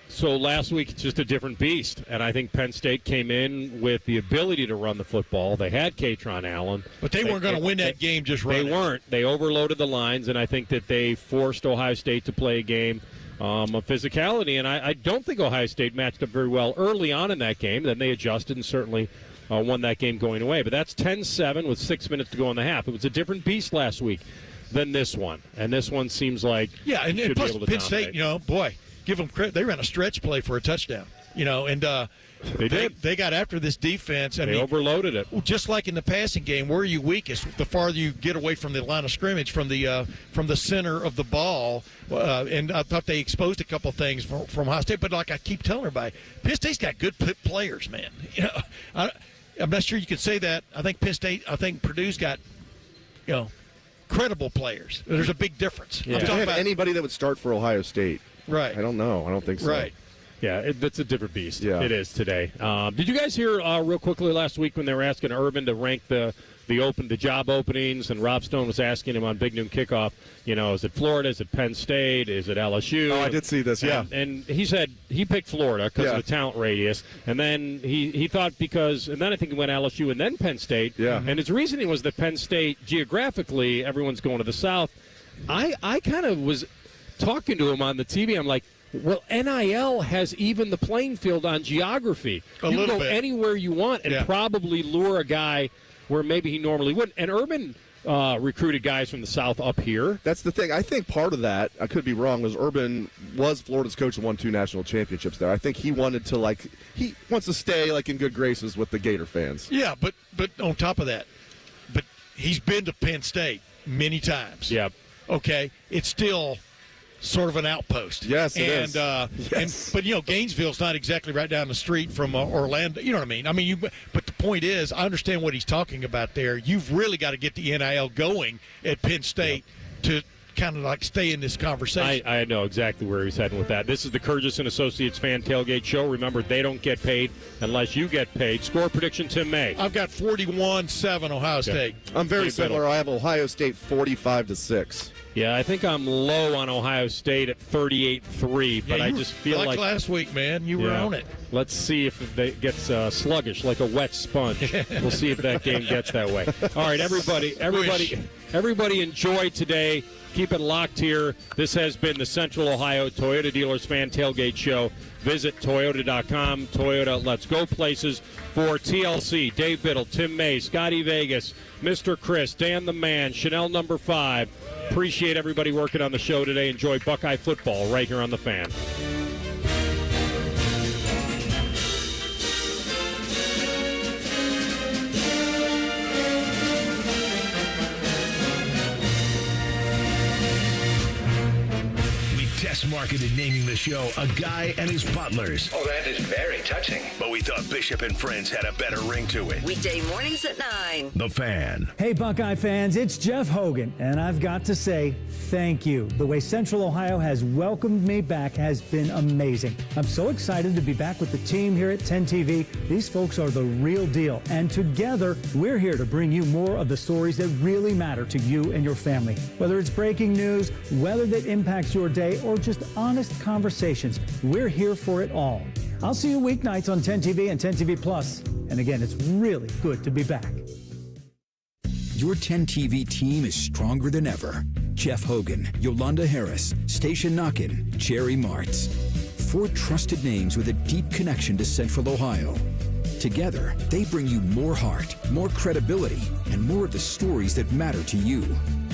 So last week, it's just a different beast. And I think Penn State came in with the ability to run the football. They had Katron Allen. But they weren't going to win that game just running. They weren't. They overloaded the lines, and I think that they forced Ohio State to play a game of physicality. And I don't think Ohio State matched up very well early on in that game. Then they adjusted and certainly won that game going away. But that's 10-7 with 6 minutes to go in the half. It was a different beast last week than this one. And this one seems like and should plus be able to Penn dominate. State, boy, give them credit. They ran a stretch play for a touchdown, and they did. They got after this defense. They overloaded it. Just like in the passing game, where are you weakest? The farther you get away from the line of scrimmage, from the center of the ball. And I thought they exposed a couple things from Ohio State. But like I keep telling everybody, Penn State's got good players, man. I'm not sure you could say that. I think Purdue's got, credible players. There's a big difference. Yeah. I'm Do talking they have about anybody that would start for Ohio State? Right. I don't know. I don't think so. Right. Yeah, that's a different beast. Yeah. It is today. Did you guys hear real quickly last week when they were asking Urban to rank the job openings, and Rob Stone was asking him on Big Noon Kickoff, is it Florida, is it Penn State, is it LSU? Oh, I did see this, yeah. And he said he picked Florida because of the talent radius, and then he thought and then I think he went LSU and then Penn State. Yeah. And his reasoning was that Penn State, geographically, everyone's going to the South. I kind of was talking to him on the TV. I'm like, well, NIL has even the playing field on geography. You can go anywhere you want and probably lure a guy where maybe he normally wouldn't. And Urban recruited guys from the South up here. That's the thing. I think part of that, I could be wrong, was Urban was Florida's coach and won 2 national championships there. I think he wanted to, he wants to stay, in good graces with the Gator fans. Yeah, but on top of that, but he's been to Penn State many times. Yep. Okay? It's still sort of an outpost. Yes, it is. But Gainesville's not exactly right down the street from Orlando. You know what I mean? But the point is, I understand what he's talking about there. You've really got to get the NIL going at Penn State to kind of stay in this conversation. I know exactly where he's heading with that. This is the Curtis and Associates Fan Tailgate Show. Remember, they don't get paid unless you get paid. Score prediction, Tim May. I've got 41-7 Ohio State. I'm very similar. I have Ohio State 45-6. Yeah, I think I'm low on Ohio State at 38-3, but I just feel like last week, man, you were on it. Let's see if it gets sluggish, like a wet sponge. We'll see if that game gets that way. All right, everybody enjoy today. Keep it locked here. This has been the Central Ohio Toyota Dealers Fan Tailgate Show. Visit Toyota.com. Toyota, let's go places. For TLC, Dave Biddle, Tim May, Scotty Vegas, Mr. Chris, Dan the Man, Chanel number 5. Appreciate everybody working on the show today. Enjoy Buckeye football right here on The Fan. Test marketed naming the show A Guy and His Butlers. Oh, that is very touching. But we thought Bishop and Friends had a better ring to it. Weekday mornings at 9. The Fan. Hey, Buckeye fans, it's Jeff Hogan, and I've got to say thank you. The way Central Ohio has welcomed me back has been amazing. I'm so excited to be back with the team here at 10 TV. These folks are the real deal, and together we're here to bring you more of the stories that really matter to you and your family. Whether it's breaking news, weather that impacts your day, or just honest conversations, we're here for it all. I'll see you weeknights on 10 TV and 10 TV Plus. And again, it's really good to be back. Your 10 TV team is stronger than ever. Jeff Hogan, Yolanda Harris, Station Knockin', Jerry Martz. 4 trusted names with a deep connection to Central Ohio. Together, they bring you more heart, more credibility, and more of the stories that matter to you.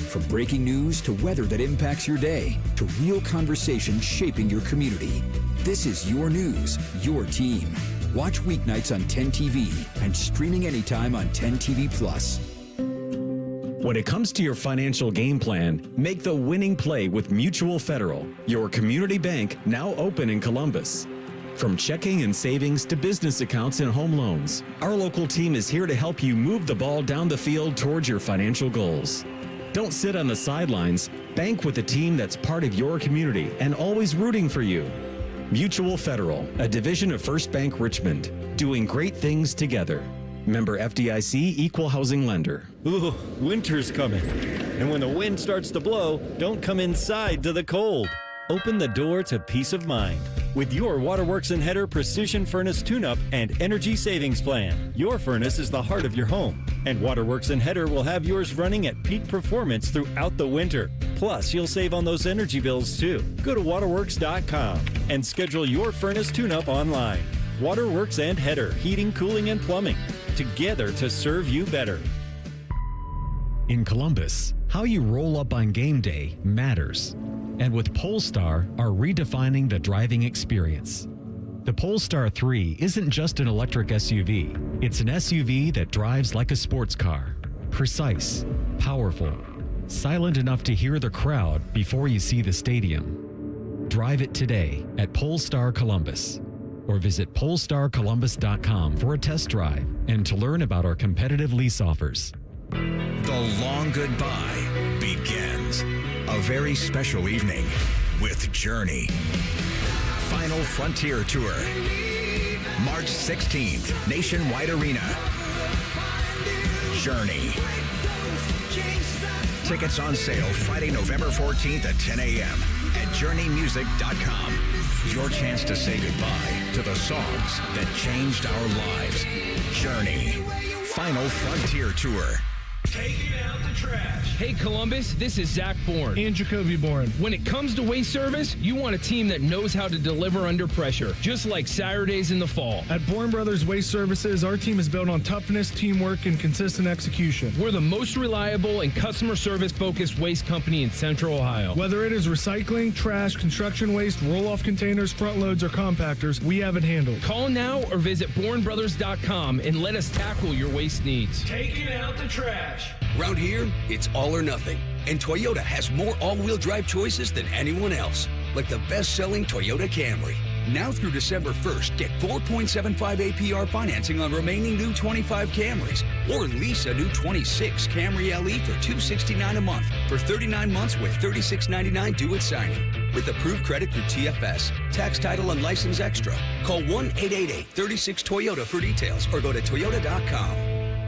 From breaking news to weather that impacts your day, to real conversations shaping your community. This is your news, your team. Watch weeknights on 10 TV and streaming anytime on 10 TV Plus. When it comes to your financial game plan, make the winning play with Mutual Federal, your community bank now open in Columbus. From checking and savings to business accounts and home loans, our local team is here to help you move the ball down the field towards your financial goals. Don't sit on the sidelines. Bank with a team that's part of your community and always rooting for you. Mutual Federal, a division of First Bank Richmond, doing great things together. Member FDIC Equal Housing Lender. Ooh, winter's coming. And when the wind starts to blow, don't come inside to the cold. Open the door to peace of mind. with your Waterworks and Header Precision Furnace Tune-Up and Energy Savings Plan. Your furnace is the heart of your home, and Waterworks and Header will have yours running at peak performance throughout the winter. Plus, you'll save on those energy bills too. Go to waterworks.com and schedule your furnace tune-up online. Waterworks and Header, heating, cooling, and plumbing, together to serve you better. In Columbus, how you roll up on game day matters. And with Polestar are redefining the driving experience. The Polestar 3 isn't just an electric SUV. It's an SUV that drives like a sports car. Precise, powerful, silent enough to hear the crowd before you see the stadium. Drive it today at Polestar Columbus, or visit polestarcolumbus.com for a test drive and to learn about our competitive lease offers. The long goodbye begins. A very special evening with Journey. Final Frontier Tour. March 16th, Nationwide Arena. Journey. Tickets on sale Friday, November 14th at 10 a.m. at journeymusic.com. Your chance to say goodbye to the songs that changed our lives. Journey. Final Frontier Tour. Taking out the trash. Hey, Columbus, this is Zach Bourne. And Jacoby Bourne. When it comes to waste service, you want a team that knows how to deliver under pressure, just like Saturdays in the fall. At Bourne Brothers Waste Services, our team is built on toughness, teamwork, and consistent execution. We're the most reliable and customer service-focused waste company in Central Ohio. Whether it is recycling, trash, construction waste, roll-off containers, front loads, or compactors, we have it handled. Call now or visit BourneBrothers.com and let us tackle your waste needs. Taking out the trash. Round here, it's all or nothing. And Toyota has more all-wheel drive choices than anyone else. Like the best-selling Toyota Camry. Now through December 1st, get 4.75 APR financing on remaining new 25 Camrys. Or lease a new 26 Camry LE for $269 a month for 39 months with $36.99 due at signing. With approved credit through TFS, tax title and license extra. Call 1-888-36-TOYOTA for details or go to toyota.com.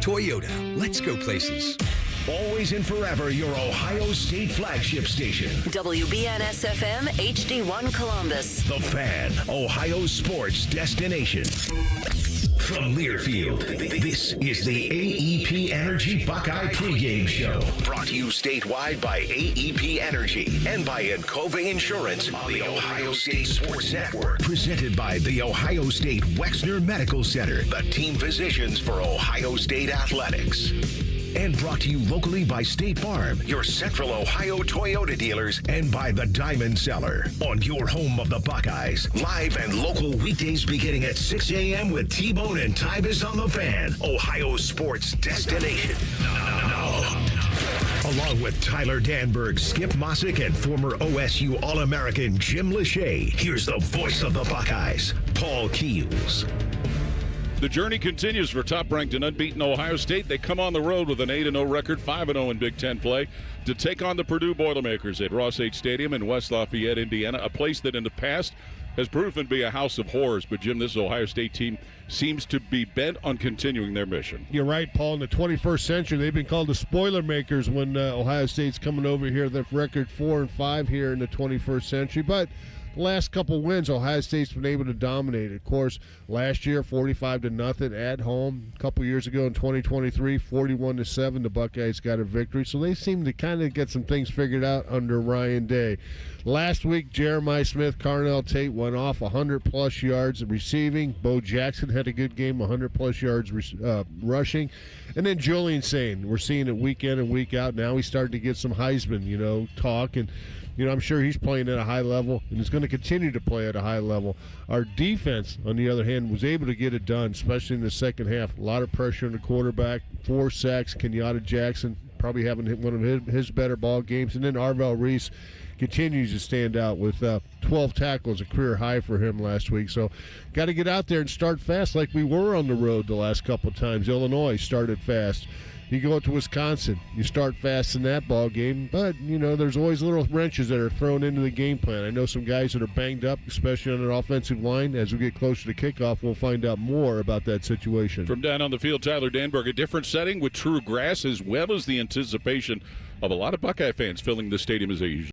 Toyota, let's go places. Always and forever your Ohio State flagship station. WBNS FM HD1 Columbus. The Fan, Ohio sports destination. From Learfield, this is the AEP Energy Buckeye pregame show. Brought to you statewide by AEP Energy and by Encova Insurance on the Ohio State Sports Network. Presented by the Ohio State Wexner Medical Center, the team physicians for Ohio State athletics. And brought to you locally by State Farm, your Central Ohio Toyota dealers, and by the Diamond Cellar on your home of the Buckeyes. Live and local weekdays beginning at 6 a.m. with T-Bone and Tybus on the Fan, Ohio sports destination. Along with Tyler Danberg, Skip Mossick, and former OSU All-American Jim Lachey, here's the voice of the Buckeyes, Paul Keels. The journey continues for top-ranked and unbeaten Ohio State. They come on the road with an 8-0 record, 5-0 in Big Ten play, to take on the Purdue Boilermakers at Ross-Age Stadium in West Lafayette, Indiana, a place that in the past has proven to be a house of horrors. But, Jim, this Ohio State team seems to be bent on continuing their mission. You're right, Paul. In the 21st century, they've been called the Spoilermakers when Ohio State's coming over here. Their record 4-5 here in the 21st century. But the last couple wins, Ohio State's been able to dominate. Of course, last year, 45-0 at home. A couple years ago in 2023, 41-7, the Buckeyes got a victory. So they seem to kind of get some things figured out under Ryan Day. Last week, Jeremiah Smith, Carnell Tate went off 100-plus yards receiving. Bo Jackson had a good game, 100-plus yards rushing. And then Julian Sain, we're seeing it week in and week out. Now he's starting to get some Heisman, talk. And I'm sure he's playing at a high level and is going to continue to play at a high level. Our defense, on the other hand, was able to get it done, especially in the second half. A lot of pressure on the quarterback, 4 sacks. Kenyatta Jackson probably having hit one of his better ball games. And then Arvell Reese continues to stand out with 12 tackles, a career high for him last week. So got to get out there and start fast like we were on the road the last couple of times. Illinois started fast. You go to Wisconsin, you start fast in that ball game, but, there's always little wrenches that are thrown into the game plan. I know some guys that are banged up, especially on an offensive line. As we get closer to kickoff, we'll find out more about that situation. From down on the field, Tyler Danberg, a different setting with true grass, as well as the anticipation of a lot of Buckeye fans filling the stadium as they usually